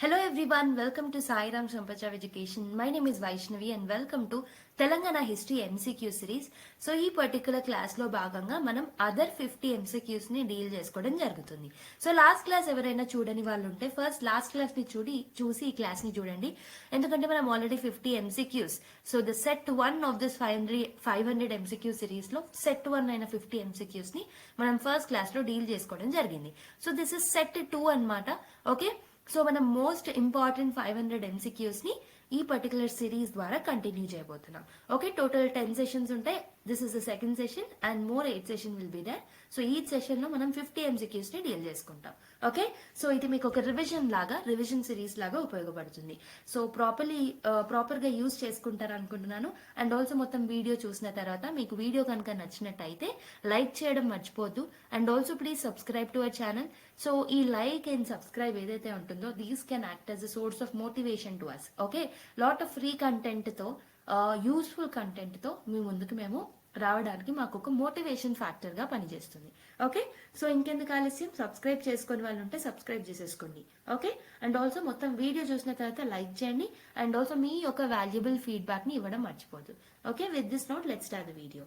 Hello everyone, welcome to Sai Ram Sampacha Education. My name is Vaishnavi and welcome to Telangana History MCQ series. So ఈ particular class లో భాగంగా మనం other 50 MCQs ని deal చేసుకోవడం జరుగుతుంది. So last class ఎవరైనా చూడని వాళ్ళు ఉంటే ఫస్ట్ లాస్ట్ క్లాస్ ని చూసి ఈ క్లాస్ ని చూడండి. ఎందుకంటే మనం already 50 MCQs. So the set 1 of this 500 MCQ series లో సెట్ 1 అయిన 50 MCQs ని మనం ఫస్ట్ క్లాస్ లో డీల్ చేసుకోవడం జరిగింది. సో దిస్ ఇస్ సెట్ 2 అన్నమాట. ఓకే, సో మనం మోస్ట్ ఇంపార్టెంట్ 500 MCQs ని ఈ పర్టికులర్ సిరీస్ ద్వారా కంటిన్యూ చేయబోతున్నాం. ఓకే, టోటల్ 10 సెషన్స్ ఉంటాయి. This is the second session and more 8 session will be there. So ఈ సెషన్ లో మనం 50 MCQs ని డీల్ చేసుకుంటాం. ఓకే, సో ఇది మీకు ఒక రివిజన్ సిరీస్ లాగా ఉపయోగపడుతుంది. సో ప్రాపర్ గా యూజ్ చేసుకుంటారు అనుకుంటున్నాను. అండ్ ఆల్సో మొత్తం వీడియో చూసిన తర్వాత మీకు వీడియో కనుక నచ్చినట్టయితే లైక్ చేయడం మర్చిపోద్దు. And also please subscribe to our channel. So ఈ లైక్ అండ్ సబ్స్క్రైబ్ ఏదైతే ఉంటుందో these can act as a source of motivation to us. Okay, lot of free content తో యూస్ఫుల్ కంటెంట్ తో మీ ముందుకు మేము రావడానికి మాకు ఒక మోటివేషన్ ఫ్యాక్టర్ గా పనిచేస్తుంది. ఓకే, సో ఇంకెందుకు ఆలస్యం, సబ్స్క్రైబ్ చేసుకుని వాళ్ళు ఉంటే సబ్స్క్రైబ్ చేసేసుకోండి. ఓకే, అండ్ ఆల్సో మొత్తం వీడియో చూసిన తర్వాత లైక్ చేయండి. అండ్ ఆల్సో మీ యొక్క వాల్యుబుల్ ఫీడ్బ్యాక్ ని ఇవ్వడం మర్చిపోదు. Okay, with this note let's start the video.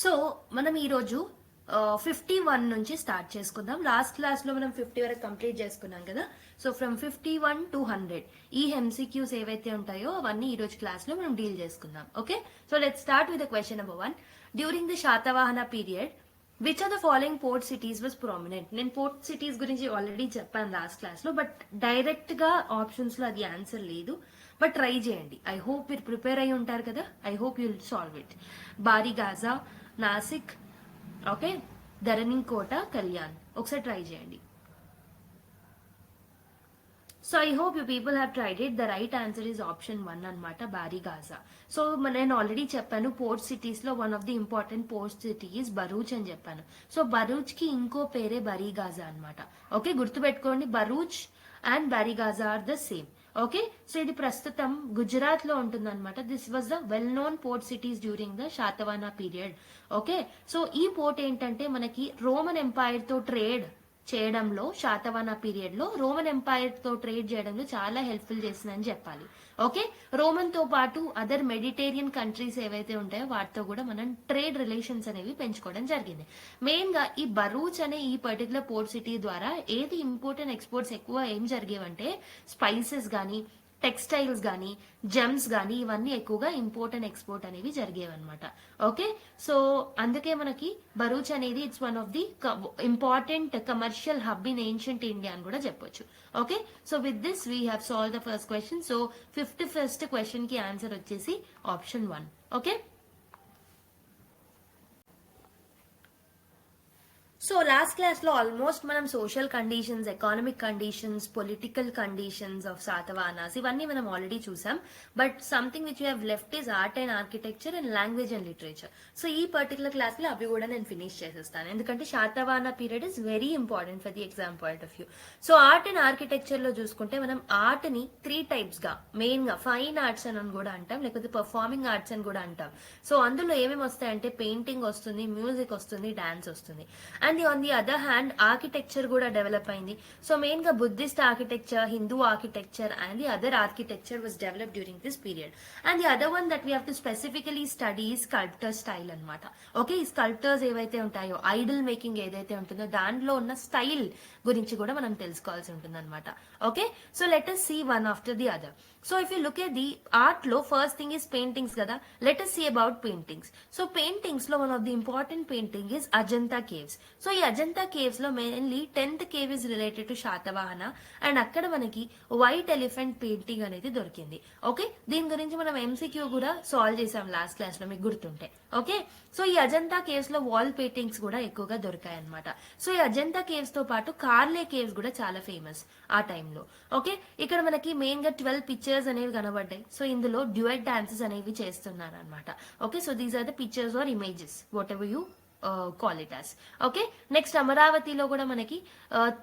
So మనం ఈరోజు 51 నుంచి స్టార్ట్ చేసుకుందాం. లాస్ట్ క్లాస్ లో మనం 50 వరకు కంప్లీట్ చేసుకున్నాం కదా. సో ఫ్రమ్ 51 to 100 ఈ MCQs ఏవైతే ఉంటాయో అవన్నీ ఈ రోజు క్లాస్ లో మనం డీల్ చేసుకుందాం. Okay, so let start with question number 1. During the Satavahana period which are the following port cities was prominent. నేను పోర్ట్ సిటీస్ గురించి ఆల్రెడీ చెప్పాను లాస్ట్ క్లాస్ లో, బట్ డైరెక్ట్ గా ఆప్షన్స్ లో అది ఆన్సర్ లేదు. బట్ ట్రై చేయండి. ఐ హోప్ మీరు ప్రిపేర్ అయి ఉంటారు కదా. I hope you'll solve it. Barygaza, Nashik, okay, Dharanikota, Kalyan. ఒకసారి ట్రై చేయండి. So I hope you people have tried it. The right answer is option 1 అనమాట, బారిగాజా. సో నేను ఆల్రెడీ చెప్పాను పోర్ట్ సిటీస్ లో one of the important port city is Baruch అని చెప్పాను. So Baruch కి ఇంకో పేరే బారిగాజా అనమాట. ఓకే, గుర్తుపెట్టుకోండి, Bharuch and Barygaza are the same. Okay, so ఇది ప్రస్తుతం గుజరాత్ లో ఉంటుంది అనమాట. This was the well known port cities during the Satavahana period. Okay, so ఈ పోర్ట్ ఏంటంటే మనకి రోమన్ ఎంపైర్ తో ట్రేడ్ చేయడంలో, శాతవాహన పీరియడ్ లో రోమన్ ఎంపైర్ తో ట్రేడ్ చేయడంలో చాలా హెల్ప్ఫుల్ చేసిందని చెప్పాలి. ఓకే, రోమన్ తో పాటు అదర్ మెడిటేరియన్ కంట్రీస్ ఏవైతే ఉంటాయో వాటితో కూడా మనం ట్రేడ్ రిలేషన్స్ అనేవి పెంచుకోవడం జరిగింది. మెయిన్ గా ఈ బరూచ్ అనే ఈ పర్టికులర్ పోర్ట్ సిటీ ద్వారా ఏది ఇంపోర్టెంట్ ఎక్స్పోర్ట్స్ ఎక్కువ ఏం జరిగేవంటే స్పైసెస్ గానీ, టెక్స్టైల్స్ గానీ, జెమ్స్ గానీ, ఇవన్నీ ఎక్కువగా ఇంపోర్ట్ అండ్ ఎక్స్పోర్ట్ అనేవి జరిగేవన్నమాట. ఓకే, సో అందుకే మనకి బరూచ్ అనేది it's one of the important commercial hub in ancient India అని కూడా చెప్పొచ్చు. Okay, so with this we have solve the first question. So 51st question కి ఆన్సర్ వచ్చేసి option 1. Okay, so last class లో almost మనం social conditions, economic conditions, political conditions of Satavahanas ఇవన్నీ మనం already చూసాం. But something which you have left is art and architecture and language and literature. So ఈ particular class లో అవి కూడా నేను ఫినిష్ చేసేస్తాను, ఎందుకంటే Satavahana period is very important for the exam point of view. So art and architecture లో చూసుకుంటే మనం ఆర్ట్ ని 3 types గా, మెయిన్ గా ఫైన్ ఆర్ట్స్ అని కూడా అంటాం, లేకపోతే పర్ఫార్మింగ్ ఆర్ట్స్ అని కూడా అంటాం. సో అందులో ఏమేమి వస్తాయంటే పెయింటింగ్ వస్తుంది, మ్యూజిక్ వస్తుంది, డాన్స్ వస్తుంది. And on the other hand architecture కూడా డెవలప్ అయింది. సో మెయిన్ గా Buddhist architecture, Hindu architecture and the other architecture was develop during this period. And the other one that we have to specifically study sculptor style అనమాట. Okay, ఈ sculptors ఏవైతే ఉంటాయో, Idol making ఏదైతే ఉంటుందో దాంట్లో ఉన్న స్టైల్ గురించి కూడా మనం తెలుసుకోవాల్సి ఉంటుంది అనమాట. Okay, so let us see one after the other. So if you look at the art లో first thing is paintings కదా. Let us see about paintings. So paintings లో one of the important painting is Ajanta caves. So ఈ Ajanta caves లో mainly 10th cave is related to Satavahana and అక్కడ మనకి white elephant painting అనేది దొరికింది. Okay, దీని గురించి మనం MCQ కూడా సాల్వ్ చేసాం లాస్ట్ క్లాస్ లో, మీకు గుర్తుంటే. ఓకే, సో ఈ అజంతా కేవ్స్ లో వాల్ పెయింటింగ్స్ కూడా ఎక్కువగా దొరికాయి అనమాట. సో ఈ అజంతా కేవ్స్ తో పాటు కార్లే కేవ్స్ కూడా చాలా ఫేమస్ ఆ టైంలో. ఓకే, ఇక్కడ మనకి మెయిన్ గా 12 పిక్చర్స్ అనేవి కనబడ్డాయి. సో ఇందులో డ్యూయట్ డాన్సెస్ అనేవి చేస్తున్నారు అనమాట. Okay, so these are the pictures or images, whatever you call it as. Okay, next అమరావతిలో కూడా మనకి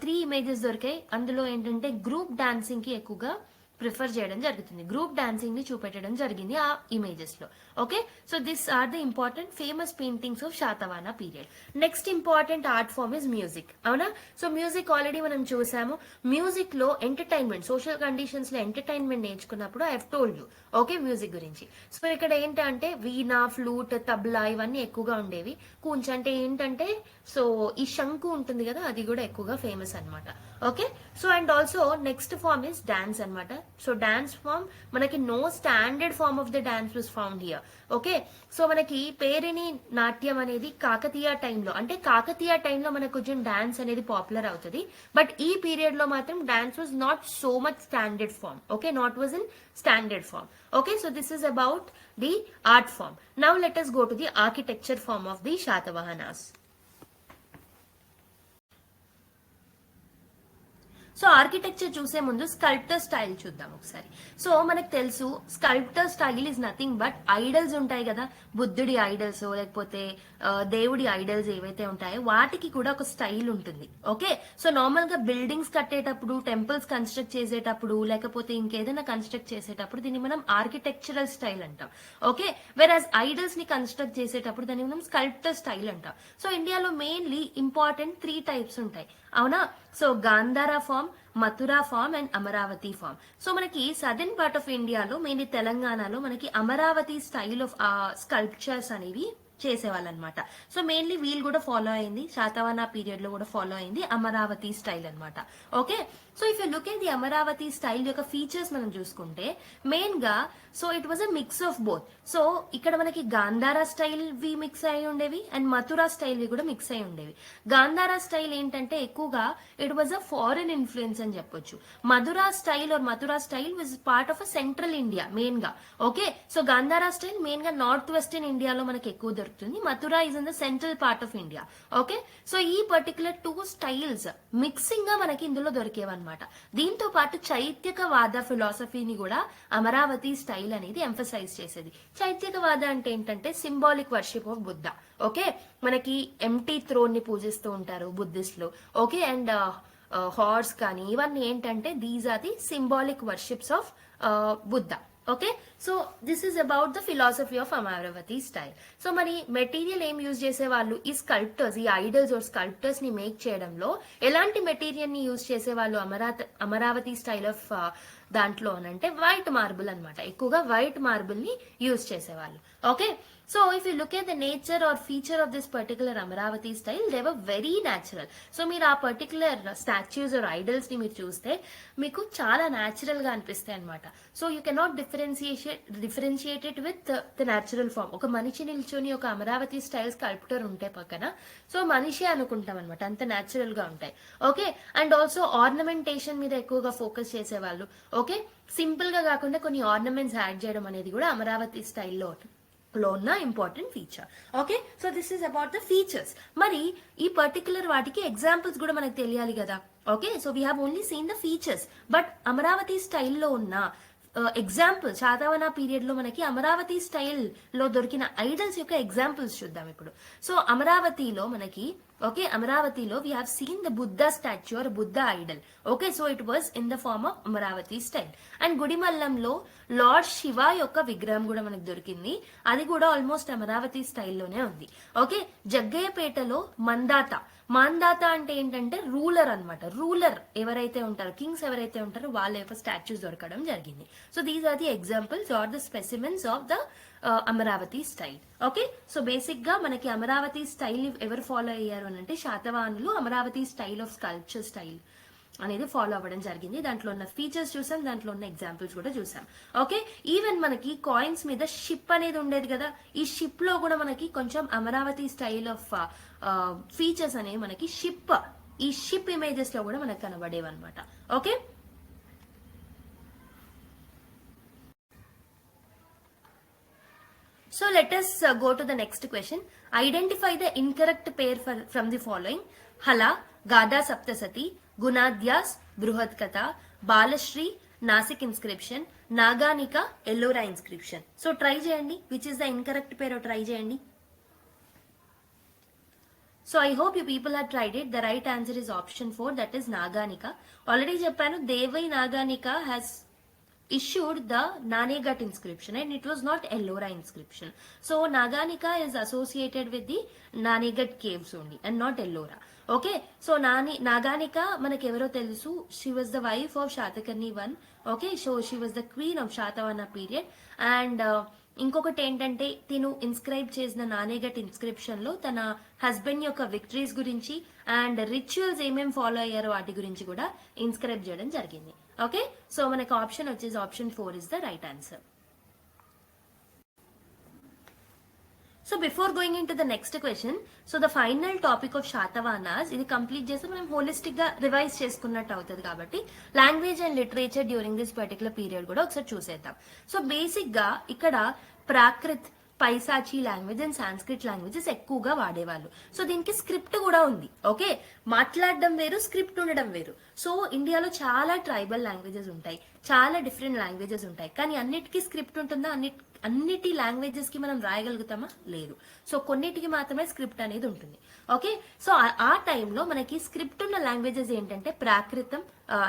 3 ఇమేజెస్ దొరికాయి. అందులో ఏంటంటే గ్రూప్ డాన్సింగ్ కి ఎక్కువగా ప్రిఫర్ చేయడం జరుగుతుంది, గ్రూప్ డాన్సింగ్ ని చూపెట్టడం జరిగింది ఆ ఇమేజెస్ లో. Okay, so this are the important famous paintings of Satavahana period. Next important art form is music. అవునా, సో మ్యూజిక్ ఆల్రెడీ మనం చూసాము. మ్యూజిక్ లో ఎంటర్టైన్మెంట్, సోషల్ కండిషన్స్ లో ఎంటర్టైన్మెంట్ నేర్చుకున్నప్పుడు I have told you okay music గురించి. సో ఇక్కడ ఏంటంటే వీణా, ఫ్లూట్, తబలా ఇవన్నీ ఎక్కువగా ఉండేవి. కూంచ్ అంటే ఏంటంటే సో ఈ శంకు ఉంటుంది కదా, అది కూడా ఎక్కువగా ఫేమస్ అన్నమాట. Okay, so and also next form is dance అన్నమాట. సో డాన్స్ ఫార్మ్ మనకి no standard form of the dance was found here. Okay, so మనకి పేరిణి నాట్యం అనేది కాకతీయ టైంలో, అంటే కాకతీయ టైంలో మనకు కొంచెం డాన్స్ అనేది పాపులర్ అవుతుంది. బట్ ఈ పీరియడ్ లో మాత్రం dance was not so much standard form. Okay, not was in standard form. Okay, so this is about the art form. Now let us go to the architecture form of the Shatavahanas. So architecture చూసే ముందు sculptor style చూద్దాం ఒకసారి. So మనకు తెలుసు sculptor style is nothing but idols ఉంటాయి కదా, బుద్ధుడి idols లేకపోతే దేవుడి ఐడల్స్ ఏవైతే ఉంటాయో వాటికి కూడా ఒక స్టైల్ ఉంటుంది. ఓకే, సో నార్మల్ గా బిల్డింగ్స్ కట్టేటప్పుడు, టెంపుల్స్ కన్స్ట్రక్ట్ చేసేటప్పుడు, లేకపోతే ఇంకేదైనా కన్స్ట్రక్ట్ చేసేటప్పుడు దీన్ని మనం ఆర్కిటెక్చరల్ స్టైల్ అంటాం. ఓకే, వెరాజ్ ఐడల్స్ ని కన్స్ట్రక్ట్ చేసేటప్పుడు దాన్ని మనం స్కల్ప్టర్ స్టైల్ అంటాం. సో ఇండియాలో మెయిన్లీ ఇంపార్టెంట్ 3 టైప్స్ ఉంటాయి. అవునా, so Gandhara form, Mathura form and Amaravati form. So మనకి సదర్న్ పార్ట్ ఆఫ్ ఇండియాలో మెయిన్లీ తెలంగాణలో మనకి అమరావతి స్టైల్ ఆఫ్ స్కల్ప్చర్స్ అనేవి చేసేవాళ్ళనమాట. సో మెయిన్లీ వీళ్ళు కూడా ఫాలో అయింది, శాతవాహన పీరియడ్ లో కూడా ఫాలో అయింది అమరావతి స్టైల్ అనమాట. Okay, so if you look at the Amaravati style యొక్క ఫీచర్స్ మనం చూసుకుంటే మెయిన్ గా so it was a mix of both. So ఇక్కడ మనకి గాంధార స్టైల్ వి మిక్స్ అయి ఉండేవి అండ్ మథురా స్టైల్ వి కూడా మిక్స్ అయి ఉండేవి. గాంధార స్టైల్ ఏంటంటే ఎక్కువగా it was a foreign influence అని చెప్పొచ్చు. Mathura style or Mathura style was part of a central India main గా. Okay, so Gandhara style main గా నార్త్ వెస్టర్న్ ఇండియాలో మనకి ఎక్కువ దొరుకుతుంది. Mathura is in the central part of India. Okay, so ఈ పర్టికులర్ 2 స్టైల్స్ మిక్సింగ్ గా మనకి ఇందులో దొరికేవన్నమాట. దీంతో పాటు చైత్యకవాద ఫిలాసఫీని కూడా అమరావతి స్టైల్ అనేది ఎంఫసైజ్ చేసేది. చైత్యకవాద అంటే ఏంటంటే symbolic worship of Buddha. Okay, మనకి ఎంటీ థ్రోన్ ని పూజిస్తూ ఉంటారు బుద్ధిస్ట్ లో. ఓకే, అండ్ హార్స్ కానీ ఇవన్నీ ఏంటంటే these are the symbolic worships of Buddha. Okay, so this is about the philosophy of Amaravati style. So మరి మెటీరియల్ ఏం యూజ్ చేసేవాళ్ళు, ఈ స్కల్ప్టర్స్, ఈ ఐడల్స్ ఆర్ స్కల్ప్టర్స్ ని మేక్ చేయడంలో ఎలాంటి మెటీరియల్ ని యూజ్ చేసేవాళ్ళు అమరావతి స్టైల్ ఆఫ్ దాంట్లో అంటే వైట్ మార్బుల్ అనమాట. ఎక్కువగా వైట్ మార్బుల్ ని యూజ్ చేసేవాళ్ళు. Okay, so if you look at the nature or feature of this particular Amaravati style they were very natural. So మీరు ఆ పర్టికులర్ స్టాచ్యూస్ ఆర్ ఐడల్స్ ని మీరు చూస్తే మీకు చాలా న్యాచురల్ గా అనిపిస్తాయి అనమాట. So you cannot differentiate it with the natural form. ఒక మనిషి నిల్చొని ఒక అమరావతి స్టైల్ స్కల్ప్టర్ ఉంటే పక్కన సో మనిషి అనుకుంటాం అనమాట, అంత న్యాచురల్ గా ఉంటాయి. ఓకే, అండ్ ఆల్సో ఆర్నమెంటేషన్ మీద ఎక్కువగా ఫోకస్ చేసేవాళ్ళు. ఓకే, సింపుల్ గా కాకుండా కొన్ని ఆర్నమెంట్స్ యాడ్ చేయడం అనేది కూడా అమరావతి స్టైల్లో ఉన్న important feature. Okay, so this is about the features. మరి ఈ పర్టికులర్ వాటికి ఎగ్జాంపుల్స్ కూడా మనకు తెలియాలి కదా. Okay, so we have only seen the features but Amaravati స్టైల్లో ఉన్న ఎగ్జాంపుల్ శాతవాహన పీరియడ్ లో మనకి అమరావతి స్టైల్ లో దొరికిన ఐడల్స్ యొక్క ఎగ్జాంపుల్స్ చూద్దాం ఇప్పుడు. సో అమరావతిలో మనకి ఓకే, అమరావతిలో we have seen the Buddha statue or Buddha idol. Okay, so it was in the form of Amaravati style. And గుడిమల్లంలో లార్డ్ శివ యొక్క విగ్రహం కూడా మనకు దొరికింది, అది కూడా ఆల్మోస్ట్ అమరావతి స్టైల్లోనే ఉంది. ఓకే, జగ్గయ్యపేటలో మాందాత అంటే ఏంటంటే రూలర్ అన్నమాట. రూలర్ ఎవరైతే ఉంటారో, కింగ్స్ ఎవరైతే ఉంటారో వాళ్ళ యొక్క స్టాచ్యూస్ దొరకడం జరిగింది. So these are the examples or the specimens of the Amaravati style. Okay, so basic గా మనకి అమరావతి స్టైల్ ఎవరు ఫాలో అయ్యారు అని అంటే శాతవాహనులు Amaravati style of sculpture style అనేది ఫాలో అవ్వడం జరిగింది. దాంట్లో ఉన్న ఫీచర్స్ చూసాం, దాంట్లో ఉన్న ఎగ్జాంపుల్స్ కూడా చూసాం. ఓకే, ఈవెన్ మనకి కాయిన్స్ మీద షిప్ అనేది ఉండేది కదా, ఈ షిప్ లో కూడా మనకి కొంచెం అమరావతి స్టైల్ ఆఫ్ ఫీచర్స్ అనేవి మనకి ఈ షిప్ ఇమేజెస్ లో కూడా మనకు కనబడేవి అనమాట. Okay, so let us go to the next question. Identify the incorrect pair from the following: Hala, Gada Saptasati, Gunadyas, Bruhadkatha, Balashri, Nasik inscription, Naganika, Ellora inscription. So try cheyandi, which is the incorrect pair or try cheyandi. So I hope you people have tried it. The right answer is option 4, that is Naganika. Already cheppanu Devai Naganika has issued the Nanegat inscription, and it was not Ellora inscription. So Naganika is associated with the Nanegat caves only and not Ellora. Okay, so Naganika మనకి ఎవరో తెలుసు, she was the wife of Shatakarni I. Okay, so she was the queen of Shatavana period. And ఇంకొకటి ఏంటంటే తిను inscribe చేసిన Naneghat inscription లో తన husband యొక్క విక్టరీస్ గురించి అండ్ రిచువల్స్ ఏమేమి ఫాలో అయ్యారో వాటి గురించి కూడా ఇన్స్క్రైబ్ చేయడం జరిగింది. ఓకే, సో మనకి ఆప్షన్ వచ్చేసి option 4 is the right answer. So before going in to the next question, so the final topic of Satavahanas ఇది కంప్లీట్ చేస్తే మనం హోలిస్టిక్ గా రివైజ్ చేసుకున్నట్టు అవుతుంది. కాబట్టి language and literature during this particular period కూడా ఒకసారి చూసేద్దాం. సో బేసిక్ గా ఇక్కడ Prakrit, Paisachi language and Sanskrit languages ఎక్కువగా వాడేవాళ్ళు. సో దీనికి స్క్రిప్ట్ కూడా ఉంది. ఓకే, మాట్లాడడం వేరు, స్క్రిప్ట్ ఉండడం వేరు. సో ఇండియాలో చాలా ట్రైబల్ లాంగ్వేజెస్ ఉంటాయి, చాలా డిఫరెంట్ లాంగ్వేజెస్ ఉంటాయి, కానీ అన్నిటికీ స్క్రిప్ట్ ఉంటుందా? అన్నిటి లాంగ్వేజెస్ కి మనం రాయగలుగుతామా? లేదు. సో కొన్నిటికి మాత్రమే స్క్రిప్ట్ అనేది ఉంటుంది. ఓకే, సో ఆ టైంలో మనకి స్క్రిప్ట్ ఉన్న లాంగ్వేజెస్ ఏంటంటే ప్రాకృతం,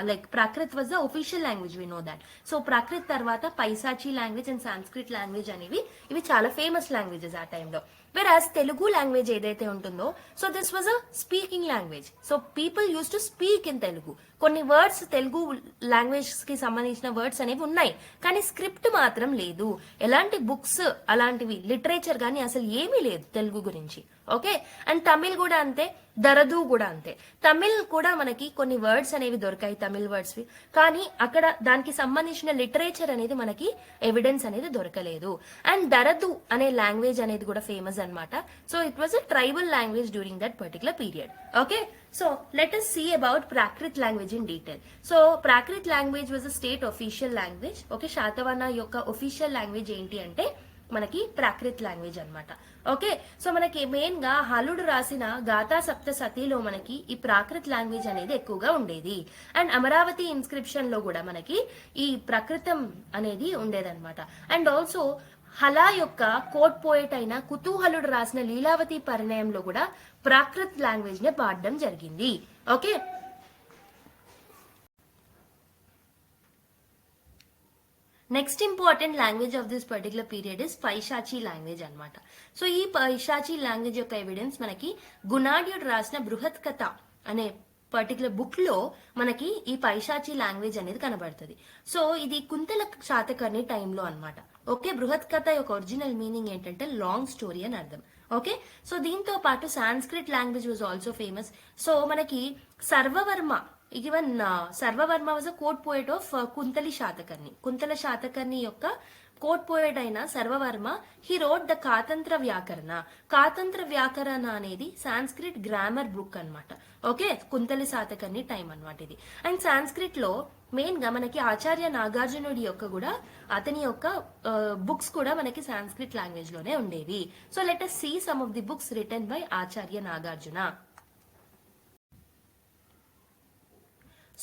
like Prakrit was the official language, we know that. So Prakrit తర్వాత Paisachi language and Sanskrit language అనేవి ఇవి చాలా ఫేమస్ లాంగ్వేజెస్ ఆ టైంలో. వెరాజ్ తెలుగు లాంగ్వేజ్ ఏదైతే ఉంటుందో, so this was a speaking language. So people use to speak in Telugu. కొన్ని వర్డ్స్ తెలుగు లాంగ్వేజ్ కి సంబంధించిన వర్డ్స్ అనేవి ఉన్నాయి, కానీ స్క్రిప్ట్ మాత్రం లేదు. ఎలాంటి బుక్స్ అలాంటివి లిటరేచర్ కానీ అసలు ఏమీ లేదు తెలుగు గురించి. ఓకే, అండ్ తమిళ్ కూడా అంతే, దరదు కూడా అంతే. తమిళ్ కూడా మనకి కొన్ని వర్డ్స్ అనేవి దొరికాయి, తమిళ్ వర్డ్స్, కానీ అక్కడ దానికి సంబంధించిన లిటరేచర్ అనేది మనకి ఎవిడెన్స్ అనేది దొరకలేదు. అండ్ దరదు అనే లాంగ్వేజ్ అనేది కూడా ఫేమస్ అన్నమాట. So it was a tribal language during that particular period. Okay, so let us see about Prakrit language in detail. So Prakrit language was a state official language. Okay, Satavahana యొక్క official language ఏంటి అంటే మనకి Prakrit language అన్నమాట. Okay, so మనకి main గా హలుడు రాసిన గాథా సప్త సతిలో మనకి ఈ ప్రాకృత్ లాంగ్వేజ్ అనేది ఎక్కువగా ఉండేది. అండ్ అమరావతి ఇన్స్క్రిప్షన్ లో కూడా మనకి ఈ ప్రకృతం అనేది ఉండేదన్నమాట. అండ్ ఆల్సో హలా యొక్క కోట్ పోయట్ అయిన కుతూహలుడు రాసిన లీలావతి పరిణయంలో కూడా ప్రాకృత్ లాంగ్వేజ్ ని పాడడం జరిగింది. Okay, next important language of this particular period is Paishachi language అన్నమాట. సో ఈ పైశాచి లాంగ్వేజ్ యొక్క ఎవిడెన్స్ మనకి గుణాఢ్యుడు రాసిన బృహత్ కథ అనే పర్టికులర్ బుక్ లో మనకి ఈ పైశాచి లాంగ్వేజ్ అనేది కనబడుతుంది. సో ఇది కుంతల శాతకర్ణి టైంలో అన్నమాట. ఓకే, బృహత్ కథ యొక్క ఒరిజినల్ మీనింగ్ ఏంటంటే లాంగ్ స్టోరీ అని అర్థం. ఓకే, సో దీంతో పాటు Sanskrit language was also famous. So మనకి Sarvavarma, even Sarvavarma was a court poet of Kuntala Satakarni. Kuntala Satakarni యొక్క కోట్ పోయట్ అయిన Sarvavarma he wrote the Katantra Vyakarana. Katantra Vyakarana అనేది సాంస్క్రిట్ గ్రామర్ బుక్ అన్నమాట. ఓకే, కుంతలి శాతకర్ణి టైం అన్నమాట ఇది. అండ్ సాంస్క్రిట్ లో మెయిన్ గా మనకి ఆచార్య నాగార్జునుడి యొక్క కూడా అతని యొక్క బుక్స్ కూడా మనకి సాంస్క్రిట్ లాంగ్వేజ్ లోనే ఉండేవి. So let us see some of the books written by Acharya Nagarjuna.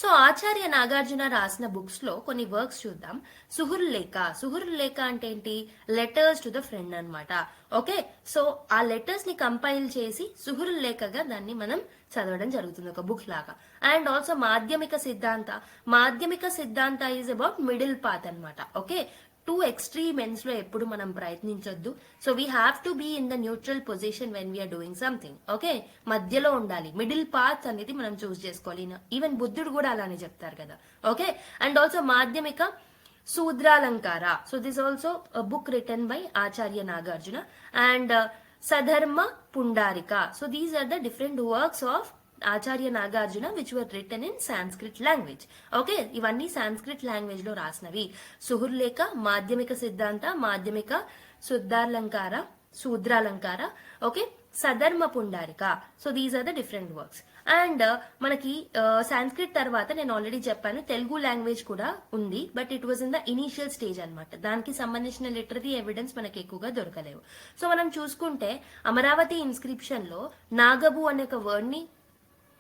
So Acharya Nagarjuna రాసిన బుక్స్ లో కొన్ని వర్క్స్ చూద్దాం. సుహృలేఖ. సుహృలేఖ అంటే ఏంటి? లెటర్స్ టు ద ఫ్రెండ్ అన్నమాట. ఓకే, సో ఆ లెటర్స్ ని కంపైల్ చేసి సుహృలేఖగా దాన్ని మనం చదవడం జరుగుతుంది ఒక బుక్ లాగా. అండ్ ఆల్సో మాధ్యమిక Siddhanta. Madhyamika Siddhanta is about middle path అన్నమాట. ఓకే, టూ ఎక్స్ట్రీమ్ ఎండ్స్ లో ఎప్పుడు మనం ప్రయత్నించొద్దు. So we have to be in the neutral position when we're doing something. Okay, మధ్యలో ఉండాలి, మిడిల్ పాత్ అనేది మనం చూస్ చేసుకోవాలి. ఈవెన్ బుద్ధుడు కూడా అలానే చెప్తారు కదా. Okay, and also Madhyamika Sutralankara. So this also book written by Acharya Nagarjuna. And Saddharma Pundarika. So these are the different works of Acharya Nagarjuna which were written in Sanskrit language. Okay, ఇవన్నీ సాంస్క్రిట్ లాంగ్వేజ్ లో రాసినవి. Suhrllekha, Madhyamika Siddhanta, Madhyamika Sutralankara, okay, Saddharma Pundarika. So these are the different works. And మనకి సాంస్క్రిట్ తర్వాత నేను already చెప్పాను Telugu language కూడా ఉంది, but it was in the initial stage అన్నమాట. దానికి సంబంధించిన లిటరరీ ఎవిడెన్స్ మనకి ఎక్కువగా దొరకలేవు. సో మనం చూసుకుంటే అమరావతి ఇన్స్క్రిప్షన్ లో నాగబు అనే ఒక వర్డ్ ని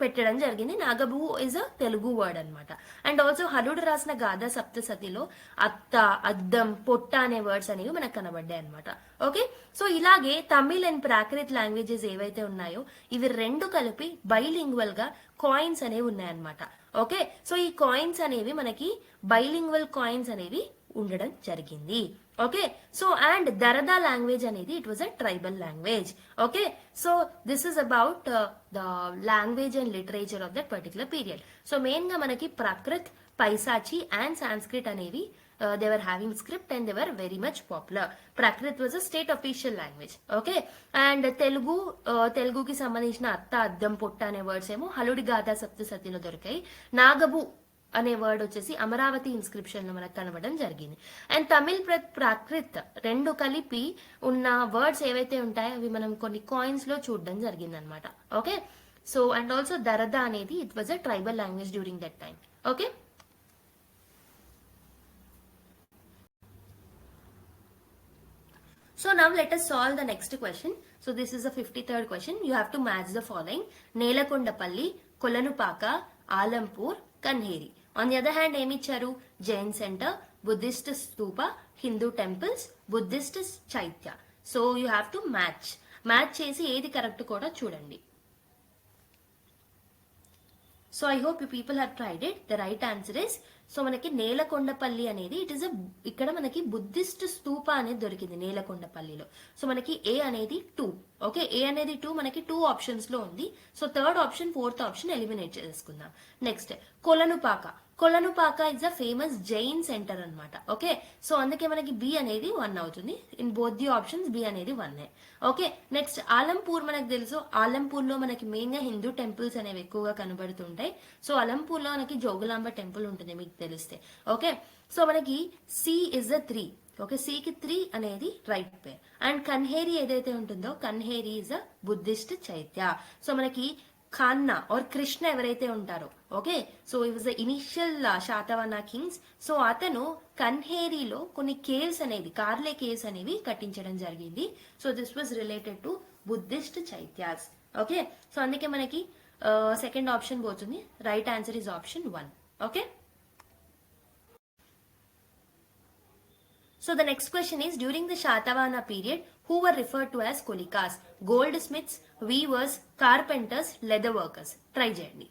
పెట్టడం జరిగింది. నాగభూ ఇస్ అ తెలుగు వర్డ్ అనమాట. అండ్ ఆల్సో హలుడు రాసిన గాథ సప్తసతిలో అత్త, అద్దం, పొట్ట అనే వర్డ్స్ అనేవి మనకు కనబడ్డాయి అనమాట. ఓకే, సో ఇలాగే తమిళ్ అండ్ ప్రాకృత్ లాంగ్వేజెస్ ఏవైతే ఉన్నాయో ఇవి రెండు కలిపి బైలింగ్వల్ గా కాయిన్స్ అనేవి ఉన్నాయన్నమాట. ఓకే, సో ఈ కాయిన్స్ అనేవి మనకి బైలింగ్వల్ కాయిన్స్ అనేవి ఉండడం జరిగింది. ఓకే, సో అండ్ దరదా లాంగ్వేజ్ అనేది it was a tribal language. Okay, so this is about the language and literature of that particular period. So main గా మనకి ప్రాకృత్, పైసాచి అండ్ సాంస్క్రిట్ అనేవి they were having script and they were very much popular. Prakrit was a state official language. Okay, and Teluguకి సంబంధించిన అత్త, అద్దం, పొట్ట అనే words ఏమో హలుడి గాథ సప్తసతిలో దొరికాయి. నాగబు అనే వర్డ్ వచ్చేసి అమరావతి ఇన్స్క్రిప్షన్ లో మనకు కనబడడం జరిగింది. అండ్ తమిళ్ ప్రాకృత్ రెండు కలిపి ఉన్న వర్డ్స్ ఏవైతే ఉంటాయో అవి మనం కొన్ని కాయిన్స్ లో చూడడం జరిగింది అనమాట. ఓకే, సో అండ్ ఆల్సో దరదా అనేది it was a tribal language during that time. Okay, so now let us solve the next question. So this is the 53rd question. You have to match the following: Nelakondapalli, Kolanupaka, Alampur, Kanheri. On the other hand, ఏమి ఇచ్చారు? Jain Center, Buddhist Stupa, Hindu temples, Buddhist Chaitya. So you have to match చేసి ఏది correct కూడా చూడండి. So I hope you people have tried it. The right answer is, so మనకి నేలకొండపల్లి అనేది it is ఇక్కడ మనకి బుద్ధిస్ట్ స్తూప అనేది దొరికింది నేలకొండపల్లిలో. సో మనకి ఏ అనేది 2. ఓకే, ఏ అనేది 2 మనకి 2 ఆప్షన్స్ లో ఉంది. So third option, fourth option eliminate చేసుకుందాం. Next Kolanupaka is a famous Jain centre అనమాట. ఓకే, సో అందుకే మనకి బి అనేది 1 అవుతుంది. In both the options B అనేది 1. ఓకే, నెక్స్ట్ ఆలంపూర్ మనకు తెలుసు. ఆలంపూర్ లో మనకి మెయిన్ గా హిందూ టెంపుల్స్ అనేవి ఎక్కువగా కనబడుతుంటాయి. సో ఆలంపూర్ లో మనకి జోగులాంబ టెంపుల్ ఉంటుంది మీకు తెలిస్తే. ఓకే, సో మనకి సి ఇస్ అ 3. ఓకే, సికి 3 అనేది రైట్ పేర్. అండ్ కన్హేరి ఏదైతే ఉంటుందో Kanheri is a Buddhist chaitya. So మనకి ఖాన్నా ఆర్ కృష్ణ ఎవరైతే ఉంటారో, okay, so it was the initial Satavahana kings. So అతను కన్హేరిలో కొన్ని కేవ్స్ అనేవి, కార్లే కేవ్స్ అనేవి కట్టించడం జరిగింది. So this was related to Buddhist chaityas. Okay, so అందుకే మనకి సెకండ్ ఆప్షన్ పోతుంది. Right answer is option 1. Okay, so the next question is, during the Shatavahana period, who were referred to as Kolikas? Goldsmiths, weavers, carpenters, leather workers. Try cheyandi.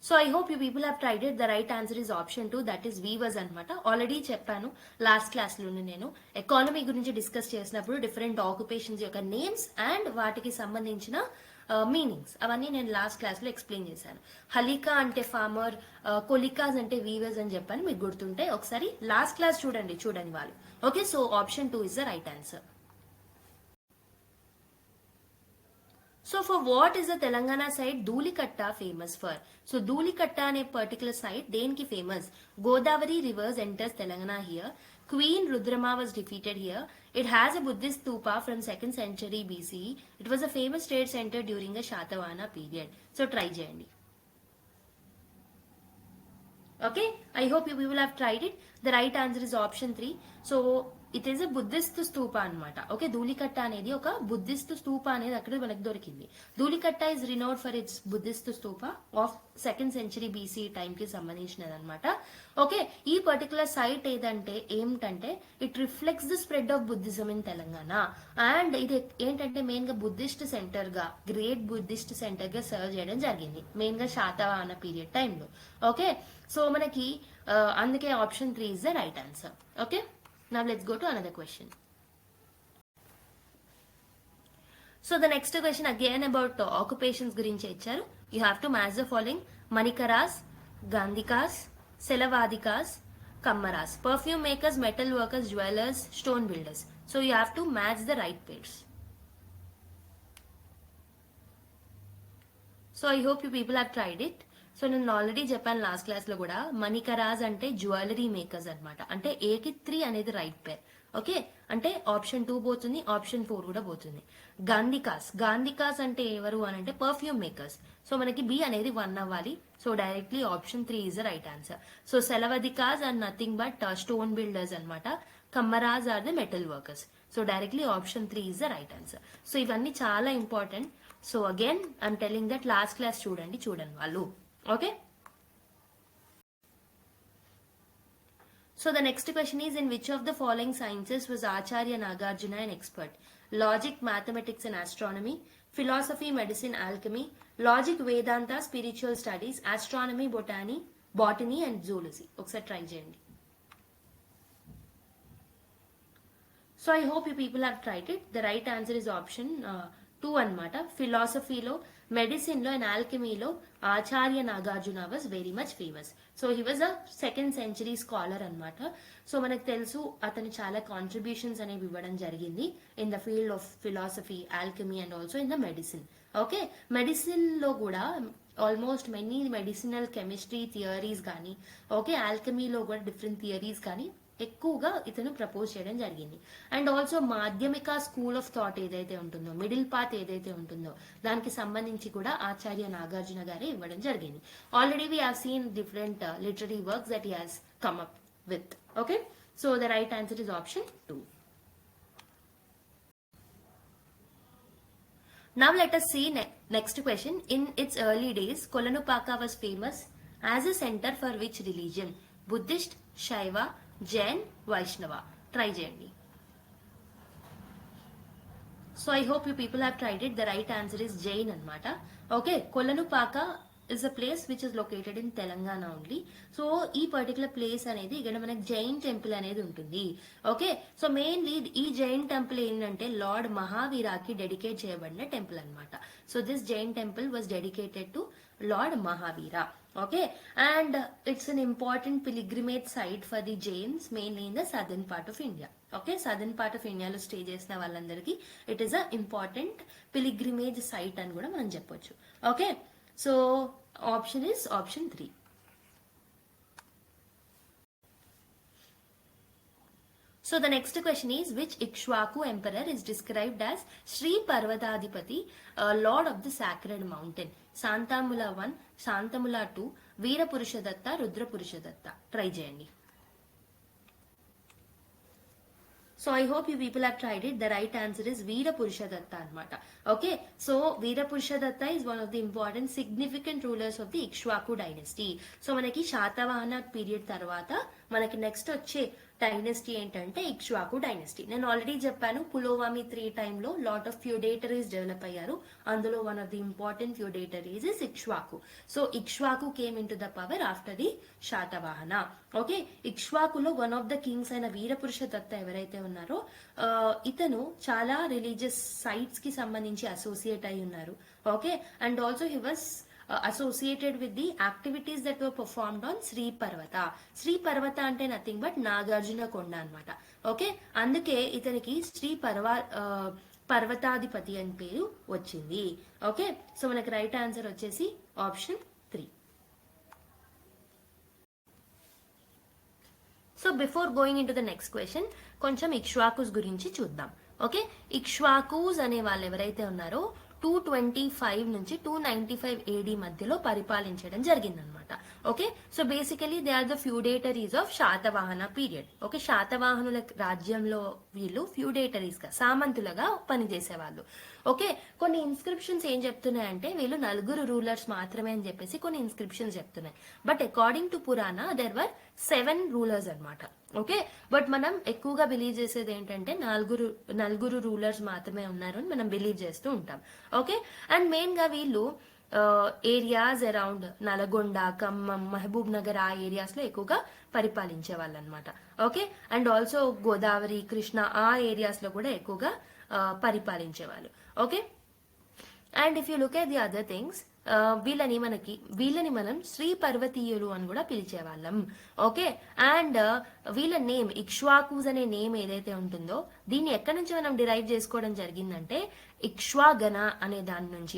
So I hope you people have tried it. The right answer is option 2, that is weavers anamata. Already cheppanu last class lone nenu economy gurinchi discuss chesinappudu different occupations yokka names and vaatiki sambandhinchina meanings అవన్నీ నేను last class లో explain చేశాను. హలికా అంటే farmer, కొలికాస్ అంటే weavers అని చెప్పాను. మీకు గుర్తుంటే ఒకసారి లాస్ట్ క్లాస్ చూడండి వాళ్ళు. Okay, so option 2 is the right answer. So for what is the Telangana side Dhulikatta famous for? So Dhulikatta అనే పర్టికులర్ సైట్ దేనికి famous? Godavari reverse enters Telangana here. Queen Rudrama was defeated here. It has a Buddhist stupa from 2nd century BCE. It was a famous trade center during the Shatavahana period. So try cheyandi. Okay, I hope you people have tried it. The right answer is option 3. So it is a Buddhist stupa anamata. Okay, Dhulikatta అనేది ఒక Buddhist stupa అనేది అక్కడ మనకు దొరికింది. Dhulikatta is renowned for its Buddhist stupa of 2nd century BCE time కి సంబంధించినది అనమాట. Okay, ఈ పర్టికులర్ సైట్ ఏమిటంటే it reflects the spread of Buddhism in Telangana. And ఇది ఏంటంటే మెయిన్ గా బుద్ధిస్ట్ సెంటర్ గా, గ్రేట్ బుద్ధిస్ట్ సెంటర్ గా సర్వ్ చేయడం జరిగింది మెయిన్ గా శాతవాహన పీరియడ్ టైంలో. ఓకే, సో మనకి అందుకే option 3 is the right answer. Okay, now let's go to another question. So the next question again about occupations gurinchi icharu. You have to match the following: manikaras, gandhikas, selavadikas, kammaras. Perfume makers, metal workers, jewelers, stone builders. So you have to match the right pairs. So I hope you people have tried it. So నేను already చెప్పాను last class లో కూడా, మణికరాజ్ అంటే jewellery makers అనమాట. అంటే ఏకి 3 అనేది right పేర్. Okay, అంటే ఆప్షన్ 2 పోతుంది, ఆప్షన్ 4 కూడా పోతుంది. గాంధికాస్ అంటే ఎవరు అని అంటే పర్ఫ్యూమ్ మేకర్స్. సో మనకి బి అనేది 1 అవ్వాలి. So directly option 3 is the right answer. So సెలవదికాస్ are nothing but stone builders అనమాట. కమ్మరాజ్ are the metal workers. So directly option 3 is the right answer. So ఇవన్నీ చాలా important. So again I'm telling that last class చూడండి వాళ్ళు. Okay. So the next question is, in which of the following sciences was Acharya Nagarjuna an expert? Logic, mathematics and astronomy, philosophy, medicine, alchemy, logic, Vedanta, spiritual studies, astronomy, botany and zoology. ఒకసారి try చేయండి. So I hope you people have tried it. The right answer is option 2 అన్నమాట. ఫిలాసఫీలో, మెడిసిన్లో and ఆల్కెమీలో Acharya Nagarjuna was very much famous. So he was a 2nd century scholar అన్నమాట. So మనకు తెలుసు అతను చాలా కాంట్రిబ్యూషన్స్ అనేవి ఇవ్వడం జరిగింది in the field of philosophy, alchemy and also in the medicine. Okay. Medicine లో కూడా almost many medicinal chemistry theories కానీ, ఓకే, ఆల్కెమీలో కూడా డిఫరెంట్ థియరీస్ కానీ ఎక్కువగా ఇతను ప్రపోజ్ చేయడం జరిగింది. And also Madhyamika school of thought ఏదైతే ఉంటుందో, మిడిల్ పాత్ ఏదైతే ఉంటుందో దానికి సంబంధించి కూడా ఆచార్య నాగార్జున గారే ఇవ్వడం జరిగింది. Already we have seen different literary works that he has come up with. Okay. So the right answer is option 2. Now let us see next question. In its early days, Kolanupaka was famous as a center for which religion? Buddhist, Shaiva, Jain, Vaishnava. Try చేయండి. So I hope you people have tried it. The right answer is Jain అన్నమాట. Okay. Kolanupaka is a place which is located in Telangana only. So ఈ particular place అనేది ఇక్కడ మనకి Jain temple అనేది ఉంటుంది. Okay. So mainly ఈ Jain temple ఏంటంటే lord మహావీరాకి డెడికేట్ చేయబడిన టెంపుల్ అన్నమాట. So this Jain temple was dedicated to lord Mahavira. Okay, and it's an important pilgrimage site for the Jains, mainly in the southern part of India. Okay, southern part of India lo stay chesina vallandariki it is a important pilgrimage site అని కూడా మనం చెప్పొచ్చు. Okay, so option is option 3. So the next question is, which Ikshwaku emperor is described as Sri Parvatadipati, Lord of the Sacred Mountain? Santamula 1, Santamula 2, Veera Purushadatta, Rudra Purushadatta. Try చేయండి. So I hope you people have tried it. The right answer is Veera Purushadatta అన్నమాట. Okay, so Veera Purushadatta is one of the important significant rulers of the Ikshwaku dynasty. So మనకి Satavahana period తర్వాత మనకి next వచ్చే dynasty ఏంటంటే Ikshvaku dynasty. నేను already చెప్పాను పులోవామి 3 టైంలో lot of feudatories develop అయ్యారు. అందులో one of the important feudatories is Ikshvaku. So Ikshvaku came in to the power after the Satavahana. Okay. ఇక్ష్వాకులో వన్ ఆఫ్ ద కింగ్స్ అయిన వీరపురుష దత్త ఎవరైతే ఉన్నారో ఇతను చాలా రిలీజియస్ సైట్స్ కి సంబంధించి అసోసియేట్ అయి ఉన్నారు. Okay. And also he was associated with the activities that were performed on Sri Parvata. Sri Parvata అంటే నథింగ్ బట్ నాగార్జున కొండ అన్నమాట. ఓకే. అందుకే ఇతనికి శ్రీ పర్వతాధిపతి అని పేరు వచ్చింది. ఓకే. సో మనకి రైట్ ఆన్సర్ వచ్చేసి option 3. So before going in to the next question కొంచెం ఇక్ష్వాకుస్ గురించి చూద్దాం. ఓకే. ఇక్ష్వాకుస్ అనే వాళ్ళు ఎవరైతే ఉన్నారో 225 నుంచి 295 AD మధ్యలో పరిపాలించడం జరిగిందనమాట. Okay. So basically they are the feudatories of Satavahana period. Okay. శాతవాహనుల రాజ్యంలో వీళ్ళు ఫ్యూడేటరీస్ గా సామంతులుగా పనిచేసేవాళ్ళు. ఓకే. కొన్ని ఇన్స్క్రిప్షన్స్ ఏం చెప్తున్నాయంటే వీళ్ళు 4 రూలర్స్ మాత్రమే అని చెప్పేసి కొన్ని ఇన్స్క్రిప్షన్స్ చెప్తున్నాయి. బట్ అకార్డింగ్ టు పురాణ దెర్ వర్ 7 రూలర్స్ అనమాట. ఓకే. బట్ మనం ఎక్కువగా బిలీవ్ చేసేది ఏంటంటే 4 రూలర్స్ మాత్రమే ఉన్నారు అని మనం బిలీవ్ చేస్తూ ఉంటాం. ఓకే. అండ్ మెయిన్ గా వీళ్ళు areas around Nalgonda, Khammam, Mahbubnagar ఆ ఏరియాస్ లో ఎక్కువగా పరిపాలించే వాళ్ళు అనమాట. Okay. And also Godavari, Krishna ఆ ఏరియాస్ లో కూడా ఎక్కువగా పరిపాలించేవాళ్ళు. Okay. And if you look at the other things వీళ్ళని మనం శ్రీ పర్వతీయులు అని కూడా పిలిచేవాళ్ళం. ఓకే. అండ్ వీళ్ళ నేమ్ ఇక్ష్వాకుస్ అనే నేమ్ ఏదైతే ఉంటుందో దీన్ని ఎక్కడి నుంచి మనం డిరైవ్ చేసుకోవడం జరిగిందంటే ఇక్ష్వాగణ అనే దాని నుంచి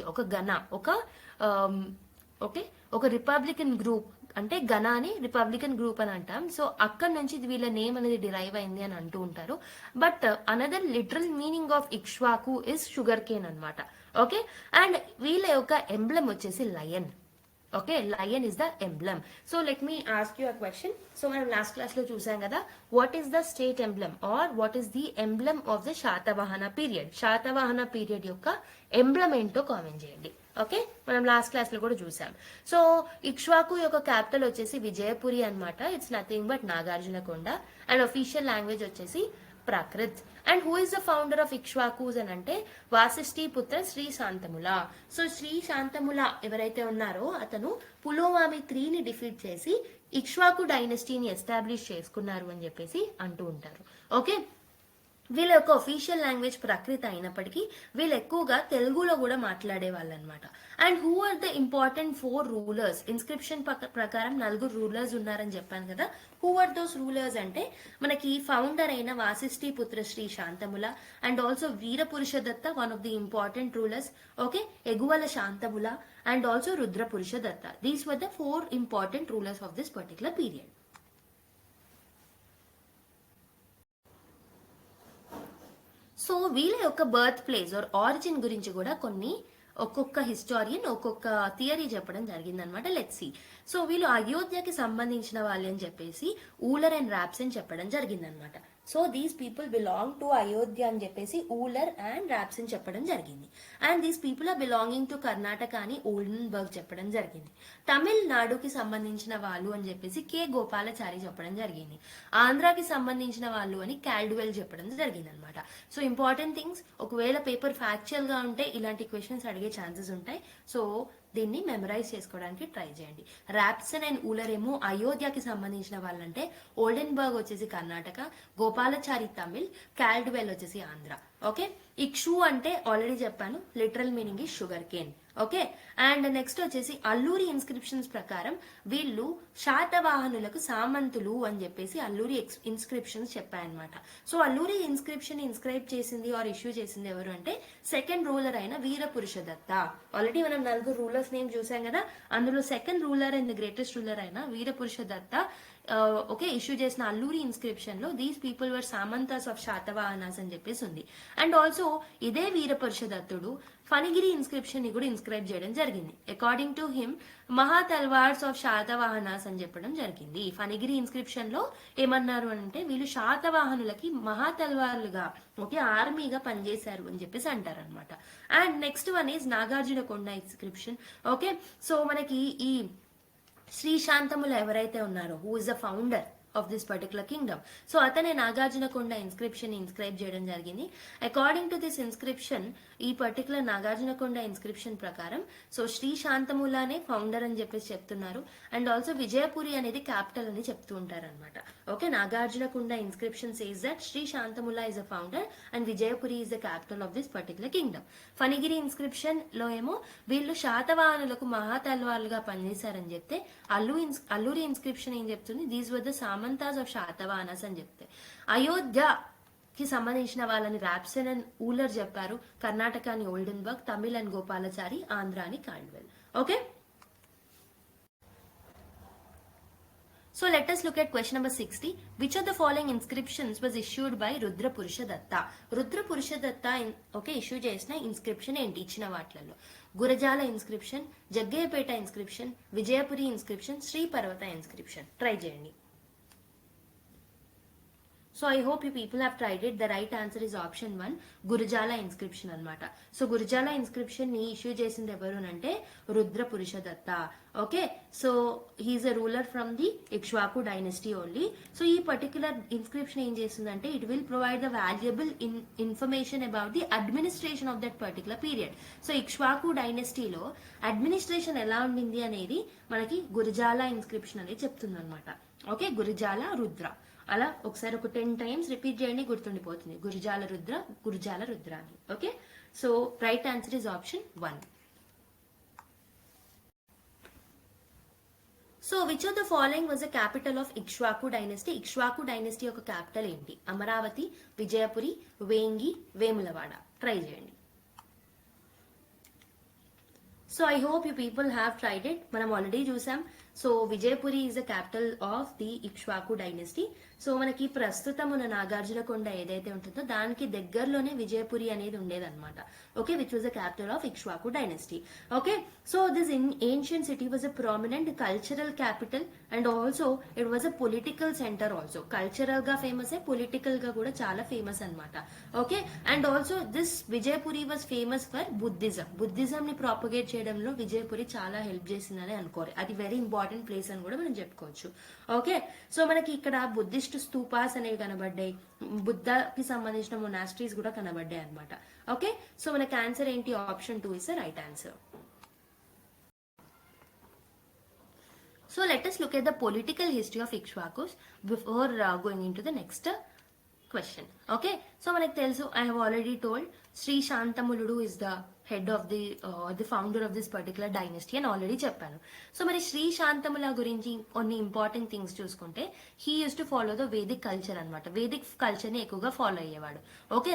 ఒక రిపబ్లికన్ గ్రూప్ అంటే గణాని రిపబ్లికన్ గ్రూప్ అని అంటాం. సో అక్కడ నుంచి వీళ్ళ నేమ్ అనేది డిరైవ్ అయింది అని అంటూ ఉంటారు. But another literal meaning of Ikshvaku is sugar cane అనమాట. ఓకే. అండ్ వీళ్ళ యొక్క ఎంబ్లమ్ వచ్చేసి lion. Okay, lion is the emblem. So let me ask you a question. So మనం లాస్ట్ క్లాస్ లో చూసాం కదా, what is the state emblem or what is the emblem of the Satavahana period. Satavahana period యొక్క emblem ఏంటో comment చేయండి. Okay, మనం last class లో కూడా చూసాం. సో ఇక్ష్వాకు యొక్క క్యాపిటల్ వచ్చేసి విజయపురి అన్నమాట. It's nothing but Nagarjunakonda. And official language వచ్చేసి Prakrit. And who is the founder of Ikshvakus అని అంటే వాసిష్ఠి పుత్ర శ్రీ శాంతముల. సో శ్రీ శాంతముల ఎవరైతే ఉన్నారో అతను పులోమామి 3ని డిఫీట్ చేసి ఇక్ష్వాకు డైనస్టీని ఎస్టాబ్లిష్ చేసుకున్నారు అని చెప్పేసి అంటూ ఉంటారు. ఓకే, వీళ్ళ యొక్క ఒఫీషియల్ లాంగ్వేజ్ ప్రకృతి అయినప్పటికీ వీళ్ళు ఎక్కువగా తెలుగులో కూడా మాట్లాడే వాళ్ళు అనమాట. And who are the important 4 rulers. Inscription ప్రకారం 4 రూలర్స్ ఉన్నారని చెప్పాను కదా. హూ ఆర్ దోస్ రూలర్స్ అంటే మనకి ఫౌండర్ అయిన Vasishthi Putra Sri Santamula and also Virapurushadatta, one of the important rulers. Okay, Ehuvala Santamula and also Rudrapurushadatta. These were the 4 important rulers of this particular period. So వీళ్ళ యొక్క birth place are origin గురించి కూడా కొన్ని ఒక్కొక్క హిస్టారియన్ ఒక్కొక్క థియరీ చెప్పడం జరిగింది అనమాట. Let's see. సో వీళ్ళు అయోధ్యకి సంబంధించిన వాళ్ళు అని చెప్పేసి ఊలర్ అండ్ ర్యాప్సన్ చెప్పడం జరిగింది అనమాట. So these people belong to Ayodhya అని చెప్పేసి ఊలర్ అండ్ ర్యాప్సన్ చెప్పడం జరిగింది. And these people are belonging to Karnataka అని ఓల్డెన్బర్గ్ చెప్పడం జరిగింది. తమిళనాడుకి సంబంధించిన వాళ్ళు అని చెప్పేసి కె గోపాలాచారి చెప్పడం జరిగింది. ఆంధ్రాకి సంబంధించిన వాళ్ళు అని కాల్డ్వెల్ చెప్పడం జరిగింది అనమాట. సో ఇంపార్టెంట్ థింగ్స్, ఒకవేళ పేపర్ ఫ్యాక్చువల్ గా ఉంటే ఇలాంటి క్వశ్చన్స్ అడిగే ఛాన్సెస్ ఉంటాయి. సో దీన్ని మెమరైజ్ చేసుకోవడానికి ట్రై చేయండి. ర్యాప్సన్ అండ్ ఊలర్ ఏమో అయోధ్యకి సంబంధించిన వాళ్ళంటే, ఓల్డెన్బర్గ్ వచ్చేసి కర్ణాటక, గోపాలాచారి తమిళ్, కాల్డ్వెల్ వచ్చేసి ఆంధ్ర. ఓకే, ఇక్షు అంటే ఆల్రెడీ చెప్పాను, లిటరల్ మీనింగ్ ఈ sugar cane. Okay, and next వచ్చేసి అల్లూరి ఇన్స్క్రిప్షన్స్ ప్రకారం వీళ్ళు శాతవాహనులకు సామంతులు అని చెప్పేసి అల్లూరి ఇన్స్క్రిప్షన్స్ చెప్పాయన్నమాట. సో అల్లూరి ఇన్స్క్రిప్షన్ ఇన్స్క్రైబ్ చేసింది ఆర్ ఇష్యూ చేసింది ఎవరు అంటే సెకండ్ రూలర్ అయిన వీరపురుషదత్త. ఆల్రెడీ మనం 4 రూలర్స్ నేమ్ చూసాం కదా, అందులో second ruler and the greatest ruler అయిన వీరపురుషదత్త ఓకే ఇష్యూ చేసిన అల్లూరి ఇన్స్క్రిప్షన్ లో these people were samantas of Satavahanas అని చెప్పేసి ఉంది. అండ్ ఆల్సో ఇదే వీరపురుషదత్తుడు ఫణిగిరి ఇన్స్క్రిప్షన్ ని కూడా ఇన్స్క్రైబ్ చేయడం జరిగింది. అకార్డింగ్ టు హిమ్ మహా తల్వార్స్ ఆఫ్ శాతవాహనాస్ అని చెప్పడం జరిగింది. ఫణిగిరి ఇన్స్క్రిప్షన్ లో ఏమన్నారు అంటే వీళ్ళు శాతవాహనులకి మహా తల్వార్లుగా ఓకే ఆర్మీగా పనిచేశారు అని చెప్పేసి అంటారు అనమాట. And next one is Nagarjunakonda inscription. Okay, so మనకి ఈ శ్రీ శాంతముల ఎవరైతే ఉన్నారో who is the founder of this particular Kingdom, so అతనే నాగార్జునకొండ ఇన్స్క్రిప్షన్ ఇన్స్క్రైబ్ చేయడం జరిగింది. అకార్డింగ్ టు దిస్ ఇన్స్క్రిప్షన్, ఈ పర్టికులర్ నాగార్జునకొండ ఇన్స్క్రిప్షన్ ప్రకారం సో శ్రీ శాంతములానే ఫౌండర్ అని చెప్పేసి చెప్తున్నారు. అండ్ ఆల్సో విజయపురి అనేది క్యాపిటల్ అని చెప్తూ ఉంటారు అనమాట. Okay, Nagarjunakonda inscription says that Sri Santamula is a founder and Vijayapuri is the capital of this particular kingdom. Phanigiri inscription లో ఏమో వీళ్ళు శాతవాహనులకు మహాతల్వార్లుగా పనిచేశారని చెప్తే అల్లూరి ఇన్స్క్రిప్షన్ ఏం చెప్తుంది, these were the samantas of Satavahanas అని చెప్తే అయోధ్యకి సంబంధించిన వాళ్ళని ర్యాప్సన్ అండ్ ఊలర్ చెప్పారు, కర్ణాటక అని ఓల్డెన్బర్గ్, తమిళ్ అండ్ గోపాలాచారి, ఆంధ్ర అని Caldwell. Okay, so let us look at question number 60. Which of the following inscriptions was issued by Rudra Purushadatta? Rudra Purushadatta okay issue చేసిన ఇన్స్క్రిప్షన్ ఏంటి ఇచ్చిన వాటిలలో? Gurajala inscription, Jaggayyapeta inscription, Vijayapuri inscription, Sri Parvata inscription. Try చేయండి. So I hope you people have tried it. The right answer is option 1, Gurajala inscription అన్నమాట. So Gurajala inscription ని issue చేసింది ఎవరు అంటే Rudra Purushadatta. Okay, so he is a ruler from the Ikshvaku dynasty only. So ఈ particular inscription ఏం చేస్తుందంటే it will provide the valuable information about the administration of that particular period. So Ikshvaku డైనస్టీలో administration ఎలా ఉండింది అనేది మనకి గురజాల ఇన్స్క్రిప్షన్ అనేది చెప్తుంది అనమాట. ఓకే, గురజాల రుద్ర అలా ఒకసారి ఒక 10 times రిపీట్ చేయండి, గుర్తుండిపోతుంది. గురజాల రుద్ర, గురజాల రుద్ర అని. Okay, so right answer is option 1. So which of the following was the capital of Ikshvaku dynasty? Ikshvaku dynasty యొక్క క్యాపిటల్ ఏంటి? అమరావతి, విజయపురి, వేంగి, వేములవాడ. ట్రై చేయండి. So I hope you people have tried it. మనం ఆల్రెడీ చూసాం so Vijayapuri is the capital of the Ikshvaku dynasty. So మనకి ప్రస్తుతం ఉన్న నాగార్జునకొండ ఏదైతే ఉంటుందో దానికి దగ్గరలోనే విజయపురి అనేది ఉండేదన్నమాట. Okay, which was the capital of Ikshvaku dynasty. Okay, so this ancient city was a prominent cultural capital and also it was a political centre also. Cultural గా ఫేమస్, పొలిటికల్ గా కూడా చాలా ఫేమస్ అనమాట. Okay, and also this Vijayapuri was famous for Buddhism ని propagate చేయడంలో విజయపురి చాలా help చేసిందని అనుకోరు. అది వెరీ ఇంపార్టెంట్ ప్లేస్ అని కూడా మనం చెప్పుకోవచ్చు. ఓకే, సో మనకి ఇక్కడ బుద్ధిస్ట్ స్తూపాస్ అనేవి కనబడ్డాయి, బుద్ధకి సంబంధించిన మొనాస్ట్రీస్ కూడా కనబడ్డాయి అనమాట. ఓకే, సో మనకి ఆన్సర్ ఏంటి? Option 2 is the right answer. So let us look at the political history of Ikshvakus before going into the next question. Okay, so మనకు తెలుసు, I have already told Sri Shantamuludu is the head of the founder of this particular dynasty అని already చెప్పాను. So మరి శ్రీ శాంతముల గురించి కొన్ని important things చూసుకుంటే, he use to follow the Vedic culture అనమాట. Vedic culture ని ఎక్కువగా ఫాలో అయ్యేవాడు. ఓకే,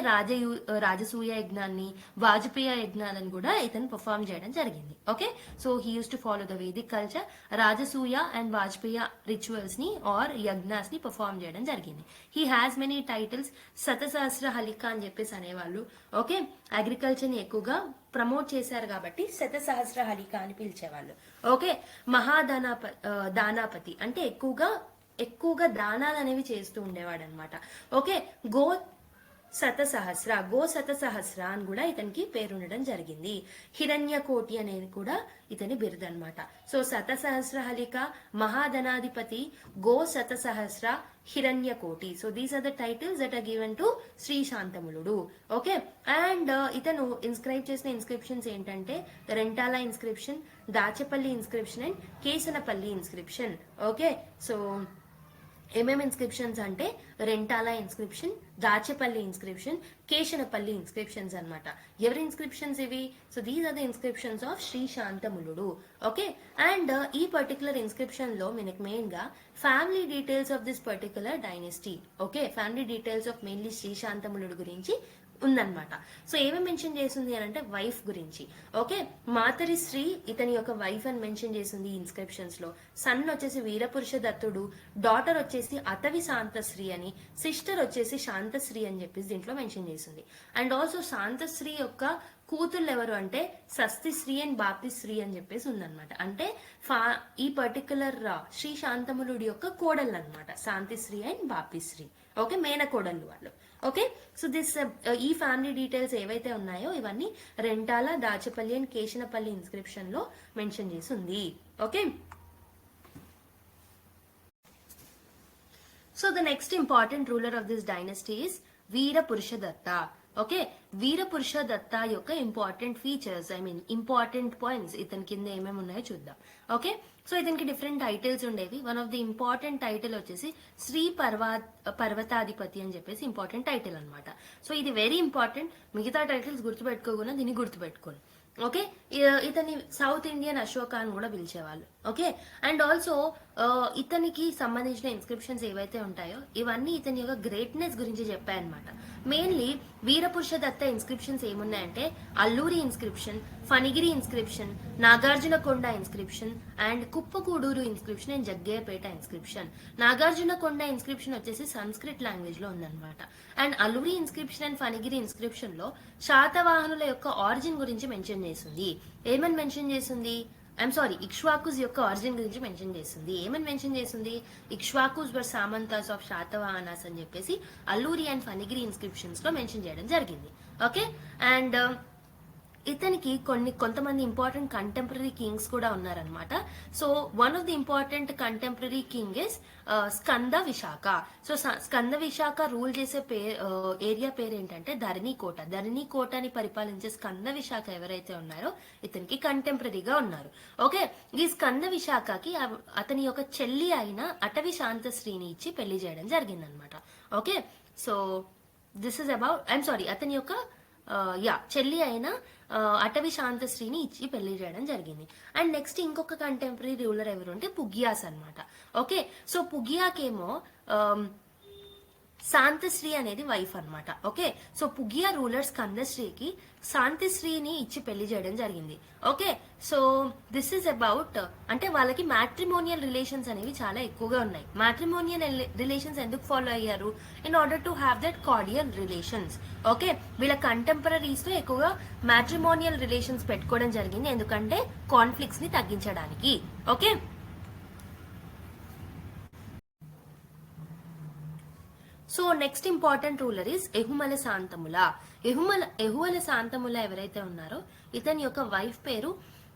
రాజసూయ యజ్ఞాన్ని, వాజపేయ యజ్ఞాలను కూడా ఇతను పర్ఫార్మ్ చేయడం జరిగింది. Okay, so he use to follow the Vedic culture, Rajasuya and Vajapeya rituals ని ఆర్ యజ్ఞాస్ ని పర్ఫార్మ్ చేయడం జరిగింది. హీ హ్యాస్ మెనీ టైటిల్స్, శతసహస్ర హలిక అని చెప్పేసి అనేవాళ్ళు. ఓకే, అగ్రికల్చర్ ని ఎక్కువగా ప్రమోట్ చేశారు కాబట్టి శతసహస్ర హలిక అని పిలిచేవాళ్ళు. ఓకే, దానాపతి అంటే ఎక్కువగా దానాలు అనేవి చేస్తూ ఉండేవాడు అనమాట. ఓకే, గో శతసహస్ర అని కూడా ఇతనికి పేరుండడం జరిగింది. హిరణ్యకోటి అనేది కూడా ఇతని బిరుదు అనమాట. సో శతసహస్ర హలిక, మహాధనాధిపతి, గో శతసహస్ర, హిరణ్యకోటి. So these are the titles that are given to Sri శాంతములుడు. ఓకే, అండ్ ఇతను ఇన్స్క్రైబ్ చేసిన ఇన్స్క్రిప్షన్స్ ఏంటంటే Rentala inscription, Dachapalli inscription and Kesanapalli inscription. Okay, so ఏమేమి ఇన్స్క్రిప్షన్స్ అంటే Rentala inscription, Dachepalli inscription, Kesanapalli inscriptions అనమాట. ఎవరి ఇన్స్క్రిప్షన్స్ ఇవి? So these are the inscriptions of Sri శాంతములుడు. ఓకే, అండ్ ఈ పర్టికులర్ ఇన్స్క్రిప్షన్ లో మనకి మెయిన్ గా family details of this particular dynasty. Okay, family details of mainly Sri శాంతములుడు గురించి ఉందన్నమాట. సో ఏమేమి మెన్షన్ చేసింది అని అంటే వైఫ్ గురించి. ఓకే, మాతరి శ్రీ ఇతని యొక్క వైఫ్ అని మెన్షన్ చేసింది ఇన్స్క్రిప్షన్స్ లో. సన్ వచ్చేసి వీరపురుష దత్తుడు, డాటర్ వచ్చేసి అతవి శాంతశ్రీ అని, సిస్టర్ వచ్చేసి శాంతశ్రీ అని చెప్పేసి దీంట్లో మెన్షన్ చేసింది. అండ్ ఆల్సో శాంతశ్రీ యొక్క కూతుళ్ళు ఎవరు అంటే సస్తిశ్రీ అండ్ బాపిశ్రీ అని చెప్పేసి ఉందన్నమాట. అంటే ఈ పర్టికులర్ శ్రీ శాంతములుడి యొక్క కోడళ్ళు అనమాట, శాంతిశ్రీ అండ్ బాపిశ్రీ. ఓకే, మేనకోడళ్ళు వాళ్ళు. ఓకే, సో దిస్ ఈ ఫ్యామిలీ డీటెయిల్స్ ఏవైతే ఉన్నాయో ఇవన్నీ రెంటాల, దాచపల్లి అండ్ కేశనపల్లి ఇన్స్క్రిప్షన్ లో మెన్షన్ చేసి ఉంది. Okay, so the next important ruler of this dynasty is Virapurushadatta. Okay, Virapurushadatta యొక్క ఇంపార్టెంట్ ఫీచర్స్, ఇంపార్టెంట్ పాయింట్స్ ఇతని కింద ఏమేమి ఉన్నాయో చూద్దాం. ఓకే, సో ఇతనికి డిఫరెంట్ టైటిల్స్ ఉండేవి. One of the important title వచ్చేసి శ్రీ పర్వతాధిపతి అని చెప్పేసి ఇంపార్టెంట్ టైటిల్ అనమాట. సో ఇది వెరీ ఇంపార్టెంట్. మిగతా టైటిల్స్ గుర్తుపెట్టుకోకుండా దీన్ని గుర్తుపెట్టుకోండి. ఓకే, ఇతని సౌత్ ఇండియన్ అశోక అని కూడా పిలిచేవాళ్ళు. ఓకే, అండ్ ఆల్సో ఇతనికి సంబంధించిన ఇన్స్క్రిప్షన్స్ ఏవైతే ఉంటాయో ఇవన్నీ ఇతని యొక్క గ్రేట్నెస్ గురించి చెప్పాయన్నమాట. మెయిన్లీ వీరపురుషదత్త ఇన్స్క్రిప్షన్స్ ఏమున్నాయంటే Alluri inscription, Phanigiri inscription, Nagarjunakonda inscription and Kuppakuduru inscription and Jaggayyapeta inscription. Nagarjunakonda inscription వచ్చేసి సంస్కృత్ లాంగ్వేజ్ లో ఉందన్నమాట. And Alluri inscription and Phanigiri inscription లో శాతవాహనుల యొక్క ఆరిజిన్ గురించి మెన్షన్ చేసింది. ఏమని మెన్షన్ చేసింది? ఇక్ష్వాకుస్ యొక్క ఆరిజిన్ గురించి మెన్షన్ చేస్తుంది. ఏమని మెన్షన్ చేస్తుంది? ఇక్ష్వాకుస్ వర్ సామంతాస్ ఆఫ్ శాతవాహనాస్ అని చెప్పేసి అల్లూరి అండ్ ఫణిగిరి ఇన్స్క్రిప్షన్స్ లో మెన్షన్ చేయడం జరిగింది. ఓకే, అండ్ ఇతనికి కొంతమంది ఇంపార్టెంట్ కంటెంపరీ కింగ్స్ కూడా ఉన్నారనమాట. So one of the important contemporary king is Skanda Visakha. So Skanda Visakha rule చేసే ఏరియా పేరు ఏంటంటే ధరణికోట. ధరణికోటని పరిపాలించే స్కంద విశాఖ ఎవరైతే ఉన్నారో ఇతనికి కంటెంపరీగా ఉన్నారు. ఓకే, ఈ స్కంద విశాఖకి అతని యొక్క చెల్లి అయిన అటవి శాంతశ్రీని ఇచ్చి పెళ్లి చేయడం జరిగిందనమాట. Okay, so this is about అతని యొక్క చెల్లి అయిన అటవి శాంతశ్రీని ఇచ్చి పెళ్లి చేయడం జరిగింది. అండ్ నెక్స్ట్ ఇంకొక కంటెంపరీ రూలర్ ఎవరు అంటే పుగ్యాస్ అనమాట. ఓకే, సో పుగ్యాకేమో శాంతశ్రీ అనేది వైఫ్ అన్నమాట. ఓకే, సో పుగియా రూలర్స్ కందశ్రీకి శాంతిశ్రీని ఇచ్చి పెళ్లి చేయడం జరిగింది. Okay, so this is about అంటే వాళ్ళకి మ్యాట్రిమోనియల్ రిలేషన్స్ అనేవి చాలా ఎక్కువగా ఉన్నాయి. మ్యాట్రిమోనియల్ రిలేషన్స్ ఎందుకు ఫాలో అయ్యారు? In order to have that cordial relations. Okay, వీళ్ళ కంటెంపరీస్ తో ఎక్కువగా మ్యాట్రిమోనియల్ రిలేషన్స్ పెట్టుకోవడం జరిగింది, ఎందుకంటే కాన్ఫ్లిక్ట్స్ ని తగ్గించడానికి. Okay, so next important ruler is Ehuvala Santamula. Ehuvala Santamula ఎవరైతే ఉన్నారో ఇతని యొక్క వైఫ్ పేరు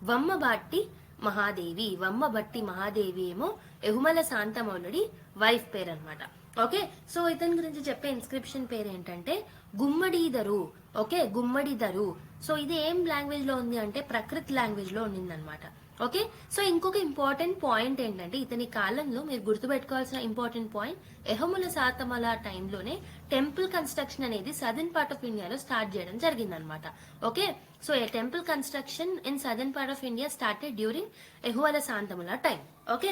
వమ్మబట్టి మహాదేవి. వమ్మబట్టి మహాదేవి ఏమో ఎహుమల శాంతమౌలుడి వైఫ్ పేరు అనమాట. ఓకే, సో ఇతని గురించి చెప్పే ఇన్స్క్రిప్షన్ పేరు ఏంటంటే గుమ్మడిదరు. ఓకే, గుమ్మడిదరు. సో ఇది ఏం లాంగ్వేజ్ లో ఉంది అంటే ప్రకృతి లాంగ్వేజ్ లో ఉండింది అనమాట. ఓకే, సో ఇంకొక ఇంపార్టెంట్ పాయింట్ ఏంటంటే ఇతని కాలంలో మీరు గుర్తుపెట్టుకోవాల్సిన ఇంపార్టెంట్ పాయింట్, ఎహముల శాతమల టైంలోనే టెంపుల్ కన్స్ట్రక్షన్ అనేది సదర్న్ పార్ట్ ఆఫ్ ఇండియాలో స్టార్ట్ చేయడం జరిగిందనమాట. Okay, so a temple construction in southern part of India started during Ehuvala Santamula time. Okay,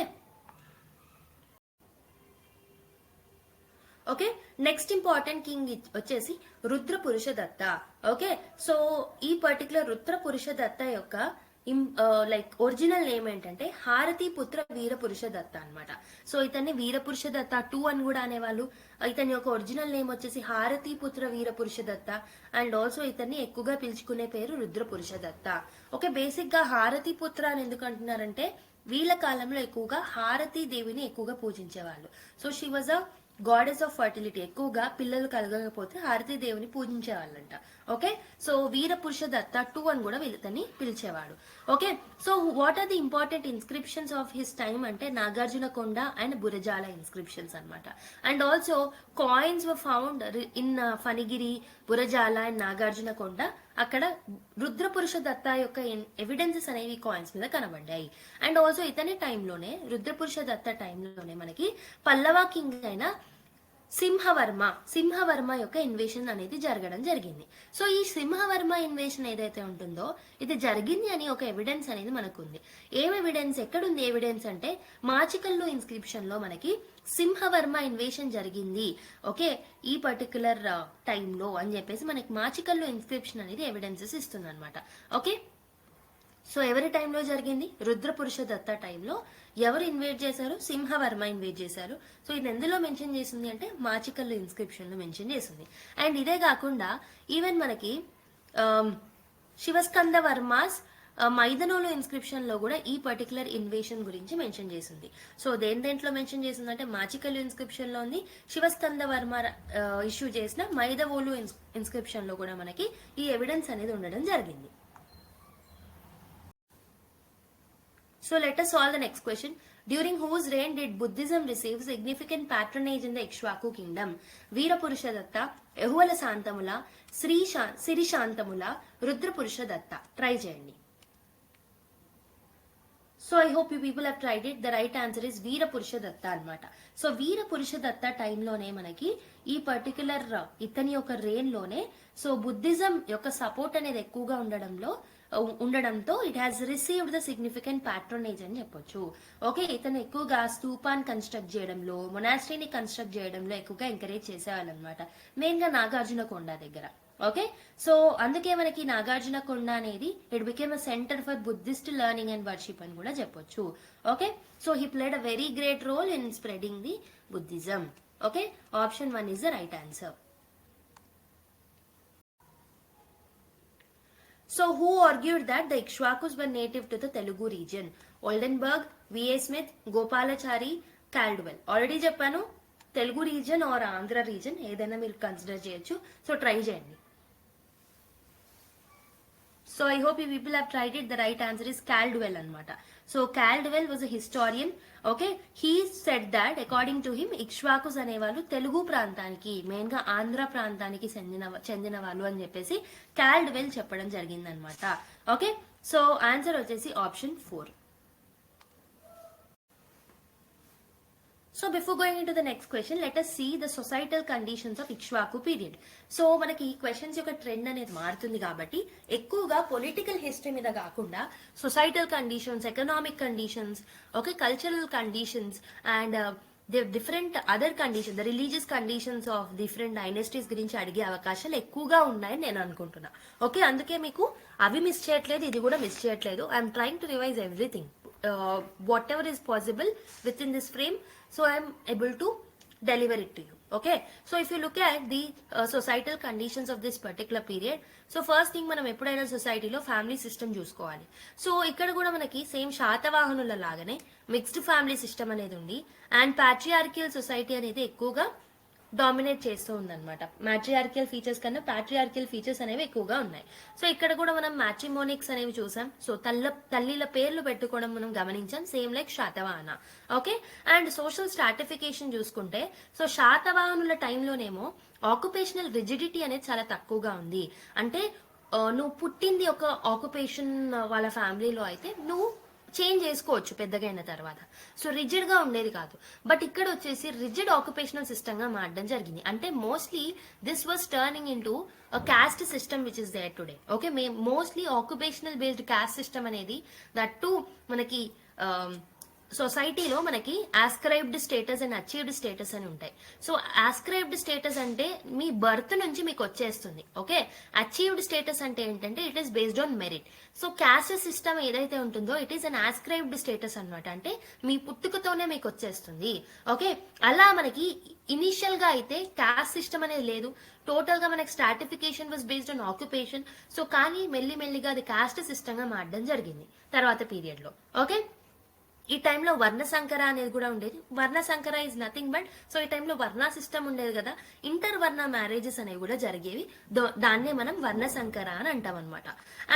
okay, next important king వచ్చేసి రుద్ర పురుషదత్త. ఓకే, సో ఈ పర్టికులర్ రుద్ర పురుషదత్త యొక్క లైక్ ఒరిజినల్ నేమ్ ఏంటంటే హారతి పుత్ర వీర పురుషదత్త అనమాట. సో ఇతన్ని వీర పురుషదత్త 2 అని కూడా అనేవాళ్ళు. ఇతని యొక్క ఒరిజినల్ నేమ్ వచ్చేసి హారతి పుత్ర వీర పురుషదత్త. అండ్ ఆల్సో ఇతన్ని ఎక్కువగా పిలుచుకునే పేరు రుద్ర పురుషదత్త. ఓకే, బేసిక్ గా హారతి పుత్ర అని ఎందుకు అంటున్నారంటే వీళ్ళ కాలంలో ఎక్కువగా హారతి దేవిని ఎక్కువగా పూజించేవాళ్ళు. So she was a goddess of fertility. ఎక్కువగా పిల్లలు కలగకపోతే హారతి దేవుని పూజించేవాళ్ళంట. ఓకే, సో వీర పురుష దత్త 2 అని కూడా వీళ్ళని పిలిచేవాడు. Okay, so what are the important inscriptions of his time అంటే Nagarjunakonda and Gurajala inscriptions అనమాట. And also coins were found in Phanigiri, Gurajala and Nagarjunakonda. అక్కడ రుద్ర పురుష దత్త యొక్క ఎవిడెన్సెస్ అనేవి కాయిన్స్ మీద కనబడ్డాయి. అండ్ ఆల్సో ఇతని టైంలోనే రుద్ర పురుష దత్త టైంలోనే మనకి పల్లవ కింగ్ అయిన సింహవర్మ యొక్క ఇన్వేషన్ అనేది జరగడం జరిగింది. సో ఈ సింహవర్మ ఇన్వేషన్ ఏదైతే ఉంటుందో ఇది జరిగింది అని ఒక ఎవిడెన్స్ అనేది మనకు ఉంది. ఏం ఎవిడెన్స్, ఎక్కడుంది ఎవిడెన్స్ అంటే మాచికల్లు ఇన్స్క్రిప్షన్ లో మనకి సింహవర్మ ఇన్వేషన్ జరిగింది ఓకే ఈ పర్టికులర్ టైంలో అని చెప్పేసి మనకి మాచికల్లు ఇన్స్క్రిప్షన్ అనేది ఎవిడెన్సెస్ ఇస్తుంది అనమాట. ఓకే, సో ఎవరి టైంలో జరిగింది? రుద్ర పురుష దత్త టైంలో. ఎవరు ఇన్వైట్ చేశారు? సింహవర్మ ఇన్వైట్ చేశారు. సో ఇది ఎందులో మెన్షన్ చేసింది అంటే మాచికల్ ఇన్స్క్రిప్షన్ లో మెన్షన్ చేసింది. అండ్ ఇదే కాకుండా ఈవెన్ మనకి శివస్కంద వర్మాస్ మైదనోలో ఇన్స్క్రిప్షన్ లో కూడా ఈ పర్టికులర్ ఇన్వేషన్ గురించి మెన్షన్ చేసింది. సో దేంట్లో మెన్షన్ చేసింది అంటే మాచికల్ ఇన్స్క్రిప్షన్ లో ఉంది. శివస్కంద వర్మ ఇష్యూ చేసిన మైదవోలు ఇన్స్క్రిప్షన్ లో కూడా మనకి ఈ ఎవిడెన్స్ అనేది ఉండడం జరిగింది. So let us solve the next question. During whose reign did Buddhism receive significant patronage in the Ikshvaku kingdom? Veera Purushadatta, Ehuvela Santamula, Siri Shantamula, Rudra Purushadatta. Try cheyandi. So I hope you people have tried it. The right answer is Veera Purushadatta anamata. So Veera Purushadatta time lone manaki ఈ particular ఇతని యొక్క rain లోనే so Buddhism యొక్క support అనేది ఎక్కువగా ఉండడంతో it has received the significant patronage అని చెప్పొచ్చు. ఓకే, ఇతను ఎక్కువగా స్తూపాన్ని కన్స్ట్రక్ట్ చేయడంలో, మొనాస్ట్రీని కన్స్ట్రక్ట్ చేయడంలో ఎక్కువగా ఎంకరేజ్ చేసేవాళ్ళు అనమాట, మెయిన్ గా నాగార్జున కొండ దగ్గర. ఓకే, సో అందుకే మనకి నాగార్జున కొండ అనేది it became a centre for Buddhist learning and worship అని కూడా చెప్పొచ్చు. Okay, so he played a very great role in spreading the Buddhism. Okay, option 1 is the right answer. So who argued that the Ikshvakus were native to the Telugu region? Oldenburg, V.A. Smith, Gopalachari, Caldwell. Already చెప్పాను, Telugu region or Andhra region ఏదైనా మీరు consider చేయొచ్చు. సో try చేయండి. So I hope you people have tried it. The right answer is Caldwell anamata. So Caldwell was a historian. Okay, he said that according to him Ikshvakus అనేవాళ్ళు తెలుగు ప్రాంతానికి main గా ఆంధ్ర ప్రాంతానికి చెందిన వాళ్ళు అని చెప్పేసి Caldwell చెప్పడం జరిగిందనమాట. ఓకే, సో ఆన్సర్ వచ్చేసి option 4. So before going into the next question, let us see the societal conditions of Ikshvaku period. So మనకి ఈ క్వశ్చన్స్ యొక్క ట్రెండ్ అనేది మారుతుంది కాబట్టి ఎక్కువగా పొలిటికల్ హిస్టరీ మీద కాకుండా societal conditions, economic conditions, okay, cultural conditions and the different other condition, the religious conditions of different dynasties గురించి అడిగే అవకాశాలు ఎక్కువగా ఉన్నాయని నేను అనుకుంటున్నా. ఓకే, అందుకే మీకు అవి మిస్ చేయట్లేదు, ఇది కూడా మిస్ చేయట్లేదు. I'm trying to revise everything what ever is possible with in this frame. So I'm able to deliver it to you. Okay, so if you look at the societal conditions of this particular period, so first thing మనం ఎప్పుడైనా సొసైటీలో family system చూసుకోవాలి. So ఇక్కడ కూడా మనకి same శాతవాహనుల లాగానే mixed family system అనేది ఉంది, అండ్ పాట్రియార్కియల్ సొసైటీ అనేది ఎక్కువగా డామినేట్ చేస్తూ ఉందన్నమాట. మ్యాట్రియార్కియల్ ఫీచర్స్ కన్నా పాట్రియార్కియల్ ఫీచర్స్ అనేవి ఎక్కువగా ఉన్నాయి. సో ఇక్కడ కూడా మనం మ్యాట్రిమోనిక్స్ అనేవి చూసాం. సో తల్లిల పేర్లు పెట్టుకోవడం మనం గమనించాం, same like Satavahana. Okay, and social stratification చూసుకుంటే, సో శాతవాహనుల టైంలోనేమో ఆక్యుపేషనల్ రిజిడిటీ అనేది చాలా తక్కువగా ఉంది. అంటే నువ్వు పుట్టింది ఒక ఆక్యుపేషన్ వాళ్ళ ఫ్యామిలీలో అయితే నువ్వు చేంజ్ చేసుకోవచ్చు పెద్దగా అయిన తర్వాత. సో రిజిడ్ గా ఉండేది కాదు. బట్ ఇక్కడ వచ్చేసి రిజిడ్ ఆక్యుపేషనల్ సిస్టమ్ గా మారడం జరిగింది. అంటే mostly this was turning in to caste system which is there today. Okay, mostly occupational based caste system అనేది దట్ టు మనకి సొసైటీలో మనకి ascribed status and achieved status అని ఉంటాయి. సో ఆస్క్రైబ్డ్ స్టేటస్ అంటే మీ బర్త్ నుంచి మీకు వచ్చేస్తుంది. ఓకే, అచీవ్డ్ స్టేటస్ అంటే ఏంటంటే it is based on merit. So caste system ఏదైతే ఉంటుందో ఇట్ ఈస్ అన్ ఆస్క్రైబ్డ్ స్టేటస్ అనమాట, అంటే మీ పుట్టుకతోనే మీకు వచ్చేస్తుంది. ఓకే, అలా మనకి ఇనిషియల్ గా అయితే క్యాస్ట్ సిస్టమ్ అనేది లేదు, టోటల్ గా మనకి stratification was based on occupation. So కానీ మెల్లిమెల్లిగా అది క్యాస్ట్ సిస్టమ్ గా మారడం జరిగింది తర్వాత పీరియడ్ లో. ఓకే, ఈ టైంలో వర్ణ సంకర అనేది కూడా ఉండేది. వర్ణ సంకర ఇస్ నథింగ్ బట్, సో ఈ టైంలో వర్ణ సిస్టమ్ ఉండేది కదా, ఇంటర్ వర్ణ మ్యారేజెస్ అనేవి కూడా జరిగేవి. దాన్నే మనం వర్ణ సంకర అని అంటాం అనమాట.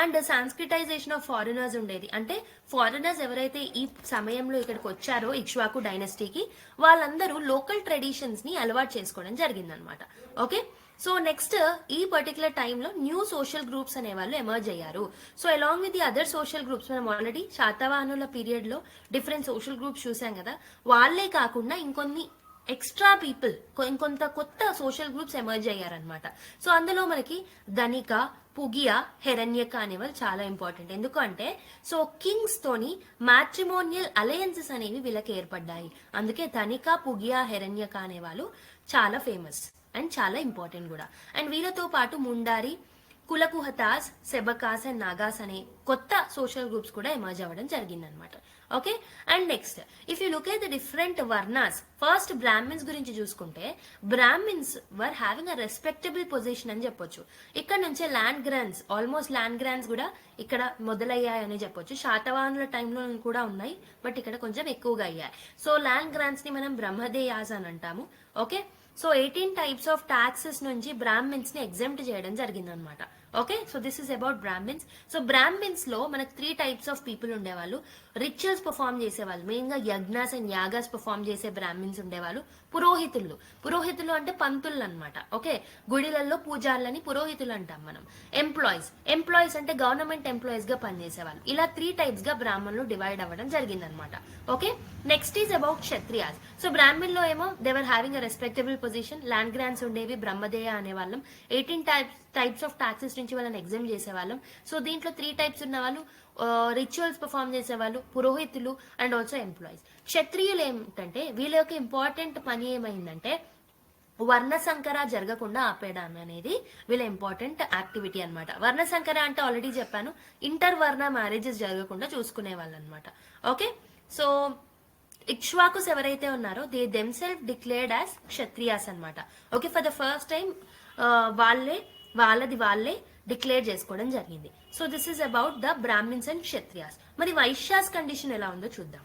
అండ్ సాంస్క్రిటైజేషన్ ఆఫ్ ఫారినర్స్ ఉండేది. అంటే ఫారినర్స్ ఎవరైతే ఈ సమయంలో ఇక్కడికి వచ్చారో ఇక్ష్వాకు డైనస్టీకి, వాళ్ళందరూ లోకల్ ట్రెడిషన్స్ ని అలవాటు చేసుకోవడం జరిగిందనమాట. ఓకే, సో నెక్స్ట్ ఈ పర్టికులర్ టైంలో న్యూ సోషల్ గ్రూప్స్ అనే వాళ్ళు ఎమర్జ్ అయ్యారు. So along with the other social groups, మనం ఆల్రెడీ శాతవాహనుల పీరియడ్ లో డిఫరెంట్ సోషల్ గ్రూప్స్ చూసాం కదా, వాళ్ళే కాకుండా ఇంకొన్ని ఎక్స్ట్రా పీపుల్, ఇంకొంత కొత్త సోషల్ గ్రూప్స్ ఎమర్జ్ అయ్యారనమాట. సో అందులో మనకి ధనిక, పుగియ, హెరణ్యక అనేవాళ్ళు చాలా ఇంపార్టెంట్. ఎందుకంటే సో కింగ్స్ తోని మ్యాట్రిమోనియల్ అలయన్సెస్ అనేవి వీళ్ళకి ఏర్పడ్డాయి. అందుకే ధనిక, పుగియ, హెరణ్యక అనేవాళ్ళు చాలా ఫేమస్ అండ్ చాలా ఇంపార్టెంట్ కూడా. అండ్ వీళ్ళతో పాటు ముండారి, కులకుహతాస్, సెబకాస్ అండ్ నాగాస్ అనే కొత్త సోషల్ గ్రూప్స్ కూడా ఎమర్జ్ అవ్వడం జరిగిందనమాట. Okay, and next if you look at the different varnas, first Brahmins గురించి చూసుకుంటే, Brahmins were having a respectable position అని చెప్పొచ్చు. ఇక్కడ నుంచే land grants, almost land grants కూడా ఇక్కడ మొదలయ్యాయని చెప్పొచ్చు. శాతవాహనుల టైంలో కూడా ఉన్నాయి, బట్ ఇక్కడ కొంచెం ఎక్కువగా అయ్యాయి. సో ల్యాండ్ గ్రాంట్స్ ని మనం బ్రహ్మదేయాస్ అని అంటాము. Okay, so 18 types of taxes నుంచి బ్రాహ్మిన్స్ ని ఎగ్జెంప్ట్ చేయడం జరిగిందనమాట. Okay, so this is about Brahmins. So Brahmins లో మనకు 3 టైప్స్ ఆఫ్ పీపుల్ ఉండేవాళ్ళు. రిచువల్స్ పర్ఫార్మ్ చేసేవాళ్ళు, మెయిన్ గా యజ్ఞాస్ అండ్ యాగాస్ పర్ఫార్మ్ చేసే బ్రాహ్మిన్స్ ఉండేవాళ్ళు. పురోహితులు అంటే పంతులు అనమాట. ఓకే, గుడిలలో పూజారులని పురోహితులు అంటాం మనం. ఎంప్లాయీస్ అంటే గవర్నమెంట్ ఎంప్లాయీస్ గా పనిచేసేవాళ్ళు. ఇలా 3 టైప్స్ గా బ్రాహ్మణులు డివైడ్ అవ్వడం జరిగిందనమాట. Okay, next is about Kshatriyas. So Brahman లో ఏమో they were having a respectable position, land grants ఉండేవి, బ్రహ్మదేయ అనేవాళ్ళం. 18 టైప్స్ ఆఫ్ టాక్సెస్ నుంచి వాళ్ళని ఎగ్జామ్ చేసేవాళ్ళం. సో దీంట్లో 3 టైప్స్ ఉన్న వాళ్ళు రిచువల్స్ పర్ఫార్మ్ చేసేవాళ్ళు, పురోహితులు అండ్ ఆల్సో ఎంప్లాయీస్. క్షత్రియులు ఏమిటంటే వీళ్ళ యొక్క ఇంపార్టెంట్ పని ఏమైందంటే వర్ణ సంకర జరగకుండా ఆపేయడం అనేది వీళ్ళ ఇంపార్టెంట్ యాక్టివిటీ అనమాట. వర్ణ సంకర అంటే ఆల్రెడీ చెప్పాను, ఇంటర్ వర్ణ మ్యారేజెస్ జరగకుండా చూసుకునే వాళ్ళు అనమాట. ఓకే, సో ఇక్ష్వాకుస్ ఎవరైతే ఉన్నారో they themselves declared as Kshatriyas అనమాట. Okay, for the first time వాళ్ళే డిక్లేర్ చేసుకోవడం జరిగింది. So this is about the Brahmins and Kshatriyas. మరి వైశ్యాస్ కండిషన్ ఎలా ఉందో చూద్దాం.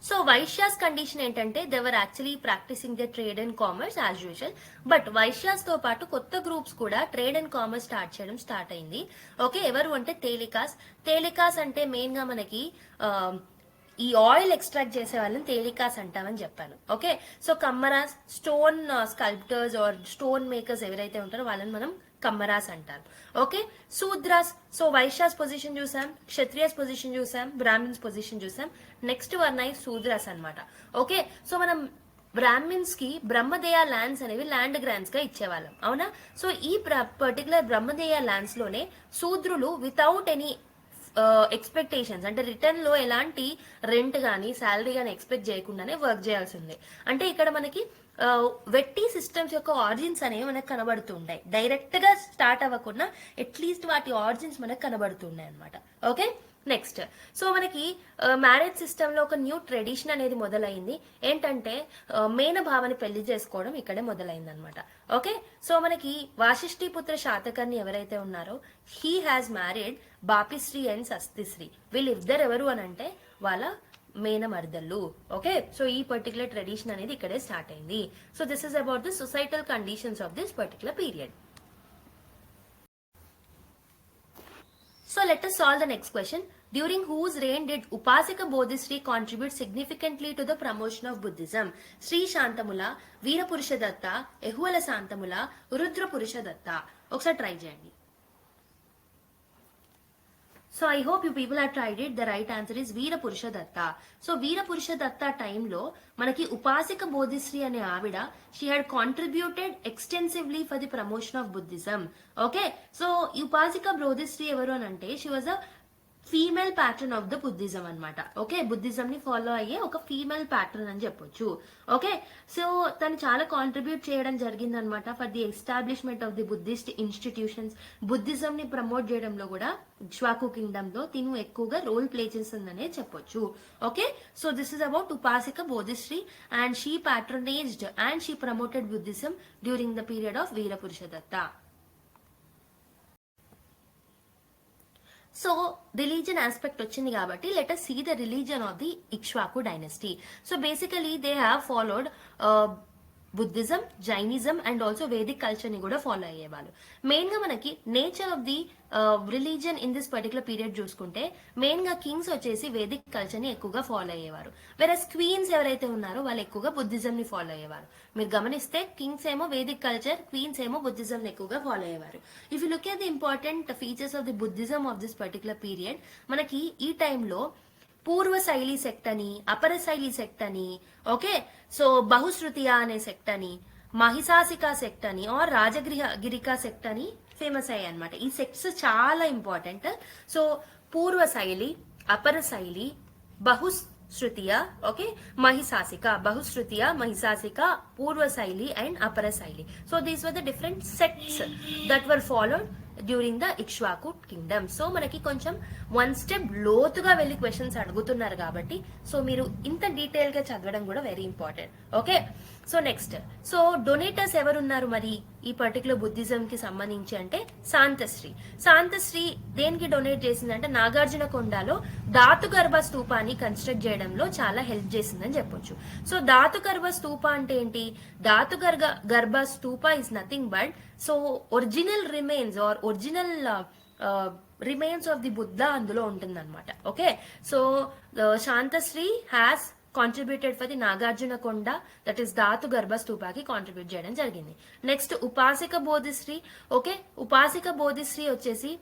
సో వైశ్యాస్ కండిషన్ ఏంటంటే they were actually practicing the trade and commerce as usual. But Vaishyas తో పాటు కొత్త గ్రూప్స్ కూడా ట్రేడ్ అండ్ కామర్స్ స్టార్ట్ అయింది. ఓకే, ఎవరు అంటే తేలికాస్ అంటే మెయిన్ గా మనకి ఈ ఆయిల్ ఎక్స్ట్రాక్ట్ చేసే వాళ్ళని తేలికాస్ అంటామని చెప్పాను. Okay, so Kammaras, stone sculptors or stone makers ఎవరైతే ఉంటారో వాళ్ళని మనం కమ్మరాస్ అంటారు. Okay, Shudras. So Vaishyas position చూసాం, క్షత్రియాస్ పొజిషన్ చూసాం, బ్రాహ్మిన్స్ పొజిషన్ చూసాం. నెక్స్ట్ వర్ణ శూద్రాస్ అనమాట. ఓకే, సో మనం బ్రాహ్మిన్స్ కి బ్రహ్మదేయ ల్యాండ్స్ అనేవి ల్యాండ్ గ్రాంట్స్ గా ఇచ్చేవాళ్ళం, అవునా? సో ఈ పర్టికులర్ బ్రహ్మదేయ ల్యాండ్స్ లోనే శూద్రులు వితౌట్ ఎనీ ఎక్స్పెక్టేషన్స్ అంటే రిటర్న్ లో ఎలాంటి రెంట్ గానీ శాలరీ గానీ ఎక్స్పెక్ట్ చేయకుండానే వర్క్ చేయాల్సిందే. అంటే ఇక్కడ మనకి వెట్టి సిస్టమ్స్ యొక్క ఆరిజిన్స్ అనేవి మనకు కనబడుతుంటాయి. డైరెక్ట్ గా స్టార్ట్ అవ్వకుండా అట్లీస్ట్ వాటి ఆరిజిన్స్ మనకు కనబడుతున్నాయి అనమాట. Okay, next. సో మనకి మ్యారేజ్ సిస్టమ్ లో ఒక న్యూ ట్రెడిషన్ అనేది మొదలైంది. ఏంటంటే మేనభావని పెళ్లి చేసుకోవడం ఇక్కడే మొదలైంది అనమాట. ఓకే, సో మనకి వాశిష్ఠి పుత్ర శాతకర్ణి ఎవరైతే ఉన్నారో హీ హ్యాస్ మ్యారీడ్ బాపిశ్రీ అండ్ సస్తిశ్రీ. వీళ్ళిద్దరు ఎవరు అని అంటే వాళ్ళ మేనమర్దళ్ళు. ఓకే, సో ఈ పర్టికులర్ ట్రెడిషన్ అనేది ఇక్కడే స్టార్ట్ అయింది. So this is about the societal conditions of this particular period. So let us solve the next question. During whose reign did Upasika Bodhisri contribute significantly to the promotion of Buddhism? Sri Shantamula, Veera Purusha Datta, Ehuala Santamula, Rudra Purusha Datta. ఒకసారి try చేయండి. So I hope you people are tried it. The right answer is Vira Purusha Datta. So వీర పురుష దత్త టైంలో మనకి ఉపాసిక బోధిశ్రీ అనే ఆవిడ she had contributed extensively for the promotion of Buddhism. Okay, so ఈ ఉపాసిక బోధిశ్రీ ఎవరు అని అంటే she was a female pattern of the Buddhism అనమాట. Okay, Buddhism ని ఫాలో అయ్యే ఒక ఫీమేల్ ప్యాటర్న్ అని చెప్పొచ్చు. ఓకే, సో తను చాలా కాంట్రిబ్యూట్ చేయడం జరిగింది అనమాట for the establishment of the Buddhist institutions. Buddhism ని ప్రమోట్ చేయడంలో కూడా ఇక్ష్వాకు కింగ్డమ్ లో తిను ఎక్కువగా రోల్ ప్లే చేసిందనే చెప్పొచ్చు. Okay, so this is about Upasika Bodhisri and she patronized and she promoted Buddhism during the period of Vira Purusha Datta. So religion aspect వచ్చింది కాబట్టి let us see the religion of the Ikshvaku dynasty. So basically they have followed Buddhism, Jainism and also Vedic culture ని కూడా follow అయ్యేవాళ్ళు. Main గా మనకి nature of the religion in this particular period చూసుకుంటే main గా Kings వచ్చేసి Vedic culture ని ఎక్కువగా ఫాలో అయ్యేవారు. వెరస్ క్వీన్స్ ఎవరైతే ఉన్నారో వాళ్ళు ఎక్కువగా బుద్ధిజం ని ఫాలో అయ్యేవారు. మీరు గమనిస్తే కింగ్స్ ఏమో వేదిక్ కల్చర్, క్వీన్స్ ఏమో బుద్ధిజం ని ఎక్కువగా ఫాలో అయ్యేవారు. If you look at the important features of the Buddhism of this particular period, మనకి ఈ టైంలో పూర్వ శైలి సెక్ట్ అని, అపర శైలి సెక్ట్ అని, ఓకే, సో బహుశ్రుతియా అనే సెక్ట్ అని, మహిషాసికా సెక్ట్ అని ఆర్ రాజగిరికా సెక్ట్ అని ఫేమస్ అయ్యాయి అనమాట. ఈ సెక్ట్స్ చాలా ఇంపార్టెంట్. సో పూర్వ శైలి, అపర శైలి, బహుశ్రుతియ, ఓకే, మహిషాసిక, బహుశ్రుతియ, మహిషాసిక, పూర్వ శైలి అండ్ అపర శైలి. So these were the different sects that were followed during the Ikshvaku Kingdom. So మనకి కొంచెం వన్ స్టెప్ లోతుగా వెళ్ళి క్వశ్చన్స్ అడుగుతున్నారు కాబట్టి సో మీరు ఇంత డీటెయిల్ గా చదవడం కూడా very important. Okay, so next, so donators ఎవరున్నారు మరి ఈ పర్టికులర్ బుద్ధిజం కి సంబంధించి అంటే శాంతశ్రీ. శాంతశ్రీ దేనికి డొనేట్ చేసిందంటే నాగార్జున కొండలో ధాతుగర్భ స్తూపాన్ని కన్స్ట్రక్ట్ చేయడంలో చాలా హెల్ప్ చేసిందని చెప్పొచ్చు. సో ధాతుగర్భ స్తూప అంటే ఏంటి? Dhatugarbha stupa is nothing but so original remains or original remains of the Buddha అందులో ఉంటుందన్నమాట. Okay, so Shantasri has contributed for the Nagarjuna Konda, that is dhatugarbha స్తూపాకి కాంట్రిబ్యూట్ చేయడం జరిగింది. నెక్స్ట్ ఉపాసిక బోధిశ్రీ. ఓకే, ఉపాసిక బోధిశ్రీ వచ్చేసి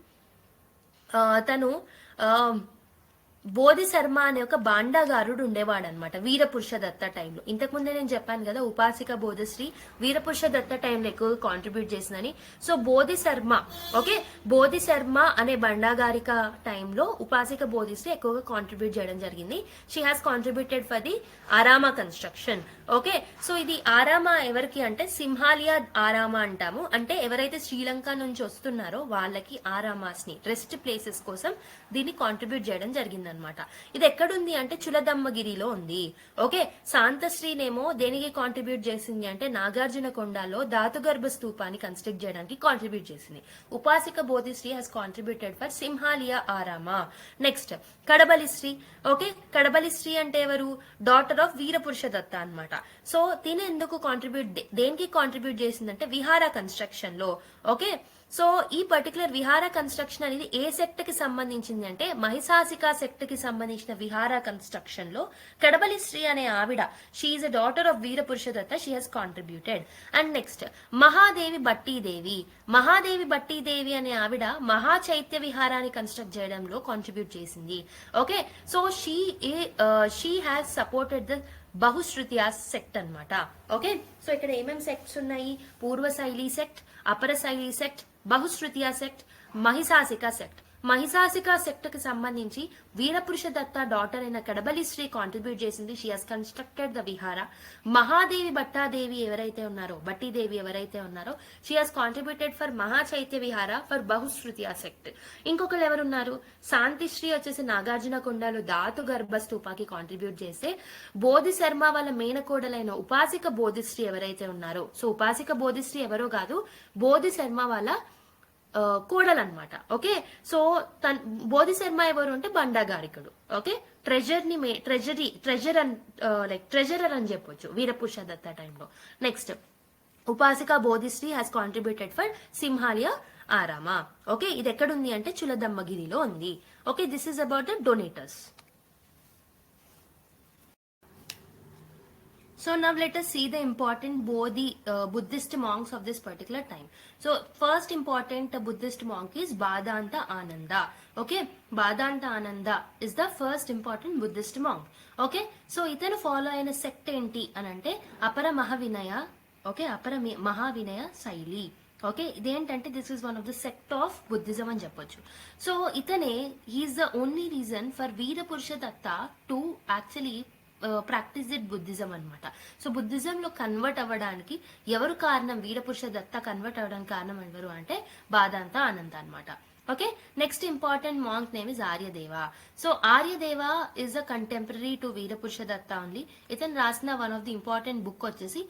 తను బోధి శర్మ అనే ఒక బాండాగారుడు ఉండేవాడు అనమాట వీరపురుష దత్త టైంలో. ఇంతకుముందే నేను చెప్పాను కదా ఉపాసిక బోధిశ్రీ వీరపురుష దత్త టైంలో ఎక్కువగా కాంట్రిబ్యూట్ చేసిందని. సో బోధి శర్మ, ఓకే, బోధి శర్మ అనే బండాగారిక టైంలో ఉపాసిక బోధిశ్రీ ఎక్కువగా కాంట్రిబ్యూట్ చేయడం జరిగింది. She has contributed for the arama construction. Okay, so ఇది ఆరామ ఎవరికి అంటే సింహాలియా ఆరామ అంటాము. అంటే ఎవరైతే శ్రీలంక నుంచి వస్తున్నారో వాళ్ళకి ఆరామాస్ ని రెస్ట్ ప్లేసెస్ కోసం దీన్ని కాంట్రిబ్యూట్ చేయడం జరిగింది అనమాట. ఇది ఎక్కడుంది అంటే చులదమ్మగిరిలో ఉంది. ఓకే, శాంతశ్రీనేమో దేనికి కాంట్రిబ్యూట్ చేసింది అంటే నాగార్జున కొండలో ధాతుగర్భ స్తూపాన్ని కన్స్ట్రక్ట్ చేయడానికి కాంట్రిబ్యూట్ చేసింది. Upasika Bodhisri has contributed for Simhalaya arama. Next Kadabalisri. Okay, Kadabalisri అంటే ఎవరు? డాటర్ ఆఫ్ వీరపురుష దత్త అనమాట. సో తిని ఎందుకు దేనికి కాంట్రిబ్యూట్ చేసిందంటే విహార కన్స్ట్రక్షన్ లో. ఓకే, సో ఈ పర్టికులర్ విహార కన్స్ట్రక్షన్ అనేది ఏ సెక్ట్ కి సంబంధించింది అంటే మహిషాసికా సెక్ట్ కి సంబంధించిన విహార కన్స్ట్రక్షన్ లో కడబలిశ్రీ అనే ఆవిడ, she is a daughter of Veerapurusha Datta, she has contributed. And next Mahadevi Bhattidevi. Mahadevi Bhattidevi అనే ఆవిడ మహా చైత్య విహారాన్ని కన్స్ట్రక్ట్ చేయడంలో కాంట్రిబ్యూట్ చేసింది. Okay, so she has supported the Bahushrutiya sect అనమాట. ఓకే, సో ఇక్కడ ఏమేమి సెక్ట్స్ ఉన్నాయి? Purva Shaili sect, Apara Shaili sect, Bahushrutiya sect, Mahishasika sect. Mahishasika sect కి సంబంధించి వీరపురుష దత్త డాటర్ అయిన కడబలి శ్రీ కాంట్రిబ్యూట్ చేసింది. షీ హాస్ కన్స్ట్రక్టెడ్ ద విహార. మహాదేవి భట్టాదేవి భట్టీదేవి ఎవరైతే ఉన్నారో షీ హాస్ కాంట్రిబ్యూటెడ్ ఫర్ మహా చైత్య విహార ఫర్ బహుశ్రుతియా సెక్ట్. ఇంకొకరు ఎవరున్నారు, శాంతిశ్రీ వచ్చేసి నాగార్జున కొండలు ధాతు గర్భ స్తూపాకి కాంట్రిబ్యూట్ చేస్తే, బోధి శర్మ వాళ్ళ మేనకోడలైన ఉపాసిక బోధిశ్రీ ఎవరైతే ఉన్నారో, సో ఉపాసిక బోధిశ్రీ ఎవరో కాదు, బోధి శర్మ వాళ్ళ కోడలు అనమాట. ఓకే, సో బోధి శర్మ ఎవరు అంటే బండాగారికుడు. ఓకే, ట్రెజరర్ అని చెప్పొచ్చు వీరపురుష దత్త టైంలో. Next, Upasika Bodhisri has contributed for Simhalaya arama. Okay, ఇది ఎక్కడుంది అంటే చులదమ్మగిరిలో ఉంది. Okay, this is about the donors. So now let us see the important Buddhist monks of this particular time. So first important Buddhist monk is Bhadanta Ananda. Okay, Bhadanta Ananda is the first important Buddhist monk. Okay, so itanu follow అయిన sect ఏంటి అని అంటే అపర మహావినయ. Okay, అపర Mahavinaya Shaili. Okay, ఇదేంటంటే this is one of the sect of Buddhism అని చెప్పొచ్చు. So ఇతనే he is the only reason for Veerapurusha Datta to actually practice it Buddhism అనమాట. సో బుద్ధిజం లో కన్వర్ట్ అవ్వడానికి ఎవరు కారణం, వీరపురుష దత్త కన్వర్ట్ అవ్వడానికి కారణం ఎవరు అంటే బాదాంత ఆనంద అనమాట. Okay, next important monk name is Aryadeva. So Aryadeva is a contemporary to Veerapurusha Datta only. ఇతను రాసిన one of the important book వచ్చేసి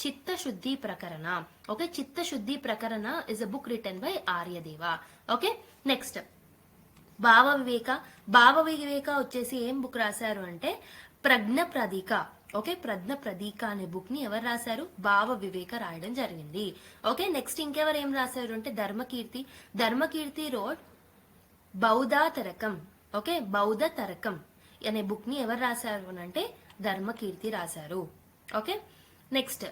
Chittashuddhi Prakarana. Okay, Chittashuddhi Prakarana is a book written by Aryadeva. Okay, next Bhavaviveka వచ్చేసి ఏం బుక్ రాశారు అంటే ప్రజ్ఞ ప్రదీక. ఓకే, ప్రజ్ఞ ప్రదీక అనే బుక్ ని ఎవరు రాశారు, భావ వివేక రాయడం జరిగింది. ఓకే, నెక్స్ట్ ఇంకెవరు ఏం రాశారు అంటే ధర్మకీర్తి రోడ్ బౌద్ధ తరకం. ఓకే, బౌద్ధ తరకం అనే బుక్ ని ఎవరు రాశారు అని అంటే ధర్మకీర్తి రాశారు. ఓకే, నెక్స్ట్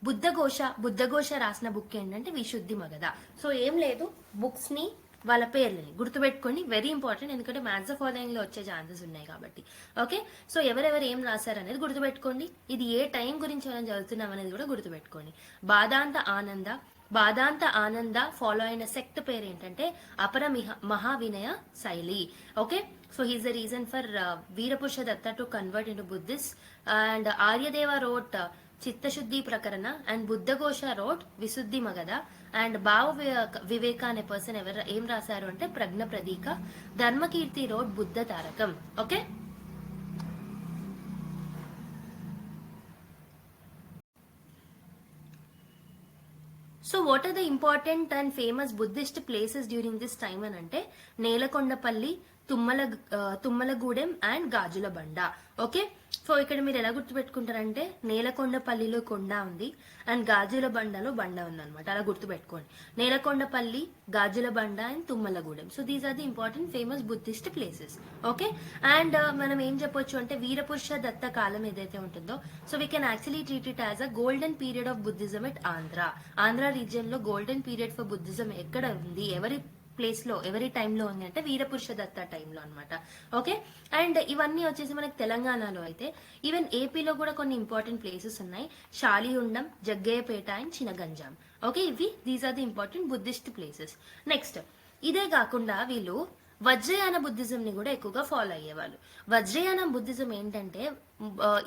బుద్ధఘోష రాసిన బుక్ ఏంటంటే విశుద్ధి మగధ. సో ఏం లేదు, బుక్స్ ని వాళ్ళ పేర్లని గుర్తుపెట్టుకోండి, వెరీ ఇంపార్టెంట్, ఎందుకంటే మ్యాథ్స్ ఫాలోయింగ్ లో వచ్చే ఛాన్సెస్ ఉన్నాయి కాబట్టి. ఓకే, సో ఎవరెవరు ఏం రాశారు అనేది గుర్తుపెట్టుకోండి. ఇది ఏ టైం గురించి మనం చదువుతున్నాం అనేది కూడా గుర్తుపెట్టుకోండి. బాదాంత ఆనంద ఫాలో అయిన సెక్ట్ పేరు ఏంటంటే Apara Mahavinaya Shaili. Okay, so he's the reason for Veerapurusha Datta to convert into Buddhist. And Aryadeva wrote Chittashuddhi Prakarana and బుద్ధఘోష road విశుద్ధి మగధ. అండ్ భావ వివేక అనే పర్సన్ ఏం రాశారు అంటే Prajna Pradika. Dharmakirti wrote Buddha Tarakam. Okay, so what are the important and famous Buddhist places during this time అని అంటే Nelakondapalli, Tummalagudem and గాజుల బండ. Okay, so ఇక్కడ మీరు ఎలా గుర్తుపెట్టుకుంటారంటే నేలకొండపల్లిలో కొండ ఉంది అండ్ గాజుల బండలో బండ ఉంది అనమాట. అలా గుర్తుపెట్టుకోండి, Nelakondapalli, Gajula Banda and Thummalagudem. So these are the important famous Buddhist places. Okay, and మనం ఏం చెప్పొచ్చు అంటే వీరపురుష దత్త కాలం ఏదైతే ఉంటుందో, so we can actually treat it as a golden period of Buddhism at Andhra region లో. గోల్డెన్ పీరియడ్ ఫర్ బుద్ధిజం ఎక్కడ ఉంది, ఎవరి ప్లేస్ లో, ఎవరి టైంలో ఉంది అంటే వీరపురుష దత్త టైంలో అనమాట. ఓకే, అండ్ ఇవన్నీ వచ్చేసి మనకి తెలంగాణలో అయితే, ఈవెన్ ఏపీలో కూడా కొన్ని ఇంపార్టెంట్ ప్లేసెస్ ఉన్నాయి. Shalihundam, Jaggayyapeta and Chinaganjam. Okay, these are the important Buddhist places. Next, ఇదే కాకుండా వీళ్ళు వజ్రయాన బుద్ధిజం ని కూడా ఎక్కువగా ఫాలో అయ్యేవాళ్ళు. వజ్రయాన బుద్ధిజం ఏంటంటే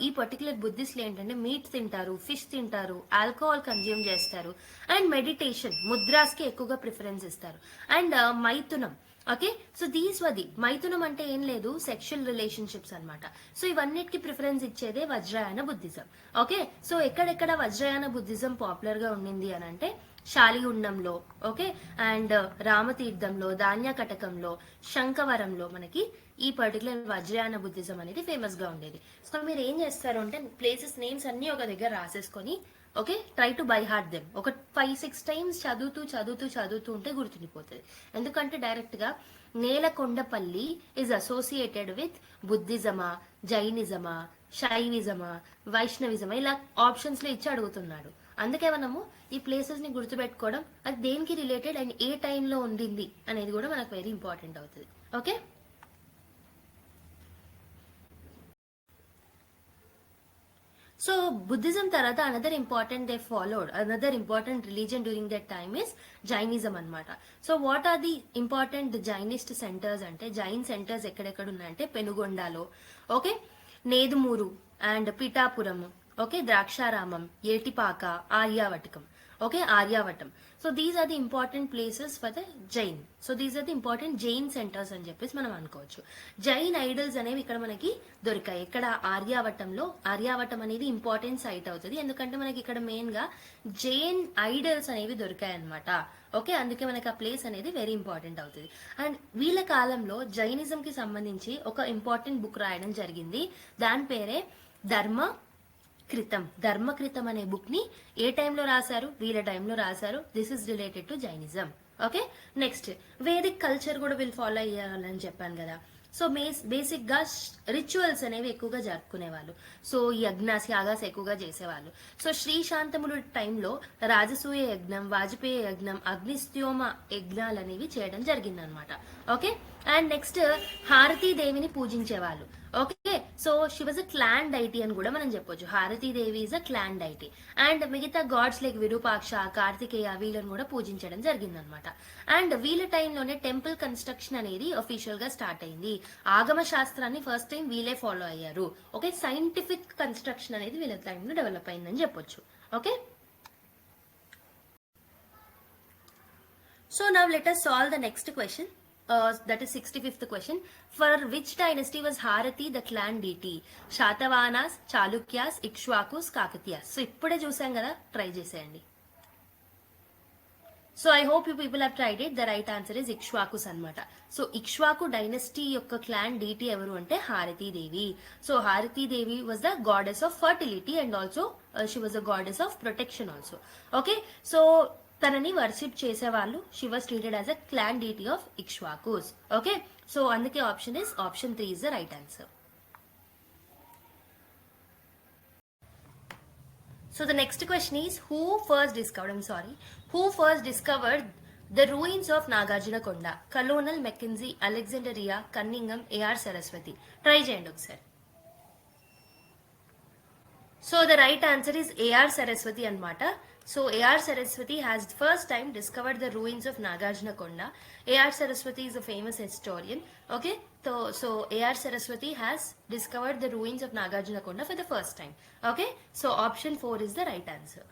ఈ పర్టికులర్ బుద్ధిస్టులు ఏంటంటే మీట్ తింటారు, ఫిష్ తింటారు, ఆల్కహాల్ కన్జ్యూమ్ చేస్తారు అండ్ మెడిటేషన్, ముద్రాస్ కి ఎక్కువగా ప్రిఫరెన్స్ ఇస్తారు. And maithunam. Okay, so these వది మైథునం అంటే ఏం లేదు, సెక్షువల్ రిలేషన్షిప్స్ అనమాట. సో ఇవన్నిటికి ప్రిఫరెన్స్ ఇచ్చేదే వజ్రయాన బుద్ధిజం. ఓకే, సో ఎక్కడెక్కడ వజ్రయాన బుద్ధిజం పాపులర్ గా ఉండింది అని అంటే శాలిగుండంలో, ఓకే, అండ్ రామతీర్థంలో, ధాన్యకటకంలో, శంఖవరంలో మనకి ఈ పర్టికులర్ వజ్రయాన బుద్ధిజం అనేది ఫేమస్ గా ఉండేది. సో మీరు ఏం చేస్తారు అంటే ప్లేసెస్ నేమ్స్ అన్ని ఒక దగ్గర రాసేసుకొని, okay, try to by heart them. ఒక 5-6 టైమ్స్ చదువుతూ ఉంటే గుర్తుండిపోతుంది. ఎందుకంటే డైరెక్ట్ గా నేలకొండపల్లి ఈజ్ అసోసియేటెడ్ విత్ బుద్ధిజమా, జైనిజమా, శైవిజమా, వైష్ణవిజమా, ఇలా ఆప్షన్స్ లో ఇచ్చి అడుగుతున్నాడు. అందుకే మనము ఈ ప్లేసెస్ ని గుర్తుపెట్టుకోవడం, అది దేనికి రిలేటెడ్ అండ్ ఏ టైంలో ఉండింది అనేది కూడా మనకు వెరీ ఇంపార్టెంట్ అవుతుంది. ఓకే, సో బుద్ధిజం తర్వాత another important religion during that time is Jainism అన్నమాట. So what are the important Jainist centres అంటే, జైన్ సెంటర్స్ ఎక్కడెక్కడ ఉన్నాయంటే పెనుగొండలో, okay, Nedumuru and Pithapuram, okay, Draksharamam, Etipaka, Aryavatakam, okay, Aryavatam. So these are the important places for the Jain. So these are the important Jain centres అని చెప్పేసి మనం అనుకోవచ్చు. Jain idols అనేవి ఇక్కడ మనకి దొరికాయి. ఇక్కడ ఆర్యావటంలో, ఆర్యావటం అనేది ఇంపార్టెంట్ సైట్ అవుతుంది, ఎందుకంటే మనకి ఇక్కడ మెయిన్ గా జైన్ ఐడల్స్ అనేవి దొరికాయి అనమాట. ఓకే, అందుకే మనకి ఆ ప్లేస్ అనేది వెరీ ఇంపార్టెంట్ అవుతుంది. అండ్ వీళ్ళ కాలంలో జైనిజం కి సంబంధించి ఒక ఇంపార్టెంట్ బుక్ రాయడం జరిగింది. దాని పేరే ధర్మకృతం అనే బుక్ ని ఏ టైంలో రాశారు? వీళ్ళ టైంలో రాశారు. This is related to Jainism. Okay, next Vedic culture కూడా వీళ్ళు ఫాలో అయ్యాలని చెప్పాను కదా. సో బేసిక్ గా రిచువల్స్ అనేవి ఎక్కువగా జరుపుకునేవాళ్ళు. సో యజ్ఞాస్, యాగాస్ ఎక్కువగా చేసేవాళ్ళు. సో శ్రీశాంతముడు టైంలో రాజసూయ యజ్ఞం, వాజపేయ యజ్ఞం, అగ్నిస్త్యోమ యజ్ఞాలు అనేవి చేయడం జరిగిందనమాట. ఓకే, అండ్ నెక్స్ట్ హారతీదేవిని పూజించేవాళ్ళు. Okay, so she was a clan deity అని కూడా మనం చెప్పొచ్చు. Haratidevi is a clan deity. And మిగతా గాడ్స్ లైక్ విరూపాక్ష, కార్తికేయ వీళ్ళని కూడా పూజించడం జరిగిందనమాట. అండ్ వీళ్ళ టైంలోనే టెంపుల్ కన్స్ట్రక్షన్ అనేది అఫీషియల్ గా స్టార్ట్ అయింది. ఆగమ శాస్త్రాన్ని ఫస్ట్ టైం వీళ్ళే ఫాలో అయ్యారు. ఓకే, సైంటిఫిక్ కన్స్ట్రక్షన్ అనేది వీళ్ళ టైంలో డెవలప్ అయిందని చెప్పొచ్చు. Okay, so now let us solve the next question. That is 65th question. For which dynasty was Harati the clan deity? Shatavahanas, Chalukyas, Ikshwakus, Kakatiyas. So ఇప్పుడే చూసాం కదా, try చేసేయండి. So I hope you people have tried it. The right answer is Ikshvakus అనమాట. So Ikshvaku dynasty యొక్క clan deity ఎవరు అంటే Haratidevi. So Haratidevi was the goddess of fertility and also she was the goddess of protection also. Okay, so తనని worship చేసేవాళ్ళు. She was treated as a clan deity of Ikshvakus. Okay, so అందుకే option 3 is the right answer. So the next question is who first discovered the ruins of Nagarjunakonda? Colonel Mackenzie, Alexandria, Cunningham, A.R. Saraswati. Try cheyandi okasari. So the right answer is A.R. Saraswati anamata. So A.R. Saraswati has first time discovered the ruins of Nagarjunakonda. A.R. Saraswati is a famous historian. Okay, so A.R. Saraswati has discovered the ruins of Nagarjunakonda for the first time. Okay, so option 4 is the right answer.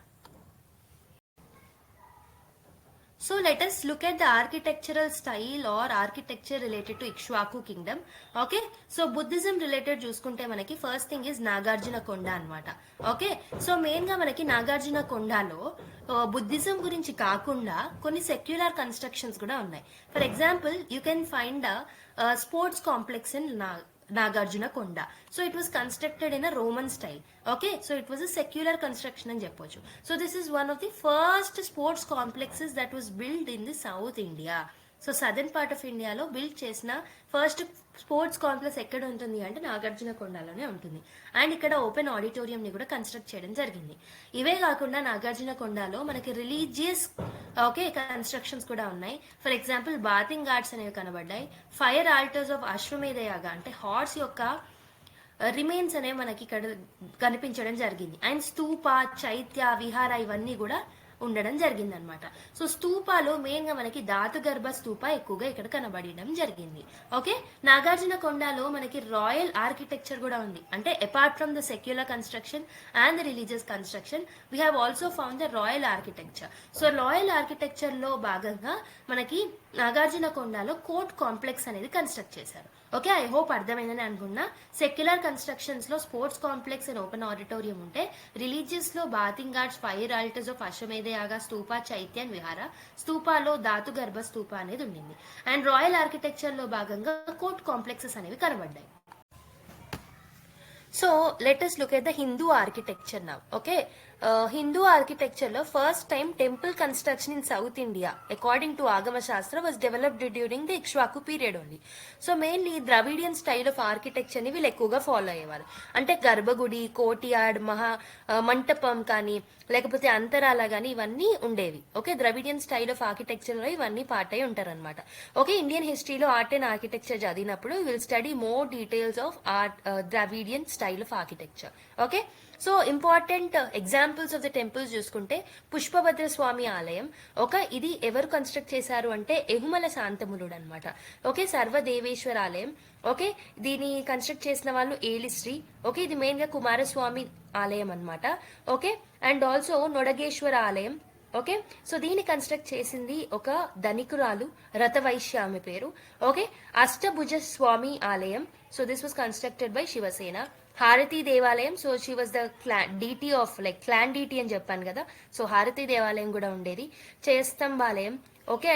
So let us look at the architectural style or architecture related to Ikshwaku kingdom. Okay, so Buddhism related చూసుకుంటే మనకి first thing is Nagarjunakonda అన్నమాట. Okay, so main గా మనకి నాగార్జునకొండలో Buddhism గురించి కాకుండా కొన్ని secular constructions కూడా ఉన్నాయి. For example you can find sports complex in Nagarjunakonda. So it was constructed in a Roman style. Okay, so it was a secular construction అని చెప్పొచ్చు. So this is one of the first sports complexes that was built in the South India. So southern part of ఇండియాలో build చేసిన first sports complex ఎక్కడ ఉంటుంది అంటే నాగార్జునకొండలోనే ఉంటుంది. And ఇక్కడ open auditorium ని కూడా కన్స్ట్రక్ట్ చేయడం జరిగింది. ఇవే కాకుండా నాగార్జునకొండలో మనకి రిలీజియస్ కన్స్ట్రక్షన్స్ కూడా ఉన్నాయి. ఫర్ ఎగ్జాంపుల్ బాతింగ్ గార్డ్స్ అనేవి కనబడ్డాయి. ఫైర్ ఆల్టర్స్ ఆఫ్ అశ్వమేధ యాగ అంటే హార్స్ యొక్క రిమైన్స్ అనేవి మనకి ఇక్కడ కనిపించడం జరిగింది. అండ్ స్తూప, చైత్య, విహార ఇవన్నీ కూడా ఉండడం జరిగింది అనమాట. సో స్తూపాలో మెయిన్ గా మనకి ధాతుగర్భ స్తూప ఎక్కువగా ఇక్కడ కనబడడం జరిగింది. ఓకే, నాగార్జునకొండలో మనకి రాయల్ ఆర్కిటెక్చర్ కూడా ఉంది. అంటే apart from the secular construction and the religious construction we have also found the royal architecture. So royal architecture లో భాగంగా మనకి నాగార్జునకొండలో కోర్ట్ కాంప్లెక్స్ అనేది కన్స్ట్రక్ట్ చేశారు. ఓకే, ఐ హోప్ అర్థమైందని అనుకున్నా. సెక్యులర్ కన్స్ట్రక్షన్స్ లో sports complex and open auditorium ఉంటే, religious లో bathing guards, fire altars of అశ్వమేధ యాగ, స్తూప, చైత్య అండ్ విహార. స్తూపాలో ధాతు గర్భ స్తూప అనేది ఉండింది. అండ్ రాయల్ ఆర్కిటెక్చర్ లో భాగంగా కోర్ట్ కాంప్లెక్సెస్ అనేవి కనబడ్డాయి. So let us look at the Hindu architecture now. Okay, Hindu architecture lo first time temple construction in South India according to Agama Shastra was developed during the Ikshwaku period only. So mainly Dravidian style of architecture ni వీళ్ళు ఎక్కువగా follow అయ్యేవారు. అంటే గర్భగుడి, కోటియాడ్, మంటపం కానీ లేకపోతే అంతరాల కానీ ఇవన్నీ ఉండేవి. Okay, Dravidian style of architecture లో ఇవన్నీ పార్ట్ అయి ఉంటారు అనమాట. ఓకే, ఇండియన్ హిస్టరీలో ఆర్ట్ అండ్ ఆర్కిటెక్చర్ చదివినప్పుడు will study more details of art Dravidian style of architecture. Okay, so important examples of the temples చూసుకుంటే పుష్పభద్ర స్వామి ఆలయం, ఇది ఎవరు కన్స్ట్రక్ట్ చేశారు అంటే ఎహుమల శాంతములుడు అనమాట. సర్వదేవేశ్వర ఆలయం, దీన్ని కన్స్ట్రక్ట్ చేసిన వాళ్ళు ఏలిశ్రీ. ఇది మెయిన్ గా కుమారస్వామి ఆలయం అనమాట. అండ్ ఆల్సో నొడగేశ్వర ఆలయం. సో దీన్ని కన్స్ట్రక్ట్ చేసింది ఒక ధనికురాలు రథవైశ్య ఆమె పేరు. అష్టభుజ స్వామి ఆలయం, so this was constructed by Shivasena. Harati దేవాలయం, so she was the deity of clan deity అని చెప్పాను కదా, సో హారతి దేవాలయం కూడా ఉండేది. Jayastambhalayam,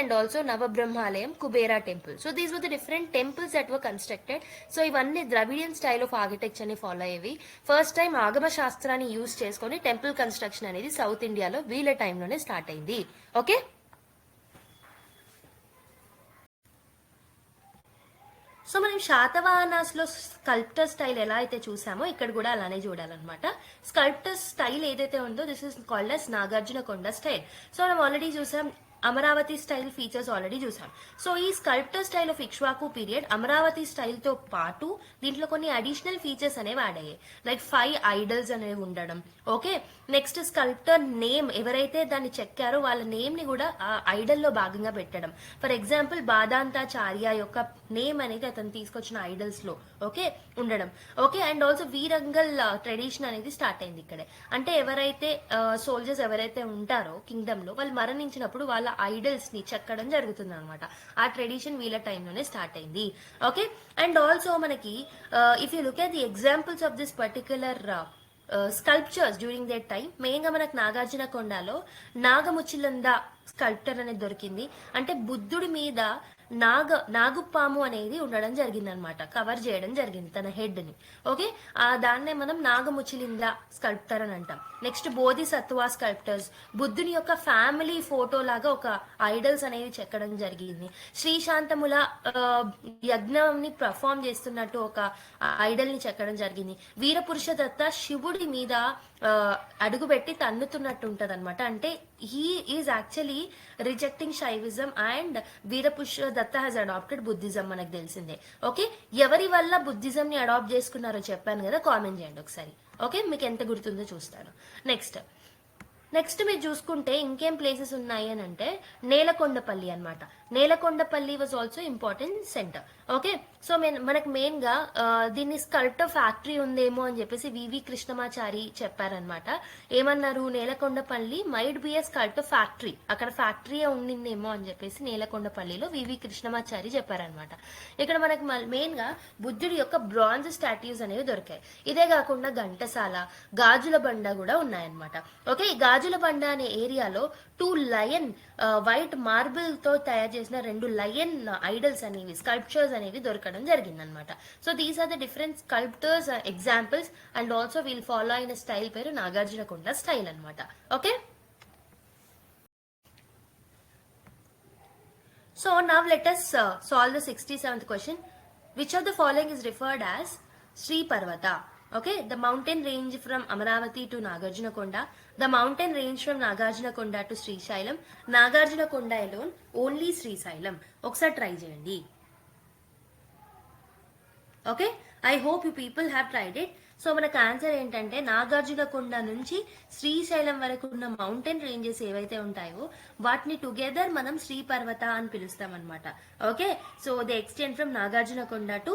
and also Navabrahmalayam, Kubera temple. So these were the different temples that were constructed. So ఇవన్నీ ద్రవిడియన్ స్టైల్ ఆఫ్ ఆర్కిటెక్చర్ ని follow అయ్యేవి. ఫస్ట్ టైం ఆగమ శాస్త్రాన్ని యూజ్ చేసుకొని టెంపుల్ కన్స్ట్రక్షన్ అనేది సౌత్ ఇండియాలో వీళ్ళ టైంలోనే స్టార్ట్ అయింది. సో మనం శాతవాహనాస్ లో స్కల్ప్టర్ స్టైల్ ఎలా అయితే చూసామో ఇక్కడ కూడా అలానే చూడాలన్నమాట. స్కల్ప్టర్ స్టైల్ ఏదైతే ఉందో this is called us Nagarjuna Konda style. So మనం ఆల్రెడీ చూసాం అమరావతి స్టైల్ ఫీచర్స్ ఆల్రెడీ చూసాం. సో ఈ sculptor style of Ikshvaku period Amaravati style తో పాటు దీంట్లో కొన్ని అడిషనల్ ఫీచర్స్ అనేవి యాడ్ అయ్యాయి. లైక్ 5 ఐడల్స్ అనేవి ఉండడం. నెక్స్ట్ స్కల్ప్టర్ నేమ్, ఎవరైతే దాన్ని చెక్కారో వాళ్ళ నేమ్ ని కూడా ఆ ఐడల్ లో భాగంగా పెట్టడం. ఫర్ ఎగ్జాంపుల్ బాదాంతాచార్య యొక్క నేమ్ అనేది అతను తీసుకొచ్చిన ఐడల్స్ లో ఉండడం. అండ్ ఆల్సో వీరంగల్ ట్రెడిషన్ అనేది స్టార్ట్ అయింది ఇక్కడే. అంటే ఎవరైతే సోల్జర్స్ ఎవరైతే ఉంటారో కింగ్డమ్ లో వాళ్ళు మరణించినప్పుడు వాళ్ళ ఐడల్స్ ని చెక్కడం జరుగుతుంది అనమాట. ఆ ట్రెడిషన్ వీళ్ళ టైంలోనే స్టార్ట్ అయింది. అండ్ ఆల్సో మనకి if you look at the examples of this particular sculptures during that time, main గా మనకు నాగార్జున కొండలో నాగముచిలంద స్కల్ప్టర్ అనేది దొరికింది. అంటే బుద్ధుడి మీద నాగుపాము అనేది ఉండడం జరిగింది అనమాట, కవర్ చేయడం జరిగింది తన హెడ్ ని. దాన్నే మనం నాగముచిలింద స్కల్ప్టర్ అని అంటాం. నెక్స్ట్ బోధిసత్వ స్కల్ప్టర్స్, బుద్ధుని యొక్క ఫ్యామిలీ ఫోటో లాగా ఒక ఐడల్స్ అనేవి చెక్కడం జరిగింది. శ్రీశాంతముల యజ్ఞంని పర్ఫామ్ చేస్తున్నట్టు ఒక ఐడల్ ని చెక్కడం జరిగింది. వీరపురుష దత్త శివుడి మీద అడుగుపెట్టి తన్నుతున్నట్టు ఉంటది అనమాట. అంటే he is actually rejecting Shaivism and Veerapurusha Datta has adopted Buddhism, మనకు తెలిసిందే. ఎవరి వల్ల బుద్ధిజం ని అడాప్ట్ చేసుకున్నారో చెప్పాను కదా, కామెంట్ చేయండి ఒకసారి. మీకు ఎంత గుర్తుందో చూస్తాను. నెక్స్ట్ మీరు చూసుకుంటే ఇంకేం ప్లేసెస్ ఉన్నాయి అని అంటే నేలకొండపల్లి అనమాట. Nelakondapalli was also important centre. So మనకు మెయిన్ గా దీన్ని స్కల్ప్టర్ ఫ్యాక్టరీ ఉందేమో అని చెప్పేసి వివి కృష్ణమాచారి చెప్పారనమాట. ఏమన్నారు, Nelakondapalli might be a sculptor factory, అక్కడ ఫ్యాక్టరీ ఉండిందేమో అని చెప్పేసి నేలకొండపల్లిలో వివి కృష్ణమాచారి చెప్పారనమాట. ఇక్కడ మనకు మెయిన్ గా బుద్ధుడి యొక్క బ్రాంజ్ స్టాట్యూస్ అనేవి దొరికాయి. ఇదే కాకుండా ఘంటసాల, గాజుల బండ కూడా ఉన్నాయన్నమాట. ఈ గాజుల బండ అనే ఏరియాలో 2 లయన్ వైట్ మార్బుల్ తో తయారు చేసిన 2 లయన్ ఐడల్స్ అనేవి, స్కల్ప్చర్స్ అనేవి దొరకడం జరిగిందనమాట. So these are the different sculptors examples and also వీల్ ఫాలో అయిన స్టైల్ పేరు నాగార్జున కొండ స్టైల్ అనమాట. So now let us solve the 67th question. Which of the following is referred as Sri Parvata? The mountain range from Amaravati to Nagarjunakonda, the mountain range from Nagarjunakonda to Srisailam, Nagarjunakonda alone, only Srisailam. ఒకసారి try చేయండి. I hope you people have tried it. So మనకు answer ఏంటంటే నాగార్జునకొండ నుంచి శ్రీశైలం వరకు ఉన్న mountain ranges ఏవైతే ఉంటాయో వాటిని టుగెదర్ మనం శ్రీ పర్వత అని పిలుస్తాం అనమాట. So they extend from Nagarjunakonda to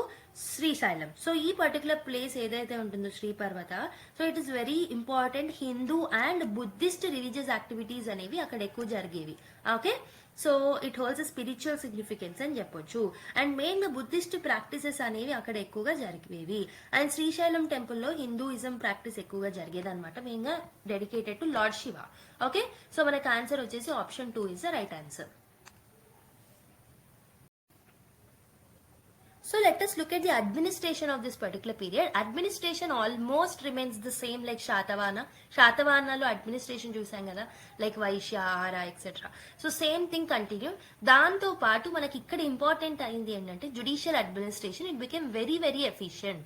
Srisailam. So ఈ పర్టికులర్ ప్లేస్ ఏదైతే ఉంటుందో శ్రీ పర్వత, so it is very important. Hindu and Buddhist religious activities అనేవి అక్కడ ఎక్కువ జరిగేవి. So it holds spiritual significance అని చెప్పొచ్చు. అండ్ మెయిన్ గా బుద్ధిస్ట్ ప్రాక్టీసెస్ అనేవి అక్కడ ఎక్కువగా జరిగేవి. అండ్ శ్రీశైలం టెంపుల్ లో హిందూయిజం ప్రాక్టీస్ ఎక్కువగా జరిగేది అనమాట, మెయిన్ గా dedicated to lord Shiva. So మనకు ఆన్సర్ వచ్చేసి option 2 is the right answer. So let us look at the administration of this particular period. Administration almost remains the same like Shatavahana. Shatavahana administration చూసాం కదా, like Vaishya, ఆహార etcetera. So same thing continue. దాంతో పాటు మనకి ఇక్కడ important అయింది ఏంటంటే judicial administration. It became very very efficient.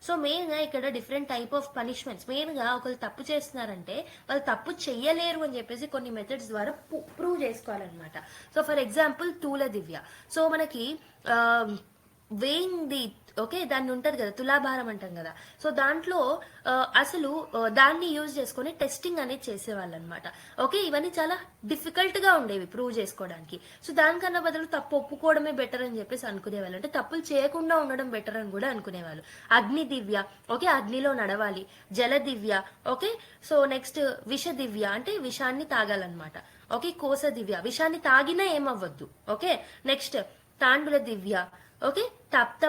So main గా ఇక్కడ different type of punishments, main గా ఒకరు తప్పు చేస్తున్నారంటే వాళ్ళు తప్పు చెయ్యలేరు అని చెప్పేసి కొన్ని మెథడ్స్ ద్వారా ప్రూవ్ చేసుకోవాలన్నమాట. So for example tula divya. So మనకి వేయింగ్ ది ఓకే దాన్ని ఉంటది కదా తులాభారం అంటాం కదా. సో దాంట్లో అసలు దాన్ని యూజ్ చేసుకొని టెస్టింగ్ అనేది చేసేవాళ్ళు అనమాట. ఓకే ఇవన్నీ చాలా డిఫికల్ట్ గా ఉండేవి ప్రూవ్ చేసుకోవడానికి. సో దానికన్నా బదులు తప్పు ఒప్పుకోవడమే బెటర్ అని చెప్పేసి అనుకునేవాళ్ళు. అంటే తప్పులు చేయకుండా ఉండడం బెటర్ అని కూడా అనుకునేవాళ్ళు. అగ్ని దివ్య ఓకే అగ్నిలో నడవాలి. జల దివ్య ఓకే. సో నెక్స్ట్ విష దివ్య అంటే విషాన్ని తాగాలన్నమాట. ఓకే కోస దివ్య విషాన్ని తాగినా ఏమవ్వద్దు. Okay next tandula divya okay tapta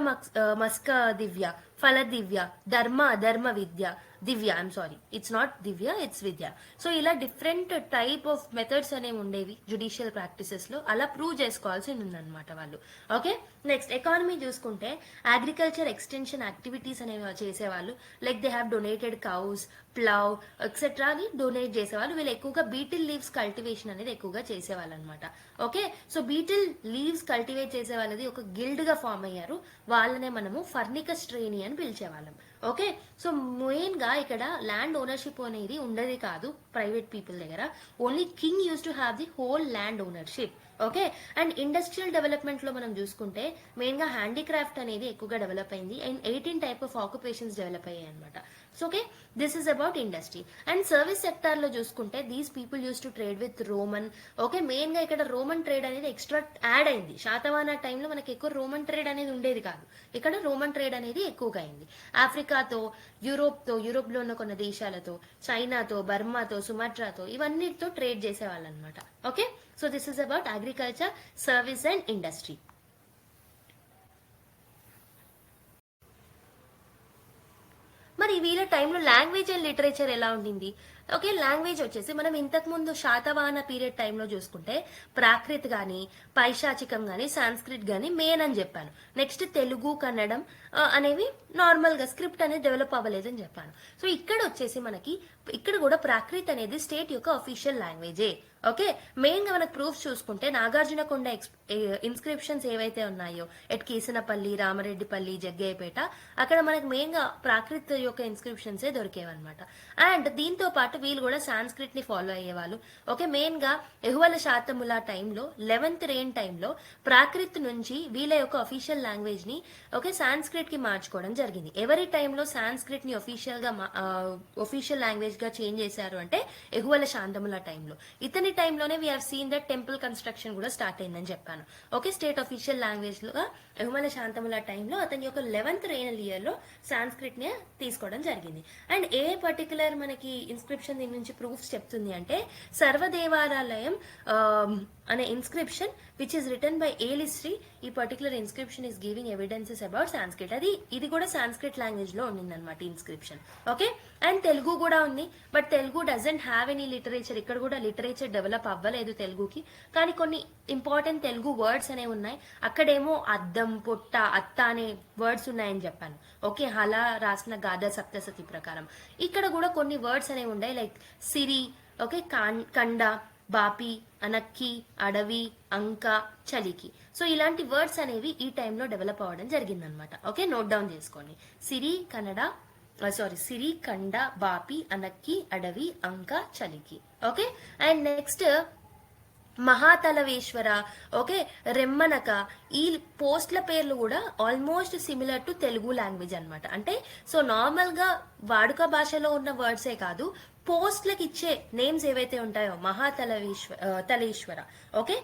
maska divya phala divya dharma adharma vidya divya I'm sorry it's not divya it's vidya. So ఇలా డిఫరెంట్ టైప్ ఆఫ్ మెథడ్స్ అనేవి ఉండేవి జుడిషియల్ ప్రాక్టీసెస్ లో. అలా ప్రూవ్ చేసుకోవాల్సి ఉందన్నమాట వాళ్ళు. ఓకే నెక్స్ట్ ఎకానమీ చూసుకుంటే అగ్రికల్చర్ ఎక్స్టెన్షన్ యాక్టివిటీస్ అనేవి చేసేవాళ్ళు. Like they have donated cows plough etcetera అని డొనేట్ చేసేవాళ్ళు. వీళ్ళు ఎక్కువగా బీటిల్ లీవ్స్ కల్టివేషన్ అనేది ఎక్కువగా చేసేవాళ్ళు అనమాట. Okay so beetle leaves cultivate చేసే వాళ్ళది ఒక గిల్డ్ గా ఫామ్ అయ్యారు. వాళ్ళనే మనము ఫర్నికస్ ట్రైనీ అని పిలిచేవాళ్ళం. ఓకే సో మెయిన్ గా ఇక్కడ ల్యాండ్ ఓనర్షిప్ అనేది ఉండేది కాదు ప్రైవేట్ పీపుల్ దగ్గర. Only king use to have the whole land ownership. Okay and industrial development లో మనం చూసుకుంటే మెయిన్ గా హ్యాండీక్రాఫ్ట్ అనేది ఎక్కువగా డెవలప్ అయింది and 18 type of occupations develop అయ్యాయి అనమాట. So okay this is about industry. And service sector లో చూసుకుంటే these people use to trade with Roman. Okay main గా ఇక్కడ రోమన్ ట్రేడ్ అనేది ఎక్స్ట్రా యాడ్ అయింది. శాతవాహన టైంలో మనకి ఎక్కువ రోమన్ ట్రేడ్ అనేది ఉండేది కాదు. ఇక్కడ రోమన్ ట్రేడ్ అనేది ఎక్కువగా అయింది. ఆఫ్రికాతో యూరోప్ లో ఉన్న కొన్ని దేశాలతో చైనాతో బర్మాతో సుమాట్రాతో ఇవన్నిటితో ట్రేడ్ చేసేవాళ్ళు అనమాట. Okay so this is about agriculture service and industry. మరి వీళ్ళ టైంలో లాంగ్వేజ్ అండ్ లిటరేచర్ ఎలా ఉండింది? ఓకే లాంగ్వేజ్ వచ్చేసి మనం ఇంతకు ముందు శాతవాహన పీరియడ్ టైంలో చూసుకుంటే ప్రాకృత్ గాని పైశాచికం గాని సాంస్క్రిట్ గాని మెయిన్ అని చెప్పాను. నెక్స్ట్ తెలుగు కన్నడం అనేవి నార్మల్ గా స్క్రిప్ట్ అనేది డెవలప్ అవ్వలేదని చెప్పాను. సో ఇక్కడ వచ్చేసి మనకి ఇక్కడ కూడా ప్రాకృత్ అనేది స్టేట్ యొక్క అఫీషియల్ లాంగ్వేజే. ఓకే మెయిన్ గా మనకు ప్రూఫ్స్ చూసుకుంటే నాగార్జునకొండ ఇన్స్క్రిప్షన్స్ ఏవైతే ఉన్నాయో ఎట్ కీసనపల్లి రామరెడ్డిపల్లి జగ్గయ్యపేట అక్కడ మనకి మెయిన్ గా ప్రాకృత్ యొక్క ఇన్స్క్రిప్షన్సే దొరికేవన్నమాట. అండ్ దీంతో పాటు వీళ్ళు కూడా సాంస్క్రిట్ ని ఫాలో అయ్యేవాళ్ళు. ఓకే మెయిన్ గా ఎహువల శాతముల టైంలో 11th రెయిన్ టైంలో ప్రాకృత్ నుంచి వీళ్ళ యొక్క అఫీషియల్ లాంగ్వేజ్ ని ఓకే సాంస్క్రిట్ కి మార్చుకోవడం జరిగింది. ఎవరి టైంలో సాంస్క్రిట్ ని ఒఫీషియల్ లాంగ్వేజ్ గా చేంజ్ చేశారు అంటే ఎహువల శాంతముల టైంలో. ఇతని టైంలోనే we have seen that temple construction కూడా స్టార్ట్ అయిందని చెప్పాను. ఓకే స్టేట్ అఫీషియల్ లాంగ్వేజ్ లో ఎహుమల శాంతముల టైంలో అతని యొక్క 11th రెయిన్ ఇయర్ లో సాంస్క్రిట్ ని తీసుకోవడం జరిగింది. అండ్ ఏ పర్టికులర్ మనకి ఇన్స్క్రిప్షన్ దీని నుంచి ప్రూఫ్స్ చెప్తుంది అంటే సర్వదేవాలయం అనే inscription which is written by Elisri. ఈ particular inscription is giving evidences about Sanskrit. ఇది కూడా సాంస్క్రిట్ లాంగ్వేజ్ లో ఉండింది అనమాట ఇన్స్క్రిప్షన్. ఓకే అండ్ తెలుగు కూడా ఉంది but Telugu doesn't have any literature. ఇక్కడ కూడా లిటరేచర్ డెవలప్ అవ్వలేదు తెలుగుకి. కానీ కొన్ని ఇంపార్టెంట్ తెలుగు వర్డ్స్ అనేవి ఉన్నాయి. అక్కడేమో అద్దం పొట్ట అత్త అనే వర్డ్స్ ఉన్నాయని చెప్పాను. ఓకే అలా రాసిన గాథ సప్తసతి ప్రకారం ఇక్కడ కూడా కొన్ని వర్డ్స్ అనేవి ఉన్నాయి లైక్ సిరి ఓకే కండ బాపి అనక్కి అడవి అంక చలికి. సో ఇలాంటి వర్డ్స్ అనేవి ఈ టైంలో డెవలప్ అవ్వడం జరిగిందనమాట. ఓకే నోట్ డౌన్ చేసుకోండి. సిరి కండ బాపి అనక్కి అడవి అంక చలికి. ఓకే అండ్ నెక్స్ట్ మహాతలవేశ్వర ఓకే రెమ్మనక ఈ పోస్ట్ల పేర్లు కూడా almost similar to Telugu language అనమాట. అంటే సో నార్మల్ గా వాడుక భాషలో ఉన్న వర్డ్సే కాదు పోస్ట్లకు ఇచ్చే నేమ్స్ ఏవైతే ఉంటాయో తలేశ్వర ఓకే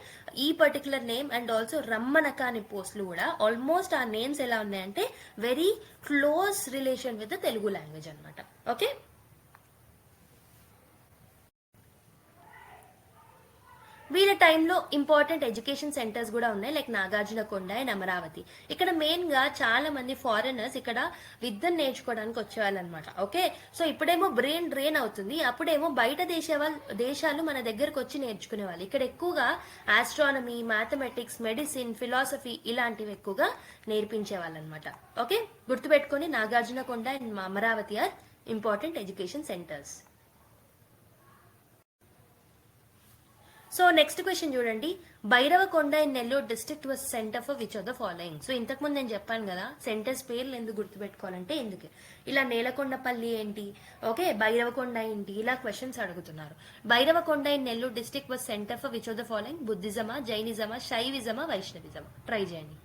ఈ పర్టికులర్ నేమ్ అండ్ ఆల్సో రమ్మనక అనే పోస్టులు కూడా ఆల్మోస్ట్ ఆ నేమ్స్ ఎలా ఉన్నాయంటే very close relation with the Telugu language అనమాట. ఓకే వీళ్ళ టైంలో ఇంపార్టెంట్ ఎడ్యుకేషన్ సెంటర్స్ కూడా ఉన్నాయి లైక్ నాగార్జునకొండ అండ్ అమరావతి. ఇక్కడ మెయిన్ గా చాలా మంది ఫారినర్స్ ఇక్కడ విద్యను నేర్చుకోవడానికి వచ్చేవాళ్ళు అనమాట. ఓకే సో ఇప్పుడేమో బ్రెయిన్ డ్రైన్ అవుతుంది, అప్పుడేమో బయట దేశాలు మన దగ్గరకు వచ్చి నేర్చుకునే వాళ్ళు. ఇక్కడ ఎక్కువగా ఆస్ట్రానమీ మ్యాథమెటిక్స్ మెడిసిన్ ఫిలాసఫీ ఇలాంటివి ఎక్కువగా నేర్పించే వాళ్ళు అనమాట. ఓకే గుర్తుపెట్టుకొని Nagarjunakonda and Amaravati are important education centres. So next question చూడండి. Bhairavakonda in Nellore district was centre for which of the following. So ఇంతకు ముందు నేను చెప్పాను కదా సెంటర్స్ పేర్లు ఎందుకు గుర్తుపెట్టుకోవాలంటే ఎందుకు ఇలా నేలకొండపల్లి ఏంటి ఓకే భైరవకొండ ఏంటి ఇలా క్వశ్చన్స్ అడుగుతున్నారు. Bhairavakonda in Nellore district was centre for which of the following బుద్ధిజమా జైనిజమా శైవిజమా వైష్ణవిజమా. ట్రై చేయండి.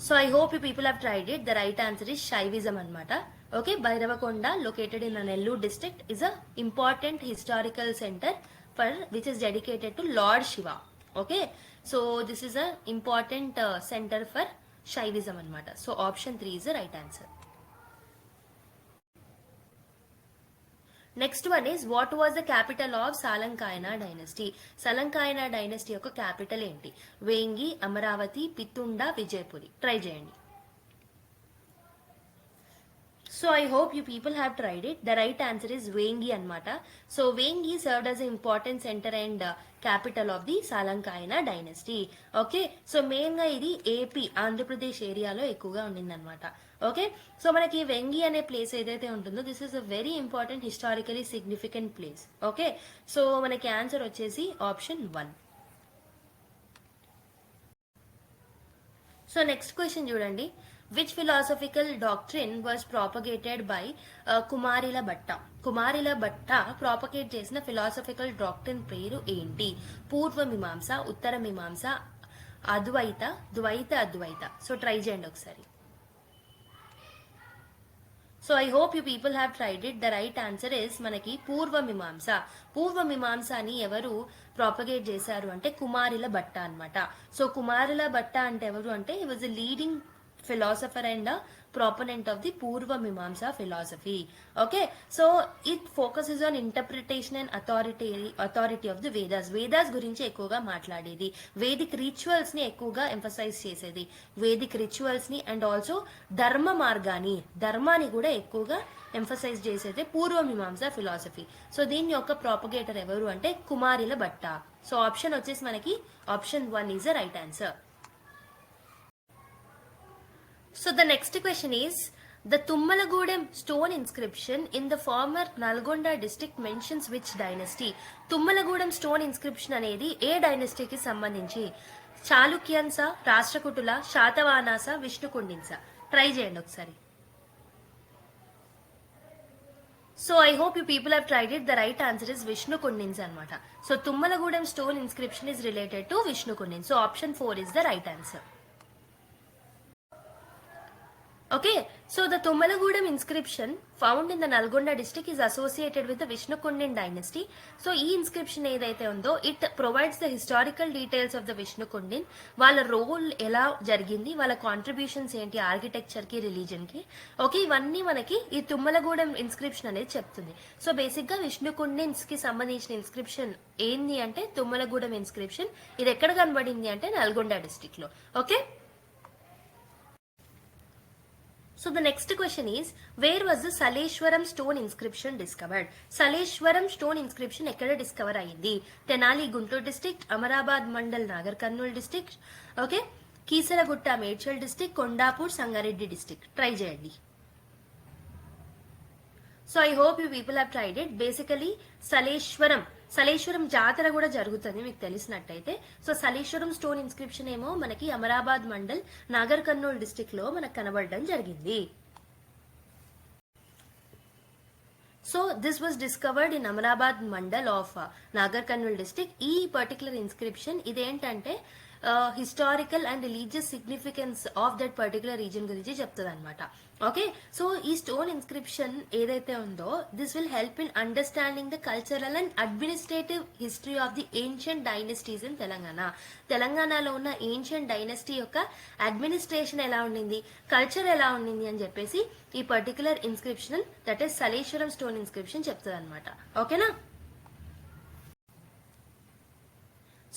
So I hope you people have tried it. The right answer is Shaivism అనమాట. Okay, Bhairavakonda located in Nellore district is a important historical center for which is dedicated to Lord Shiva. Okay, so this is a important center for Shaivism anamata. So option 3 is the right answer. Next one is, what was the capital of Salankayana dynasty? Salankayana dynasty యొక్క capital ఏంటి? Vengi, Amaravati, పిత్తుండ, Vijayapuri. Try చేయండి. So I hope you people have tried it. The right answer is Vengi anmata. So Vengi served as an important center and capital of the Salankayana dynasty. Okay, so main ga idi AP Andhra Pradesh area lo ఎక్కువగా ఉండింది అనమాట. Okay, so మనకి వెంగి అనే place ఏదైతే ఉంటుందో this is a very important historically significant place. Okay, so మనకి answer వచ్చేసి option 1. So next question చూడండి. Which philosophical doctrine was propagated by Kumarila Bhatta? Kumarila Bhatta propagate చేసిన philosophical doctrine పేరు ఏంటి? పూర్వ మీమాంస, ఉత్తర మీమాంస, అద్వైత, ద్వైత, అద్వైత. సో ట్రై చేయండి ఒకసారి. So I hope you people have tried it. The right answer is మనకి పూర్వ మీమాంస. పూర్వ మీమాంసని ఎవరు ప్రాపగేట్ చేశారు అంటే కుమారిల భట్ట అనమాట. సో కుమారిల భట్ట అంటే ఎవరు అంటే he was a leading philosopher and a proponent of the Purva Mimamsa philosophy. Okay, so it focuses on interpretation and authority of the Vedas. Vedas గురించి ఎక్కువగా మాట్లాడేది, వేదిక్ రిచువల్స్ ని ఎక్కువగా ఎంఫసైజ్ చేసేది, వేదిక్ రిచువల్స్ ని అండ్ ఆల్సో ధర్మ మార్గాన్ని, ధర్మాన్ని కూడా ఎక్కువగా ఎంఫసైజ్ చేసేది పూర్వ మీమాంస ఫిలాసఫీ. సో దీని యొక్క ప్రాపగేటర్ ఎవరు అంటే కుమారిల భట్ట. సో ఆప్షన్ వచ్చేసి మనకి option 1 is the right answer. So the next question is, the Tummalagudem stone inscription in the former Nalgonda district mentions which dynasty? Tummalagudem stone inscription అనేది ఏ డైనస్టీకి సంబంధించి? చాళుక్యన్సా, రాష్ట్రకూటుల, శాతవాహనాసా, విష్ణుకుండిన్సా? ట్రై చేయండి ఒకసారి. So I hope you people have tried it. The right answer is Vishnukundins anamata. So Tummalagudem stone inscription is related to Vishnukundin. So option 4 is the right answer. Okay, so the Tummalagudem inscription found in the Nalgonda district is associated with the Vishnukundin dynasty. So ఈ inscription ఏదైతే ఉందో it provides the historical details of the Vishnukundin, వాళ్ళ role ఎలా జరిగింది, వాళ్ళ contributions ఏంటి architecture కి, religion కి. ఓకే, ఇవన్నీ మనకి ఈ తుమ్మలగూడెం ఇన్స్క్రిప్షన్ అనేది చెప్తుంది. సో బేసిక్ గా విష్ణుకుండిన్స్ కి సంబంధించిన ఇన్స్క్రిప్షన్ ఏంది అంటే తుమ్మలగూడెం ఇన్స్క్రిప్షన్. ఇది ఎక్కడ కనబడింది అంటే నల్గొండ డిస్ట్రిక్ట్ లో. Okay, so the next question is, where was the Saleshwaram stone inscription discovered? Saleshwaram stone inscription ekkada discover ayindi? Tenali Guntur district, Amarabad Mandal Nagar Karnool district, okay, Kisaragutta Medchal district, Kondapur Sangareddy district. Try cheyandi. So I hope you people have tried it. Basically Saleshwaram జాతర కూడా జరుగుతుంది మీకు తెలిసినట్టయితే. So Saleshwaram stone inscription ఏమో మనకి Amarabad mandal Nagar Kurnool district లో మనకు కనబడడం జరిగింది. So this was discovered in Amarabad mandal of Nagar Kurnool district. ఈ పర్టికులర్ ఇన్స్క్రిప్షన్ ఇదేంటంటే historical and religious significance of that particular reason గురించి చెప్తుంది అనమాట. ఓకే, సో ఈ స్టోన్ ఇన్స్క్రిప్షన్ ఏదైతే ఉందో this will help in understanding the cultural and administrative history of the ancient dynasties in Telangana. తెలంగాణలో ఉన్న ఏన్షియంట్ డైనస్టీ యొక్క అడ్మినిస్ట్రేషన్ ఎలా ఉండింది, కల్చర్ ఎలా ఉండింది అని చెప్పేసి ఈ particular inscription that is Saleshwaram stone inscription చెప్తుంది అనమాట. ఓకేనా?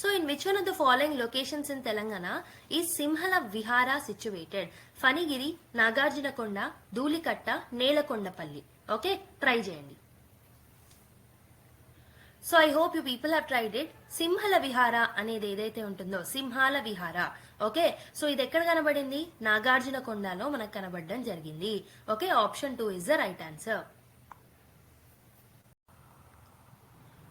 So in which one of the following locations in Telangana is Simhala Vihara situated? Fanigiri, Nagarjunakonda, Dulikatta, Nelakondapalli. Okay, try cheyandi. So I hope you people have tried it. Simhala Vihara అనేది ఏదైతే ఉంటుందో సింహాల విహార. Okay, so ఇది ఎక్కడ కనబడింది? నాగార్జునకొండలో మనకు కనబడడం జరిగింది. Okay, option 2 is the right answer.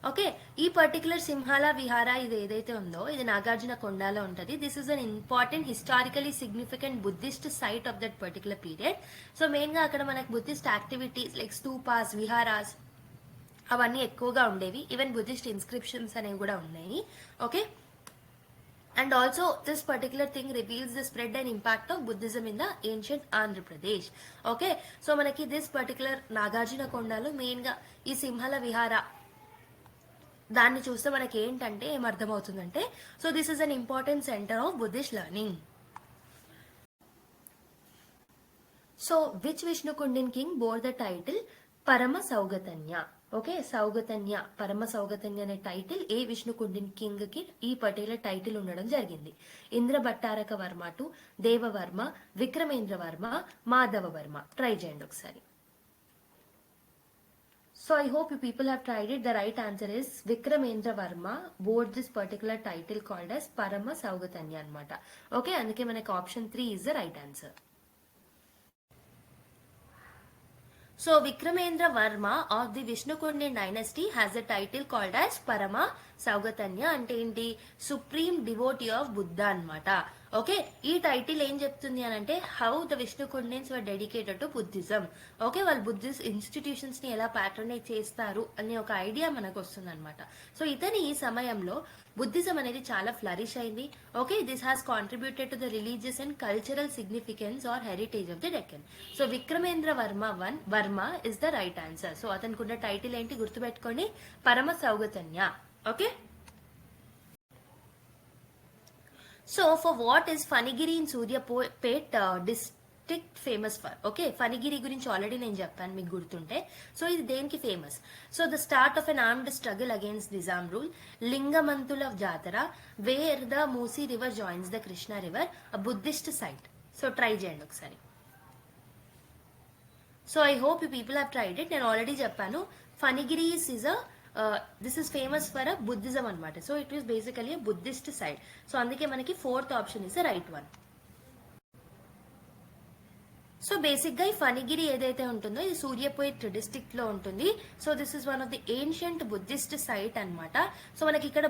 Okay, ఈ పర్టికులర్ సింహాల విహార ఇది ఏదైతే ఉందో ఇది నాగార్జున కొండలో ఉంటుంది. This is an important historically significant Buddhist site of that particular period. So main గా అక్కడ మనకు Buddhist activities like stupas, viharas అవన్నీ ఎక్కువగా ఉండేవి. ఈవెన్ బుద్ధిస్ట్ ఇన్స్క్రిప్షన్స్ అనేవి కూడా ఉన్నాయి. Okay, And also this particular thing reveals the spread and impact of Buddhism in the ancient Andhra Pradesh. Okay, so మనకి this particular నాగార్జున కొండలో మెయిన్ గా ఈ సింహల విహార దాన్ని చూస్తే మనకి ఏంటంటే ఏమర్థమవుతుందంటే, so this is an important centre of Buddhist learning. So which Vishnukundin king bore the title Parama Saugatanya? Okay, సౌగతన్య, పరమ సౌగతన్య అనే టైటిల్ ఏ విష్ణుకుండిన్ కింగ్ కి ఈ పర్టికులర్ టైటిల్ ఉండడం జరిగింది? ఇంద్ర భట్టారక వర్మ టు, దేవవర్మ, విక్రమేంద్ర వర్మ, మాధవ వర్మ. ట్రై చేయండి ఒకసారి. So I hope you people have tried it. The right answer is Vikramendra Varma bore this particular title called as Parama Saugatanya anamata. Okay, అందుకే మనకి option 3 is the right answer. So Vikramendra Varma of the Vishnukundian dynasty has a title called as Parama Saugatanya, అంటే ఏంటి? Supreme devotee of Buddha అన్నమాట. Okay, ఈ title ఏం చెప్తుంది అని అంటే how the Vishnukundians were dedicated to Buddhism. Okay, వాళ్ళు Buddhist institutions ని ఎలా ప్యాట్రనైజ్ చేస్తారు అనే ఒక ఐడియా మనకు వస్తుంది అనమాట. సో ఇతని ఈ సమయంలో బుద్ధిజం అనేది చాలా ఫ్లరిష్ అయింది. Okay, this has contributed to the religious and cultural significance or heritage of the Deccan. So Vikramendra Varma is the right answer. So అతనికి ఉన్న టైటిల్ ఏంటి గుర్తుపెట్టుకోండి, Parama Saugatanya. Okay, so for what is Phanigiri in Suryapet district famous for? Okay, Phanigiri గురించి already నేను చెప్పాను మీకు గుర్తుంటే. So ఇది దేనికి famous? So the start of an armed struggle against Nizam rule, Lingamanthula jatara, wear the Musi river joins the Krishna river, Buddhist site. So try చేయండి ఒకసారి. So I hope you people have tried it. నేను ఆల్రెడీ చెప్పాను, Phanigiri is a this is famous for a Buddhism anamata. So it is basically a Buddhist site. So అందుకే మనకి fourth option is the right one. So basic గా ఈ ఫణిగిరి ఏదైతే ఉంటుందో ఇది Suryapet district లో ఉంటుంది. So this is one of the ancient Buddhist site అన్నమాట. సో మనకి ఇక్కడ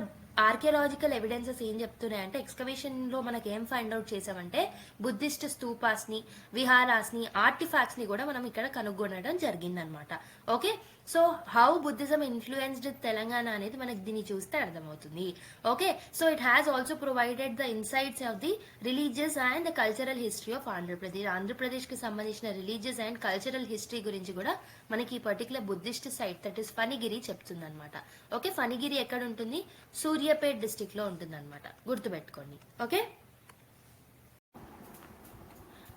ఆర్కియలాజికల్ ఎవిడెన్సెస్ ఏం చెప్తున్నాయంటే, ఎక్స్కవేషన్ లో మనకి ఏం ఫైండ్ అవుట్ చేసామంటే బుద్ధిస్ట్ స్తూపాస్ ని, విహారాస్ ని, ఆర్టిఫాక్ట్స్ ని కూడా మనం ఇక్కడ కనుగొనడం జరిగిందనమాట. Okay, so how Buddhism influenced Telangana అనేది మనకి దీన్ని చూస్తే అర్థమవుతుంది. Okay, so it has also provided the insights of the religious and the cultural history of Andhra Pradesh. Andhra Pradesh కి సంబంధించిన రిలీజియస్ అండ్ కల్చరల్ హిస్టరీ గురించి కూడా మనకి ఈ particular Buddhist site that is Phanigiri చెప్తుంది అనమాట. ఓకే, ఫణిగిరి ఎక్కడ ఉంటుంది? సూర్యాపేట్ డిస్ట్రిక్ట్ లో ఉంటుంది అనమాట, గుర్తుపెట్టుకోండి. Okay,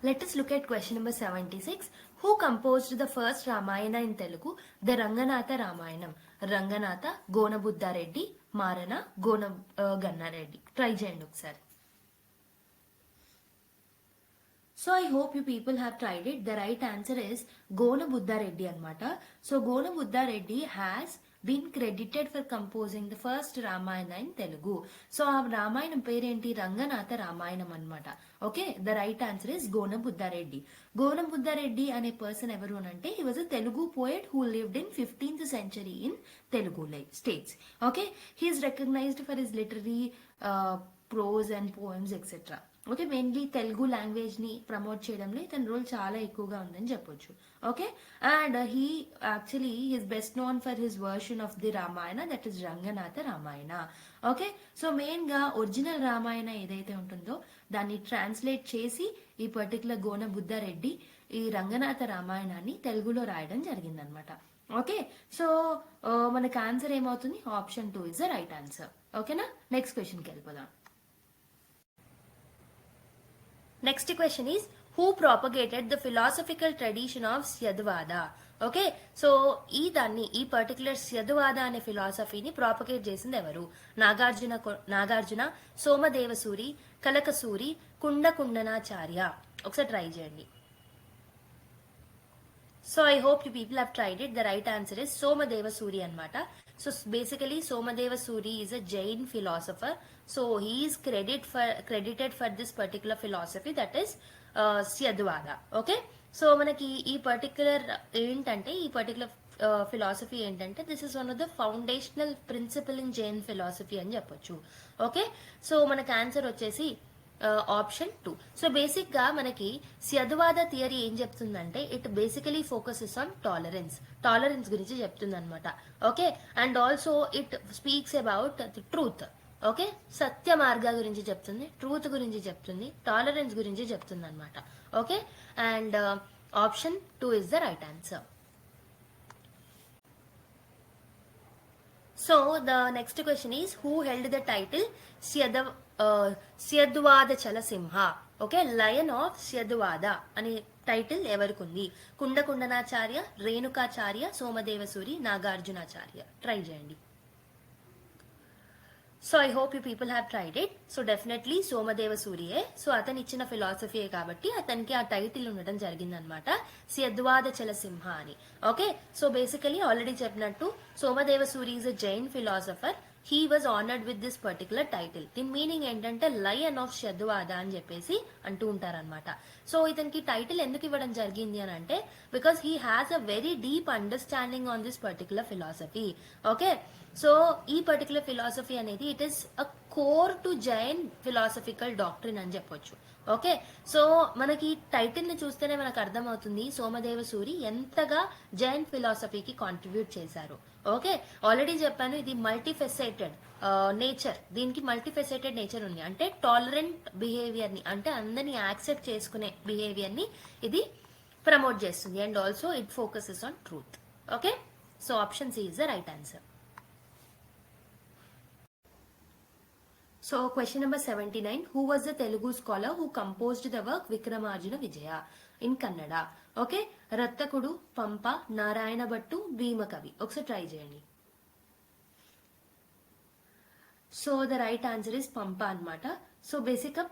let us look at question number 76. Who composed the first Ramayana in Telugu? The Ranganatha Ramayanam. Ranganatha, Gonabuddha Reddy, Marana, Ganna Reddy. Try cheyandi okasari. So I hope you people have tried it. The right answer is Gonabuddha Reddy anamata. So Gonabuddha Reddy has been credited for composing the first Ramayana in Telugu. So ఆ రామాయణం పేరేంటి? రంగనాథ రామాయణం అన్నమాట. Okay, the right answer is Gonabuddha Reddy. Gonabuddha Reddy అనే person ఎవరు అంటే he was a Telugu poet who lived in 15th century in Telugu states. Okay, he is recognised for his literary prose and poems etcetera. Okay, mainly Telugu language ని promote చేయడంలో ఇతని role చాలా ఎక్కువగా ఉందని చెప్పొచ్చు. Okay, and he actually is best known for his version of the Ramayana that is Ranganatha Ramayana. Okay, so main గా original Ramayana ఏదైతే ఉంటుందో దాన్ని ట్రాన్స్లేట్ చేసి ఈ పర్టికులర్ గోనబుద్ధ రెడ్డి ఈ రంగనాథ రామాయణాన్ని తెలుగులో రాయడం జరిగిందనమాట. ఓకే, సో మనకి ఆన్సర్ ఏమవుతుంది? Option 2 is the right answer. ఓకేనా, నెక్స్ట్ క్వశ్చన్ కి వెళ్ళిపోదాం. Next question is, who propagated the philosophical tradition of Syadvada? Okay, so ఈ పర్టికులర్ Syadvada అనే ఫిలాసఫీని ప్రాపగేట్ చేసింది ఎవరు? నాగార్జున, సోమదేవసూరి, కలకసూరి, కుండనాచార్య. ఒకసారి ట్రై చేయండి. So I hope you people have tried it. The right answer is Somadevasuri anamata. So basically Somadevasuri is a Jain philosopher. So he is credited for this particular philosophy that is Syadvada. Okay, so manaki ee particular entante ee particular philosophy entante this is one of the foundational principle in Jain philosophy ani cheppochu. Okay, so manaki answer vachesi option 2. So basic గా మనకి Syadvada theory ఏం చెప్తుందంటే it basically focuses on tolerance గురించి చెప్తుంది అనమాట. Okay, and also it speaks about the truth. Okay, సత్య మార్గ గురించి చెప్తుంది, ట్రూత్ గురించి చెప్తుంది, టాలరెన్స్ గురించి చెప్తుంది అనమాట. Okay, and option 2 is the right answer. So the next question is who held the title Syadvada Chala Simha. Okay, lion of Syadvada అనే టైటిల్ ఎవరికి ఉంది? కుండకుండనాచార్య, రేణుకాచార్య, సోమదేవసూరి, నాగార్జునాచార్య. ట్రై చేయండి. So I hope you people have tried it. So definitely Somadeva సూరియే. So అతను ఇచ్చిన ఫిలాసఫీయే కాబట్టి అతనికి ఆ టైటిల్ ఉండడం జరిగిందనమాట, స్యద్వాద చలసింహ అని. ఓకే, సో బేసికలీ ఆల్రెడీ చెప్పినట్టు Somadeva Suri is a Jain philosopher. He was honoured with this particular title. దీని మీనింగ్ ఏంటంటే లయన్ ఆఫ్ శద్వాద అని చెప్పేసి అంటూ ఉంటారనమాట. సో ఇతనికి టైటిల్ ఎందుకు ఇవ్వడం జరిగింది అని అంటే because he has a very deep understanding on this particular philosophy. Okay, so ఈ పర్టికులర్ ఫిలాసఫీ అనేది it is a core to Jain philosophical doctrine అని చెప్పొచ్చు. ఓకే, సో మనకి టైటిల్ ని చూస్తేనే మనకు అర్థమవుతుంది సోమదేవ సూరి ఎంతగా జైన్ ఫిలాసఫీకి కాంట్రిబ్యూట్ చేశారు. ఓకే, ఆల్రెడీ చెప్పాను ఇది మల్టీఫెసెటెడ్ నేచర్, దీనికి మల్టీఫెసెటెడ్ నేచర్ ఉంది. అంటే టాలరెంట్ బిహేవియర్ ని, అంటే అందరినీ యాక్సెప్ట్ చేసుకునే బిహేవియర్ ని ఇది ప్రమోట్ చేస్తుంది. And also it focuses on truth. Okay, so option C is the right answer. So question number 79, who was the Telugu scholar who composed the work Vikramarjuna Vijaya in Kannada? Okay, Rattakudu, Pampa, Narayana Bhattu, Bhimakavi. ఒకసారి try చేయండి. So the right answer is పంప అనమాట. So basic గా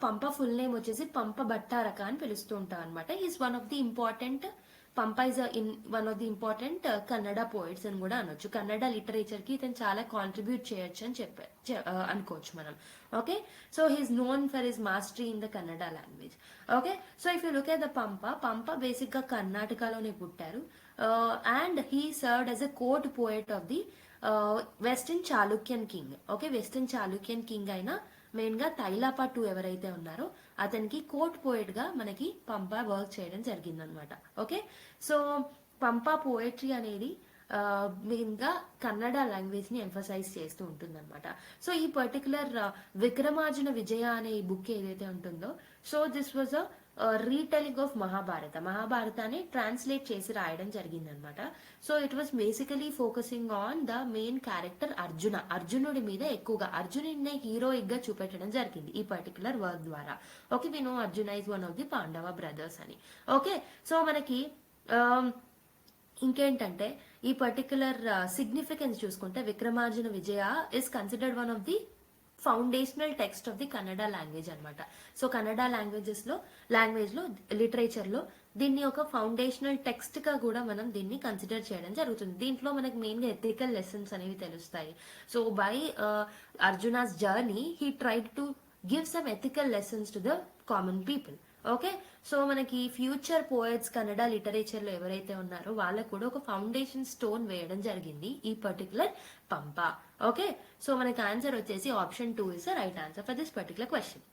పంప full name వచ్చేసి పంప భట్టారక అని పిలుస్తూ ఉంటాం అనమాట. Is one of the important Pampa is one of the important Kannada poets అని కూడా అనొచ్చు. కన్నడ లిటరేచర్ కి ఇతను చాలా కాంట్రిబ్యూట్ చేయొచ్చు అని అనుకోవచ్చు మనం. Okay, so he's known for his mastery in the Kannada language. Okay, so if you look at the పంప బేసిక్ గా కర్ణాటకలోనే పుట్టారు. And he served as a court poet of the western Chalukyan king. Okay, western Chalukyan king అయిన main గా తైలాపట్టు ఎవరైతే ఉన్నారో అతనికి court poet గా మనకి పంప వర్క్ చేయడం జరిగిందనమాట. ఓకే, సో పంప పోయట్రీ అనేది మెయిన్ గా కన్నడ లాంగ్వేజ్ ని ఎంఫసైజ్ చేస్తూ ఉంటుంది అనమాట. సో ఈ పర్టికులర్ విక్రమార్జున విజయ అనే ఈ బుక్ ఏదైతే ఉంటుందో, so this was a retelling of మహాభారతాన్ని ట్రాన్స్లేట్ చేసి రాయడం జరిగిందనమాట. So it was basically focusing on the main character అర్జునుడి మీద ఎక్కువగా అర్జునుడిని హీరోయిక్ గా చూపెట్టడం జరిగింది ఈ పర్టికులర్ వర్క్ ద్వారా. Okay, we know Arjuna is one of the Pandava brothers అని. ఓకే, సో మనకి ఇంకేంటంటే ఈ పర్టికులర్ సిగ్నిఫికెన్స్ చూసుకుంటే Vikramarjuna Vijaya is considered one of the foundational text of the Kannada language అనమాట. సో కన్నడ లాంగ్వేజ్ లో లిటరేచర్ లో దీన్ని ఒక ఫౌండేషనల్ టెక్స్ట్ గా కూడా మనం దీన్ని కన్సిడర్ చేయడం జరుగుతుంది. దీంట్లో మనకి మెయిన్ గా ఎథికల్ లెసన్స్ అనేవి తెలుస్తాయి. So by Arjuna's journey he tried to give some ethical lessons to the common people. Okay, so మనకి ఫ్యూచర్ పోయట్స్ కన్నడ లిటరేచర్ లో ఎవరైతే ఉన్నారో వాళ్ళకు కూడా ఒక ఫౌండేషన్ స్టోన్ వేయడం జరిగింది ఈ పర్టికులర్ పంప. ఓకే, సో మనకి ఆన్సర్ వచ్చేసి option 2 is the right answer for this particular question.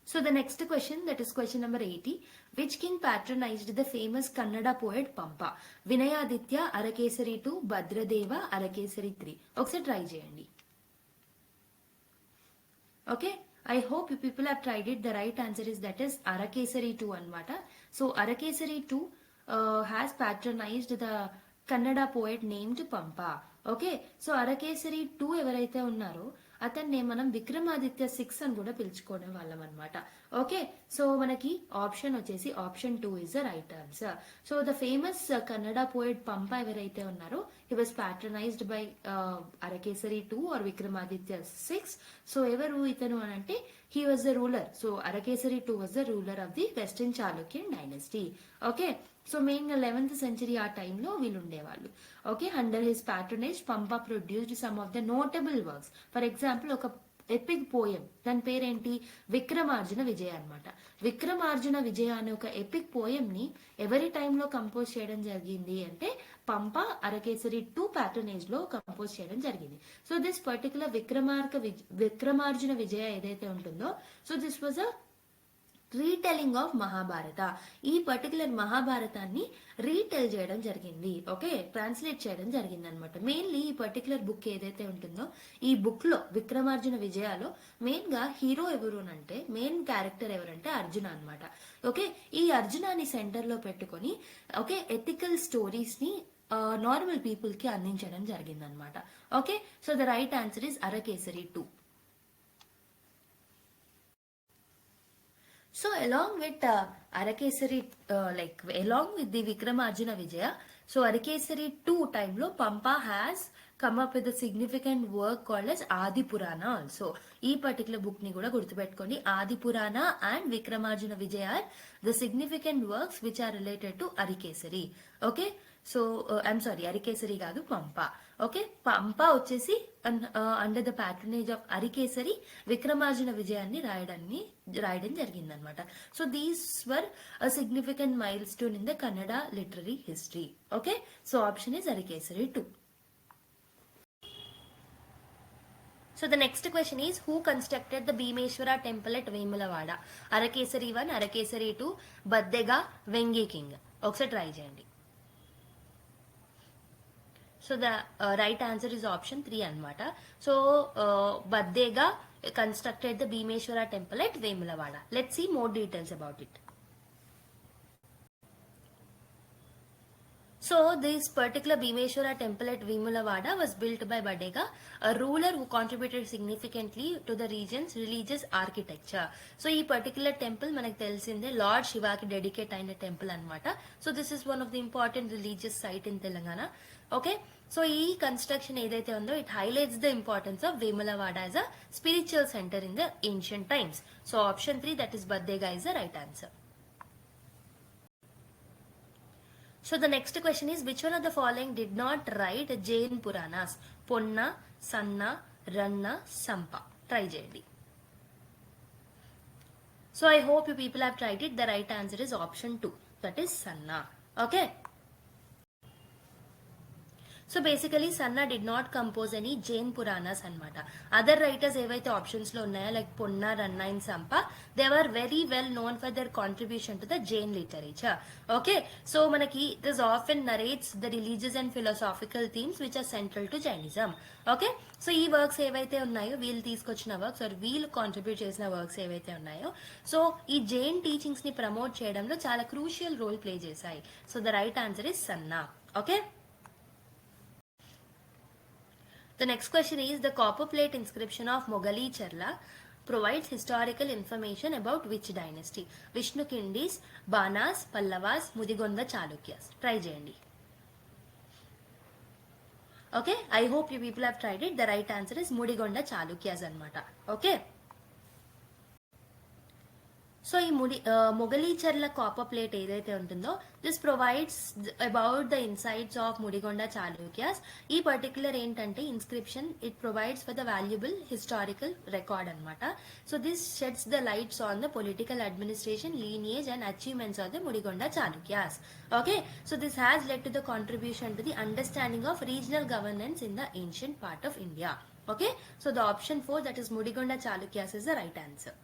So the next question, that is question number 80. Which king patronized the famous Kannada poet Pampa? Vinayaditya, Arakesari 2, Bhadradeva, Arakesari 3. ఒకసారి try చేయండి. Okay, I hope you people have tried it. The right answer is that is Arakesari 2 anamata. So Arakesari 2 has patronized the Kannada poet named Pampa. Okay, so Arikesari 2 ఎవరైతే ఉన్నారో అతన్ని మనం విక్రమాదిత్య 6 అని కూడా పిలుచుకోవడం వాళ్ళం అనమాట. ఓకే, సో మనకి ఆప్షన్ వచ్చేసి option 2 is the right answer. So the famous Kannada poet Pampa ఎవరైతే ఉన్నారో he was patronized by Arikesari 2 or Vikramaditya 6. So ఎవరు ఇతను అని అంటే he was the ruler. So Arikesari 2 was the ruler of the western Chalukyan dynasty. Okay, so main గా 11th century ఆ టైంలో వీళ్ళు ఉండేవాళ్ళు. Okay, under his patronage Pampa produced some of the notable works. For example ఒక ఎపిక్ పోయం, దాని పేరేంటి విక్రమార్జున విజయ అనమాట. విక్రమార్జున విజయ అనే ఒక ఎపిక్ పోయం ని ఎవరి టైంలో కంపోజ్ చేయడం జరిగింది అంటే పంప అరకేసరి 2 ప్యాట్రనేజ్ లో కంపోజ్ చేయడం జరిగింది. సో దిస్ పర్టికులర్ విక్రమార్జున విజయ ఏదైతే ఉంటుందో, so this was a retelling of Mahabharata. ఈ పర్టికులర్ మహాభారతాన్ని రీటెల్ చేయడం జరిగింది. ఓకే, ట్రాన్స్లేట్ చేయడం జరిగింది అనమాట. మెయిన్లీ ఈ పర్టికులర్ బుక్ ఏదైతే ఉంటుందో ఈ బుక్ లో విక్రమార్జున విజయాలో మెయిన్ గా హీరో ఎవరు అంటే, మెయిన్ క్యారెక్టర్ ఎవరంటే అర్జున అనమాట. ఓకే, ఈ అర్జునాని సెంటర్ లో పెట్టుకొని ఓకే ఎథికల్ స్టోరీస్ ని నార్మల్ పీపుల్ కి అందించడం జరిగిందనమాట. Okay, so the right answer is Arikesari 2. So along with Arakesari, along with the Vikramarjuna Vijaya, so Arakesari 2 time lo Pampa has come up with a significant work called as Adi Purana also. ఈ particular book ని కూడా గుర్తుపెట్టుకోండి. Adi Purana and Vikramarjuna Vijaya are the significant works which are related to Arikesari. Okay, so I'm sorry, Arikesari కాదు, Pampa. Okay, Pampa వచ్చేసి under the patronage of Arikesari Vikramarjuna విజయాన్ని రాయడం జరిగిందనమాట. So these were a significant milestone in the Kannada literary history. Okay, so option is Arikesari 2. So the next question is, who constructed the Bhimeshwara temple at Vemulavada? Arakesari 1, Arakesari 2, Baddega, Vengi King. ఒకసారి try చేయండి. So the right answer is option 3 అనమాట. So Baddega constructed the Bhimeshwara temple at Vemulavada. Let's see more details about it. So this particular Bhimeshwara temple at Vemulavada was built by Baddega, a ruler who contributed significantly to the region's religious architecture. So ee particular temple manaku telisinde Lord Shiva ki dedicate aina temple anamata. So this is one of the important religious site in Telangana. Okay, so ee construction edaithe undo, it highlights the importance of Vemulavada as a spiritual center in the ancient times. So option 3, that is Baddega, is the right answer. So the next question is, which one of the following did not write Jain Puranas? Ponna, Sanna, Ranna, Sampa. Try చేయండి. So I hope you people have tried it. The right answer is option 2. That is Sanna. Okay. So basically Sanna did not compose any Jain Puranas anamata. Other writers ఏవైతే options లో ఉన్నాయో like Ponna, Ranna and సంప, they were very well known for their contribution to the Jain literature. Okay, so మనకి this often narrates the religious and philosophical themes which are central to Jainism. Okay, so ఈ works ఏవైతే ఉన్నాయో, వీళ్ళు తీసుకొచ్చిన works or వీళ్ళు contribute చేసిన works ఏవైతే ఉన్నాయో, సో ఈ జైన్ టీచింగ్స్ ని ప్రమోట్ చేయడంలో చాలా క్రూషియల్ రోల్ ప్లే చేశాయి. So the right answer is సన్నా. Okay, the next question is, the copper plate inscription of Mogali Charla provides historical information about which dynasty? Vishnu Kindis, Banas, Pallavas, Mudigonda Chalukyas. Try చేయండి. Okay, I hope you people have tried it. The right answer is Mudigonda Chalukyas anamata. Okay, so ఈ Mogalicherla copper plate ఏదైతే ఉంటుందో, this provides about the insights of Mudigonda Chalukyas. ఈ particular ఏంటంటే inscription, it provides for the valuable historical record అనమాట. So this sheds the lights on the political administration, lineage and achievements of the Mudigonda Chalukyas. Okay, so this has led to the contribution to the understanding of regional governance in the ancient part of India. Okay, so the option 4, that is Mudigonda Chalukyas, is the right answer.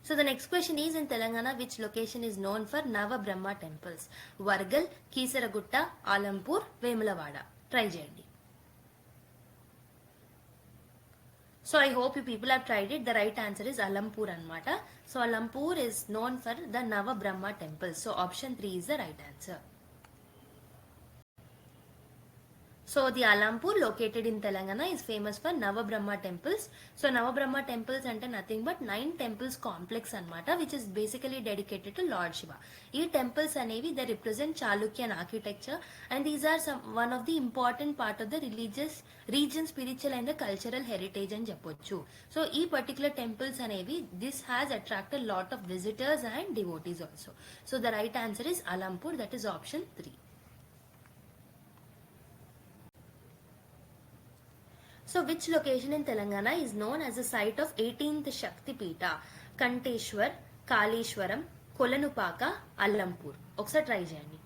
So the next question is, in Telangana, which location is known for Nava Brahma temples? Vargal, Kisaragutta, Alampur, Vemulavada. Try చేయండి. So I hope you people have tried it. The right answer is Alampur anamata. So Alampur is known for the Nava Brahma temples. So option 3 is the right answer. So the Alampur, located in Telangana, is famous for Navabrahma temples. So Navabrahma temples ante nothing but 9 temples complex anamata, which is basically dedicated to Lord Shiva. Ee temples anevi, they represent Chalukyan architecture, and these are one of the important part of the religious region, spiritual and the cultural heritage అని చెప్పొచ్చు. So ఈ particular temples anevi, this has attracted lot of visitors and devotees also. So the right answer is Alampur, that is option 3. So which location in Telangana is known as the site of 18th Shakti Peeta? Kanteshwar, Kaleshwaram, Kolanupaka, Alampur. ఒకసారి try చేయండి.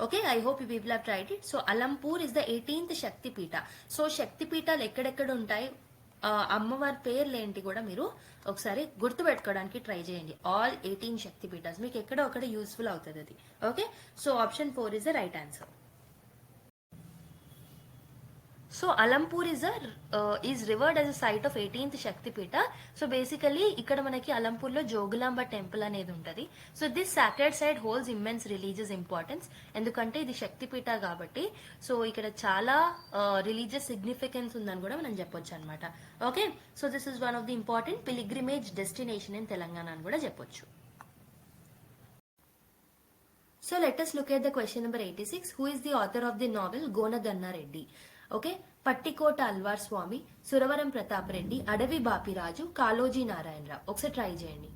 Okay, I hope you people have tried it. So Alampur is the 18th Shakti Peeta. So Shakti Peetaలు ఎక్కడెక్కడ ఉంటాయి అమ్మవారి పేర్లు ఏంటి కూడా మీరు ఒకసారి గుర్తుపెట్టుకోవడానికి ట్రై చేయండి. ఆల్ 18 శక్తిపీఠాస్ మీకు ఎక్కడ ఒకటి యూస్ఫుల్ అవుతుంది అది. Okay, so option 4 is the right answer. So Alampur is revered as a site of 18th Shaktipita. So basically ఇక్కడ మనకి అలంపూర్లో జోగులాంబ టెంపుల్ అనేది ఉంటుంది. So this sacred site holds immense religious importance. ఎందుకంటే ఇది శక్తిపీఠ కాబట్టి సో ఇక్కడ చాలా రిలీజియస్ సిగ్నిఫికెన్స్ ఉందని కూడా మనం చెప్పొచ్చు అనమాట. Okay, so this is one of the important pilgrimage destination in Telangana అని కూడా చెప్పొచ్చు. So let us look at the question number 86. Who is the author of the novel Gonaganna Reddy? Okay, Pattikota Alwar Swamy, Suravaram Pratap Reddy, Adavi Bapiraju, Kaloji Narayana Rao. ఒకసారి try చేయండి.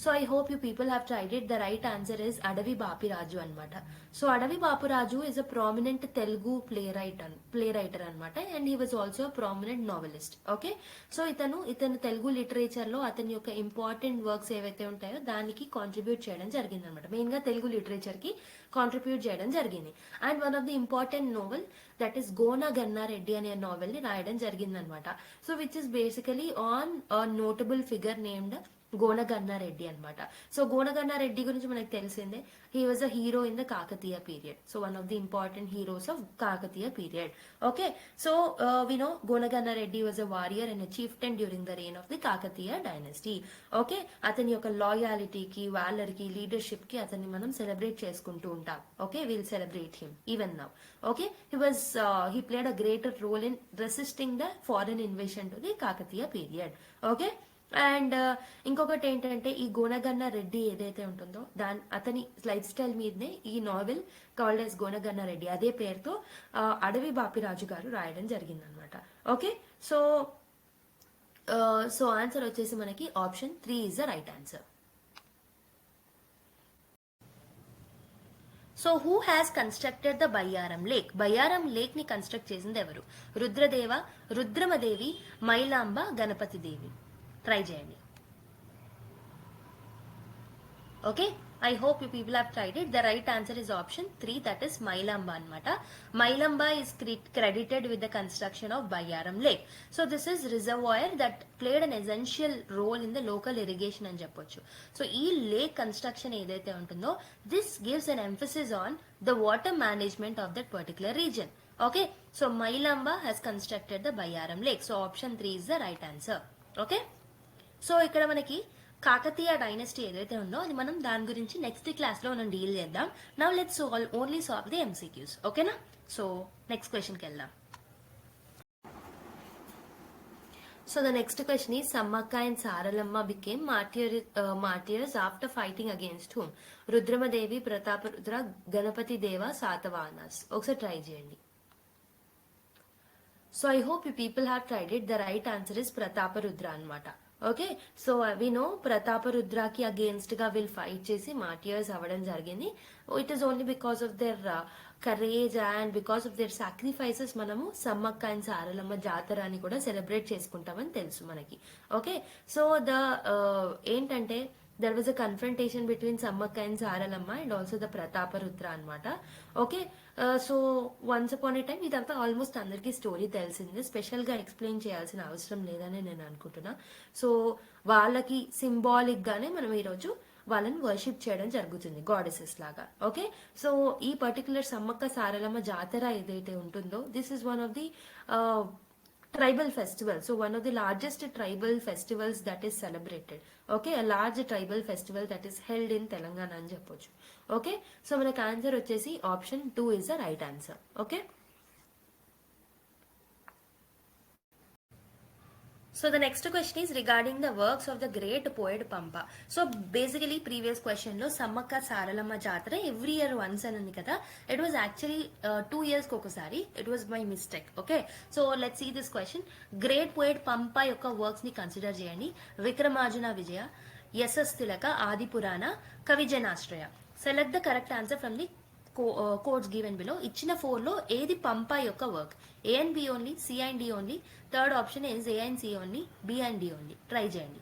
So I hope you people have tried it. The right answer is Adavi Bapiraju అనమాట. So Adavi Bapiraju is a prominent Telugu play writer అనమాట, and he was also a prominent novelist. Okay, so ఇతను Telugu literature లో అతని యొక్క important works ఏవైతే ఉంటాయో దానికి కాంట్రిబ్యూట్ చేయడం జరిగింది అనమాట. మెయిన్ గా తెలుగు లిటరేచర్ కి కాంట్రిబ్యూట్ చేయడం జరిగింది. And one of the important novel that is Gonaganna Reddy అనే నోవెల్ ని రాయడం జరిగింది అనమాట. So which is basically on a notable figure named Gonaganna Reddy అనమాట. సో గోనగన్నా రెడ్డి గురించి మనకు తెలిసిందే, he was a hero in the Kakatiya period. So one of the important heroes of Kakatiya period. Okay, so we know Gonaganna Reddy was a warrior and a chieftain during the rain of the Kakatiya dynasty. Okay, అతని యొక్క లాయాలిటీకి, Waller కి, leadership కి అతన్ని మనం celebrate చేసుకుంటూ ఉంటాం. Okay, will celebrate him even now. Okay, he played a greater role in resisting the foreign invasion to the Kakatiya period. Okay, and ఇంకొకటి ఏంటంటే ఈ గోనగన్నా రెడ్డి ఏదైతే ఉంటుందో అతని లైఫ్ స్టైల్ మీదనే ఈ నావెల్ కాల్డ్ ఎస్ గోనగన్నా రెడ్డి అదే పేరుతో అడవి బాపిరాజు గారు రాయడం జరిగింది అనమాట. ఓకే, సో ఆన్సర్ వచ్చేసి మనకి option 3 is the right answer. So who has constructed the Bayyaram lake? Bayyaram lake ని కన్స్ట్రక్ట్ చేసింది ఎవరు? రుద్రదేవ, రుద్రమదేవి, మైలాంబ, గణపతి దేవి. ట్రై చేయండి. Okay, I hope you people have tried it. The right answer is option 3, that is Mailamba అనమాట. Mailamba is credited with the construction of Bayyaram lake. So this is reservoir that played an essential role in the local irrigation అని చెప్పొచ్చు. So ఈ lake construction ఏదైతే ఉంటుందో this gives an emphasis on the water management of that particular reason. Okay, so Mailamba has constructed the Bayyaram lake. So option 3 is the right answer. Okay, so ఇక్కడ మనకి Kakatiya dynasty ఏదైతే ఉందో అది మనం దాని గురించి నెక్స్ట్ క్లాస్ లో మనం డీల్ చేద్దాం. Now let's only solve the MCQs. ఓకేనా? సో నెక్స్ట్ క్వశ్చన్ కి వెళ్దాం. So the next question is Sammakka and Saralamma became martyrs after fighting against whom? Rudramadevi, Prataparudra, Ganapati Deva, Satavahanas. ఒకసారి ట్రై చేయండి. So I hope you people have tried it. The right answer is Prataparudra అనమాట. Okay, so we know ప్రతాపరుద్రకి against గా వీళ్ళు fight చేసి martyrs అవ్వడం జరిగింది. It is only because of there courage and because of their sacrifices మనము Sammakka and Saralamma జాతర అని కూడా సెలబ్రేట్ చేసుకుంటామని తెలుసు మనకి. ఓకే, సో ఏంటంటే there was a confrontation between Sammaka and Saralamma and also the Prataparudra anamata. Okay, so once upon a time idanతా almost అందరికీ స్టోరీ తెలిసిందే, స్పెషల్ గా ఎక్స్ప్లెయిన్ చేయాల్సిన అవసరం లేదని నేను అనుకుంటున్నా. సో వాళ్ళకి సింబాలిక్ గానే మనం ఈరోజు వాళ్ళని వర్షిప్ చేయడం జరుగుతుంది గాడెసెస్ లాగా. ఓకే, సో ఈ పర్టికులర్ సమ్మక్క సారలమ్మ జాతర ఏదైతే ఉంటుందో this is one of the tribal festival. So one of the largest tribal festivals that is celebrated. Okay, a large tribal festival that is held in Telangana అని చెప్పొచ్చు. Okay, so మనకు answer వచ్చేసి option 2 is the right answer. Okay, so the next question is regarding the works of the great poet Pampa. So basically previous question lo Sammaka Saralamma Jatara every year once anandi kada. It was actually 2 years kokosari. It was my mistake. Okay, so let's see this question. Great poet Pampa yokka works ni consider cheyandi. Vikramarjuna Vijaya, Yasas Tilaka, Adi Purana, Kavijanashraya. Select the correct answer from the codes given below. ఇచ్చిన 4 లో ఏది పంపా యొక్క work? A and B only, C and D only, third option is A and C only, B and D only. Try చేయండి.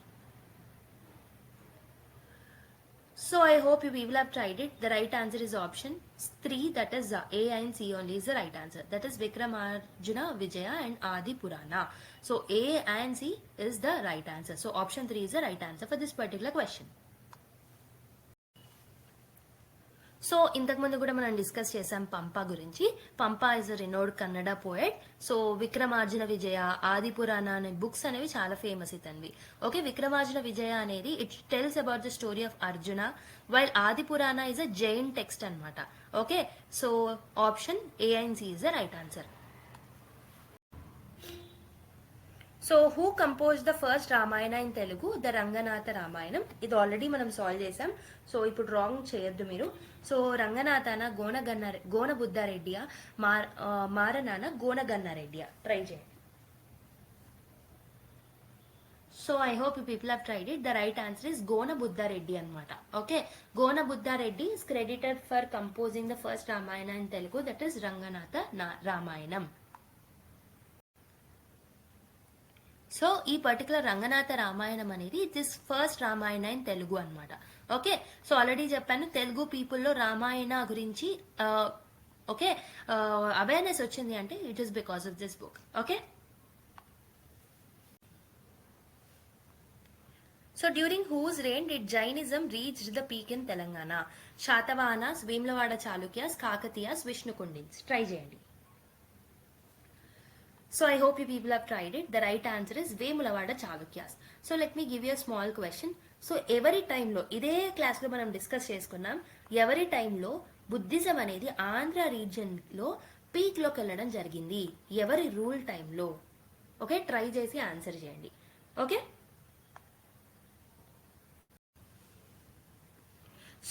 So I hope you people have tried it. The right answer is option 3, that is A and C only is the right answer. That is Vikramarjuna Vijaya and Adi Purana. So A and C is the right answer. So option 3 is the right answer for this particular question. So ఇంతకుముందు కూడా మనం discuss చేసాం పంప గురించి. Pampa is a renowned Kannada poet. So Vikramarjuna Vijaya, Adi Purana అనే books అనేవి చాలా famous ఇతనివి. Okay, Vikramarjuna Vijaya అనేది it tells about the story of Arjuna, while Adi Purana is a Jain text అనమాట. Okay, so option A and C is the right answer. So who compose the first Ramayana in Telugu? The Ranganatha Ramayanam. ఇది already మనం solve చేసాం, so ఇప్పుడు wrong చేయొద్దు మీరు. So రంగనాథాన గోనబుద్ధారెడ్డియా, మారనాన గోనగన్నారెడ్డియా? ట్రై చేయండి. So I hope you people have tried it. The right answer is Gona Buddha Reddy అనమాట. Okay, Gona Buddha Reddy is credited for composing the first Ramayana in Telugu, that is Ranganatha Ramayanam. So ఈ పర్టికులర్ రంగనాథ రామాయణం అనేది it is first Ramayana in Telugu అనమాట. ఓకే, సో ఆల్రెడీ చెప్పాను తెలుగు పీపుల్లో రామాయణ గురించి okay awareness వచ్చింది అంటే it is because of this book. Okay, so during whose reign did Jainism reached the peak in Telangana? Satavahanas, Vemulawada Chalukyas, Kakatiyas, Vishnukundins? Try చేయండి. So I hope you people have tried it. The right answer is Vemulavada Chalukyas. So let me give you a small question. So every time lo ఇదే class లో మనం discuss చేసుకున్నాం, ఎవరి టైంలో Buddhism అనేది Andhra region లో peak లోకి వెళ్ళడం జరిగింది, ఎవరి రూల్ టైంలో? ఓకే, ట్రై చేసి ఆన్సర్ చేయండి. Okay,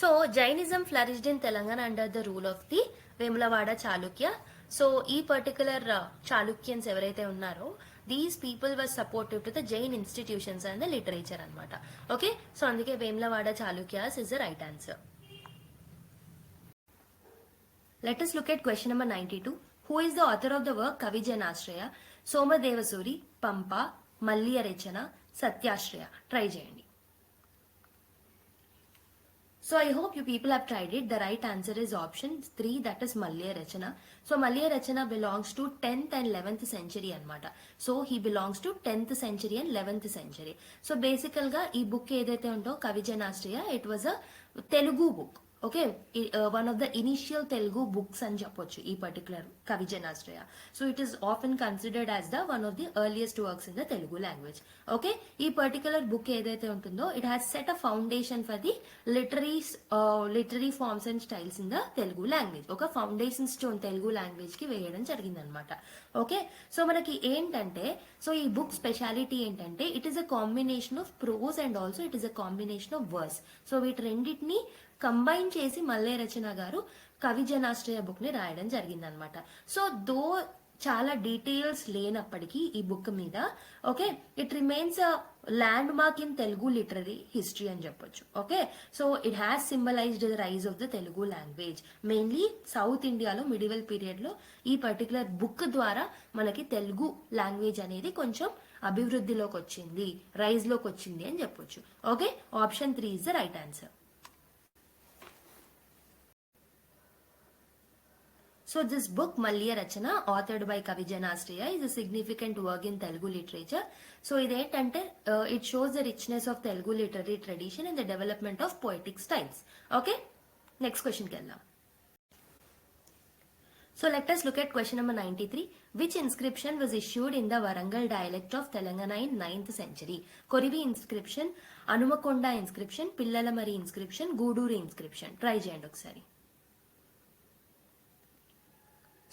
so Jainism flourished in Telangana under the rule of the Vemulawada Chalukya. So ఈ పర్టికులర్ చాళుక్యన్స్ ఎవరైతే ఉన్నారో these people were supportive to the Jain institutions and the literature అనమాట. ఓకే, సో అందుకే Vemulawada Chalukyas is the right answer. Let us look at question number 92. Who is the author of the work Kavijanashraya? Somadevasuri, Pampa, Malliya Rechana, Satyashraya? Try చేయండి. So I hope you people have tried it. The right answer is option 3, that is Malliya Rechana. So Malliya Rechana belongs to 10th and 11th century anamata. So he belongs to 10th century and 11th century. So basically ga ee book edaithe undo Kavijanashraya, it was a Telugu book. Okay, one of the initial Telugu books అని చెప్పొచ్చు ఈ particular Kavijanashraya. So it is often considered as the one of the earliest works in the Telugu language. Okay, ఈ particular book ఏదైతే ఉంటుందో it has set a foundation for the literary forms and styles in the Telugu language. ఒక foundation stone Telugu language కి వేయడం జరిగిందనమాట. Okay, so మనకి ఏంటంటే, so ఈ బుక్ స్పెషాలిటీ ఏంటంటే it is a combination of prose and also it is a combination of verse. So వీటి రెండింటిని కంబైన్ చేసి మల్లయ్య రచన గారు కవిజనాశ్రయ బుక్ ని రాయడం జరిగిందనమాట. సో దో చాలా డీటెయిల్స్ లేనప్పటికీ ఈ బుక్ మీద okay it remains a landmark in Telugu literary history అని చెప్పొచ్చు. Okay, so it has symbolized the rise of the Telugu language. Mainly south ఇండియాలో మిడివల్ పీరియడ్ లో ఈ పర్టికులర్ బుక్ ద్వారా మనకి తెలుగు లాంగ్వేజ్ అనేది కొంచెం అభివృద్ధిలోకి వచ్చింది, రైజ్ లోకి వచ్చింది అని చెప్పొచ్చు. Okay, option 3 is the right answer. So this book Malliya Rachana authored by Kavijanashraya is a significant work in Telugu literature. So identante it shows the richness of Telugu literary tradition and the development of poetic styles. Okay, next question kellam. So let us look at question number 93. Which inscription was issued in the Warangal dialect of Telangana in 9th century? Korivi inscription, Anumakonda inscription, Pillalamari inscription, Guduru inscription. Try cheyandi okkasari.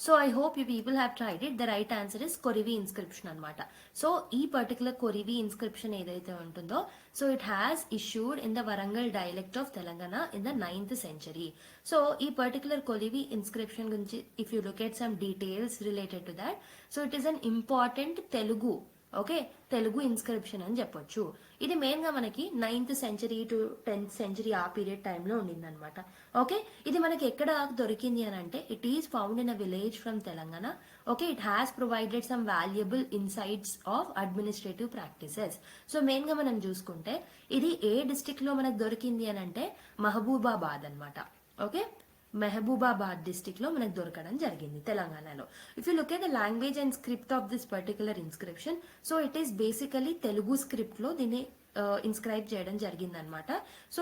So I hope you people have tried it. The right answer is Korivi inscription anamata. So ee particular Korivi inscription edaithe untundo, so it has issued in the Warangal dialect of Telangana in the 9th century. So ee particular Korivi inscription gunchi if you look at some details related to that, so it is an important Telugu okay Telugu inscription అని చెప్పొచ్చు. ఇది main గా మనకి 9th century to 10th century ఆ period టైంలో ఉండింది అనమాట. Okay, ఇది మనకి ఎక్కడ దొరికింది అని అంటే it is found in a village from Telangana okay, it has provided some valuable insights of administrative practices. So main గా మనం చూసుకుంటే ఇది ఏ డిస్ట్రిక్ట్ లో మనకు దొరికింది అని అంటే మహబూబాబాద్ అన్నమాట. ఓకే, మహబూబాబాద్ డిస్ట్రిక్ట్ లో మనకు దొరకడం జరిగింది తెలంగాణలో. If you look at the language and script of this particular inscription, so it is basically Telugu script లో దీన్ని ఇన్స్క్రైబ్ చేయడం జరిగింది అనమాట. So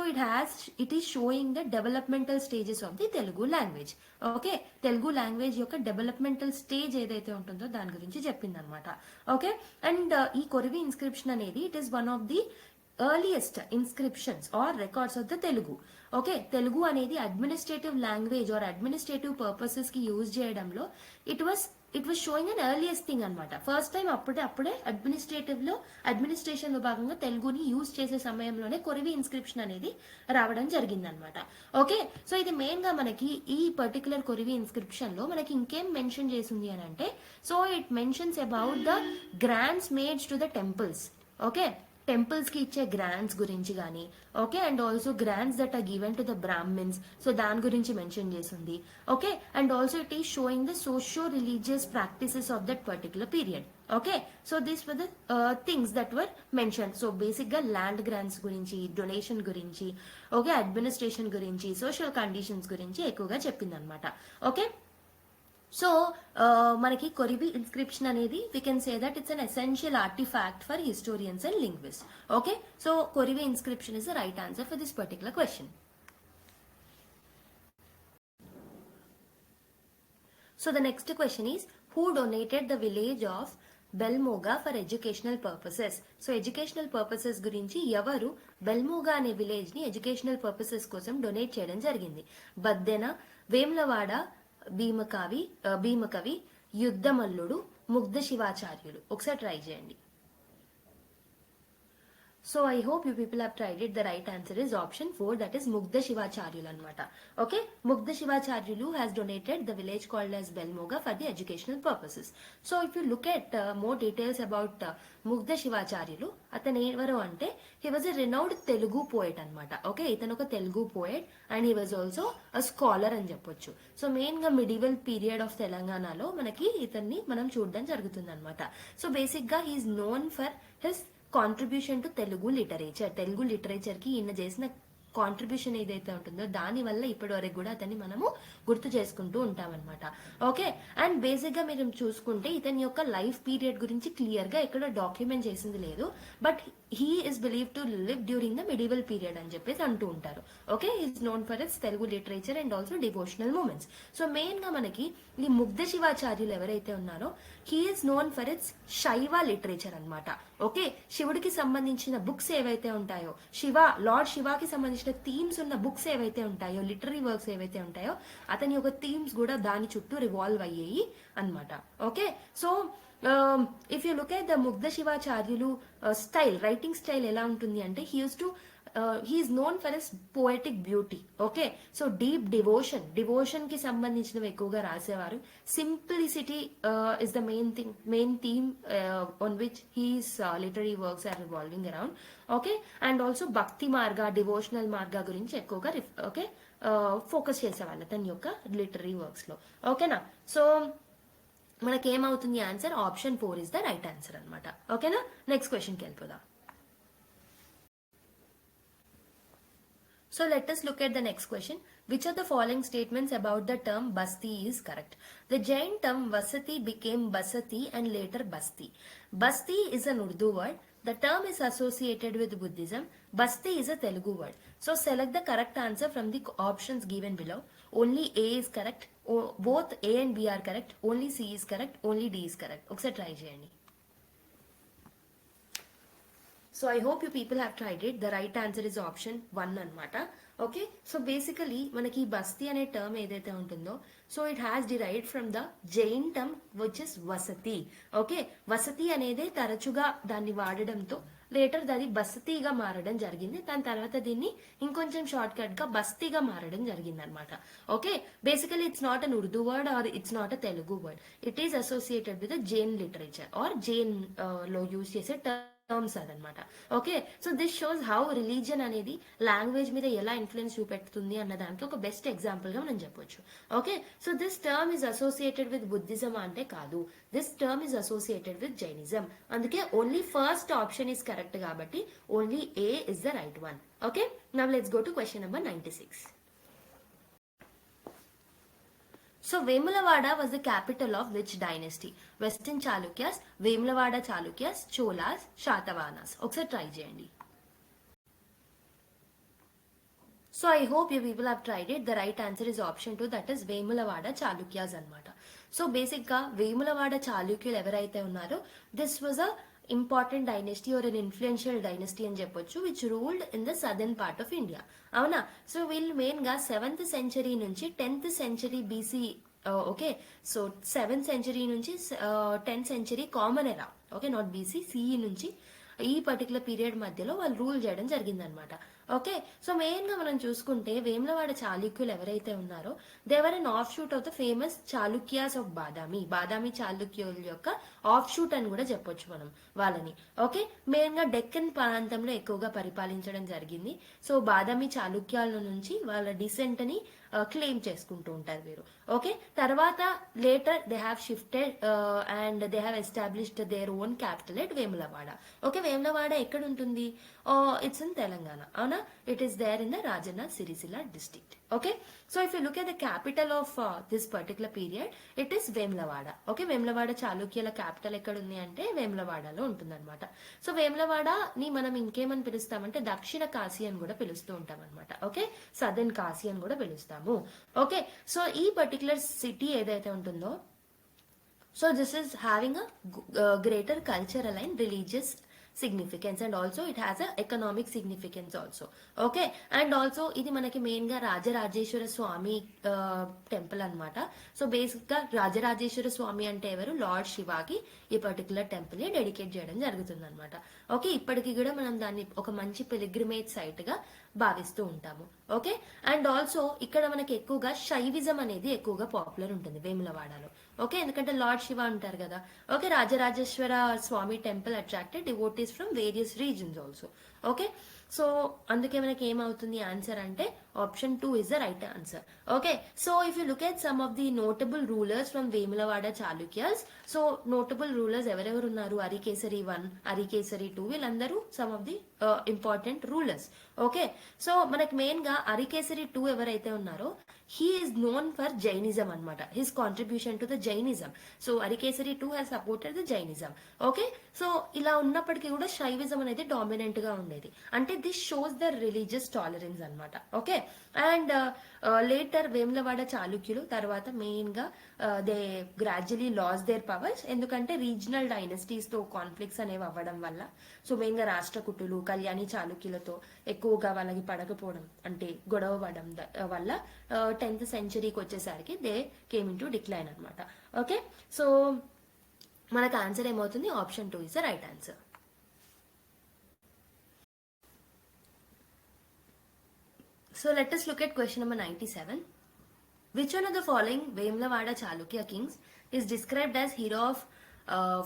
it is showing the developmental stages of the Telugu language. Okay, Telugu language యొక్క డెవలప్మెంటల్ స్టేజ్ ఏదైతే ఉంటుందో దాని గురించి చెప్పింది అనమాట. ఓకే, అండ్ ఈ కొరివి ఇన్స్క్రిప్షన్ అనేది it is one of the earliest inscriptions or records of the Telugu. Okay, Telugu అనేది administrative language or administrative purposes కి యూజ్ చేయడంలో it was showing an earliest thing అనమాట. ఫస్ట్ టైం అప్పుడే అడ్మినిస్ట్రేషన్ లో భాగంగా తెలుగుని యూజ్ చేసే సమయంలోనే కొరివి ఇన్స్క్రిప్షన్ అనేది రావడం జరిగింది అనమాట. ఓకే, సో ఇది మెయిన్ గా మనకి ఈ పర్టికులర్ కొరివి ఇన్స్క్రిప్షన్ లో మనకి ఇంకేం మెన్షన్ చేసింది అని అంటే, so it mentions about the grants mades to the temples. Okay, temples కి ఇచ్చే గ్రాంట్స్ గురించి కానీ, okay, and also grants that are given to the Brahmins, so దాని గురించి మెన్షన్ చేసింది. Okay, and also it is showing the socio religious practices of that particular period. Okay, so these were the things that were mention. So basic గా land grants గురించి, donation గురించి, okay, administration గురించి, social conditions గురించి ఎక్కువగా చెప్పింది అనమాట. Okay, so మనకి Korivi inscription అనేది we can say that it's an essential artefact for historians and linguist. Okay, so Korivi inscription is the right answer for this particular question. So the next question is, who donated the village of Belmoga for educational purposes. So educational purposes గురించి ఎవరు బెల్మోగా అనే village ని educational purposes కోసం donate చేయడం జరిగింది? బద్దెన, వేమ్లవాడ, భీమకవి, యుద్ధమల్లుడు, ముగ్ధ శివాచార్యులు. ఒకసారి try చేయండి. So I hope you people have tried it. The right answer is option 4, that is Mugdha Shivacharyulu అనమాట. Okay, Mugdha Shivacharyulu has donated the village called as Belmoga for the educational purposes. So if you look at more details about Mugdha Shivacharyulu, అతను ఎవరు అంటే he was a renowned Telugu poet అనమాట. Okay, ఇతను ఒక Telugu poet and he was also a scholar అని చెప్పొచ్చు. So main గా medieval period of తెలంగాణలో మనకి ఇతన్ని మనం చూడడం జరుగుతుంది అనమాట. సో బేసిక్ గా he is known for his contribution to Telugu literature కి ఈయన చేసిన కాంట్రిబ్యూషన్ ఏదైతే ఉంటుందో దాని వల్ల ఇప్పటి వరకు కూడా అతన్ని మనము గుర్తు చేసుకుంటూ ఉంటాం అనమాట. ఓకే, అండ్ బేసిక్ గా మీరు చూసుకుంటే ఇతని యొక్క లైఫ్ పీరియడ్ గురించి క్లియర్ గా ఎక్కడ డాక్యుమెంట్ చేసింది లేదు, but he is believe to live during the medieval period అని చెప్పేసి అంటూ ఉంటారు. Okay, is known for its Telugu literature and also devotional movements. So main గా మనకి ఈ ముగ్ధ శివాచార్యులు ఎవరైతే ఉన్నారో he is known for its Shaiva literature అనమాట. ఓకే, శివుడికి సంబంధించిన బుక్స్ ఏవైతే ఉంటాయో, లార్డ్ శివాకి సంబంధించిన థీమ్స్ ఉన్న బుక్స్ ఏవైతే ఉంటాయో, లిటరీ వర్క్స్ ఏవైతే ఉంటాయో, అతని యొక్క థీమ్స్ కూడా దాని చుట్టూ రివాల్వ్ అయ్యాయి అనమాట. Okay, so if you look at the Mugdha Shivacharyulu style, writing style ఎలా ఉంటుంది అంటే he is known for his poetic beauty. Okay, so deep devotion కి సంబంధించినవి ఎక్కువగా రాసేవారు. Simplicity is the main theme on which his literary works are revolving around. Okay, and also bhakti marga, devotional మార్గ గురించి ఎక్కువగా ఫోకస్ చేసేవాళ్ళు తన యొక్క లిటరీ వర్క్స్ లో. ఓకేనా, సో మనకేమవుతుంది answer option 4 is the right answer అనమాట. ఓకేనా, నెక్స్ట్ క్వశ్చన్ కి వెళ్ళిపోదాం. So let us look at the next question. Which of the following statements about the term Basti is correct? The Jain term Vasati became Basati and later Basti. Basti is an Urdu word. The term is associated with Buddhism. Basti is a Telugu word. So select the correct answer from the options given below. Only A is correct. Both A and B are correct. Only C is correct. Only D is correct. Oksa try cheyandi. So I hope you people have tried it. The right answer is option 1 అనమాట. Okay, so basically మనకి బస్తీ అనే term ఏదైతే ఉంటుందో, so it has derived from the Jain term which is వసతి. Okay, వసతి అనేది తరచుగా దాన్ని వాడడంతో లేటర్ అది బస్తీగా మారడం జరిగింది. దాని తర్వాత దీన్ని ఇంకొంచెం షార్ట్ కట్ గా బస్తీగా మారడం జరిగింది అనమాట. Okay, basically it's not an Urdu word or it's not a Telugu word. It is associated with Jain literature or Jain లో యూజ్ చేసే టర్మ్ టర్మ్స్ అదనమాట. Okay, so this shows how religion అనేది లాంగ్వేజ్ మీద ఎలా ఇన్ఫ్లుయెన్స్ చూపెడుతుంది అన్న దానికి ఒక బెస్ట్ ఎగ్జాంపుల్ గా మనం చెప్పొచ్చు. Okay, so this term is associated with Buddhism అంటే కాదు, this term is associated with Jainism. అందుకే only first option is correct కాబట్టి only A is the right one. Okay, now let's go to question number 96. So Vemulavada was the capital of which dynasty? Western Chalukyas, Vemulavada Chalukyas, Cholas, Shatavahanas. ఒకసారి try చేయండి. So I hope you people have tried it. The right answer is option 2, that is Vemulavada Chalukyas అన్నమాట. So basic గా వేములవాడ చాళుక్యులు ఎవరైతే ఉన్నారో this was a important dynasty or an influential dynasty అని చెప్పొచ్చు, which ruled in the southern part of India. అవునా, so వీళ్ళు main గా 7th సెంచరీ నుంచి 10th century BC, okay, so 7th century నుంచి 10th century common era, okay, not BC, CE నుంచి ఈ particular period మధ్యలో వాళ్ళు రూల్ చేయడం జరిగిందనమాట. ఓకే, సో మెయిన్ గా మనం చూసుకుంటే వేములవాడ చాళుక్యులు ఎవరైతే ఉన్నారో they were an offshoot of the famous Chalukyas of Badami చాళుక్యుల యొక్క ఆఫ్ షూట్ అని కూడా చెప్పొచ్చు మనం వాళ్ళని. ఓకే, మెయిన్ గా డెక్కన్ ప్రాంతంలో ఎక్కువగా పరిపాలించడం జరిగింది. సో బాదామి చాళుక్యాల నుంచి వాళ్ళ డిసెంట్ ని క్లెయిమ్ చేసుకుంటూ ఉంటారు వీరు. ఓకే, తర్వాత later they have shifted and they have established their own capital at Vemulavada. Okay, Vemulavada ఎక్కడ ఉంటుంది? It's in Telangana. అవునా, it is there in the Rajanna Sircilla district. Okay, so if you look at the capital of this particular period it is Vemulavada. Okay, Vemulavada చాళుక్యుల capital ఎక్కడ ఉంది అంటే వేములవాడలో ఉంటుంది అనమాట. సో వేములవాడని మనం ఇంకేమని పిలుస్తామంటే దక్షిణ కాశీ అని కూడా పిలుస్తూ ఉంటాం అనమాట. ఓకే, సదర్న్ కాశీ అని కూడా పిలుస్తాము. ఓకే, సో ఈ పర్టికులర్ సిటీ ఏదైతే ఉంటుందో, so this is having a greater cultural and religious significance and also it has a economic significance also. Okay, and also ఇది మనకి మెయిన్ గా రాజరాజేశ్వర స్వామి టెంపుల్ అన్నమాట. సో బేసిక్ గా రాజరాజేశ్వర స్వామి అంటే ఎవరు? లార్డ్ శివాకి ఈ పర్టికులర్ టెంపుల్ ని డెడికేట్ చేయడం జరుగుతుంది అనమాట. ఓకే, ఇప్పటికీ కూడా మనం దాన్ని ఒక మంచి పిలిగ్రిమేజ్ సైట్ గా భావిస్తూ ఉంటాము. ఓకే, అండ్ ఆల్సో ఇక్కడ మనకి ఎక్కువగా శైవిజం అనేది ఎక్కువగా పాపులర్ ఉంటుంది వేములవాడలో. ఓకే, ఎందుకంటే లార్డ్ శివ ఉంటారు కదా. Okay, Rajarajeshwara Swamy temple attracted devotees from various regions also. Okay, so అందుకే మనకి ఏమవుతుంది ఆన్సర్ అంటే option 2 is the right answer. Okay, so if you look at some of the notable rulers from Vemulawada Chalukyas, so notable rulers ఎవరెవరు ఉన్నారు? అరికేసరి 1, అరికేసరి 2, వీళ్ళందరూ some of the important rulers. Okay, so మనకి main గా అరికేసరి 2 ఎవరైతే ఉన్నారో he is known for Jainism అనమాట, his contribution to the Jainism. సో Arikesari 2 has supported the Jainism. Okay, so ఇలా ఉన్నప్పటికీ కూడా శైవిజం అనేది డామినెంట్ గా ఉండేది. అంటే this shows the religious tolerance అనమాట. ఓకే, అండ్ లేటర్ వేములవాడ చాళుక్యులు తర్వాత మెయిన్ గా they gradually lose their powers, ఎందుకంటే రీజనల్ డైనస్టీస్ తో కాన్ఫ్లిక్ట్స్ అనేవి అవ్వడం వల్ల. సో మెయిన్ గా రాష్ట్రకూటులు కళ్యాణి చాళుక్యులతో ఎక్కువగా వాళ్ళకి పడకపోవడం అంటే గొడవ పడడం వల్ల 10th సెంచరీకి వచ్చేసరికి they came in to decline అనమాట. ఓకే, సో మనకు ఆన్సర్ ఏమవుతుంది? Option 2 is the right answer. So let us look at question number 97. Which one of the following Vemulavada Chalukya kings is described as hero of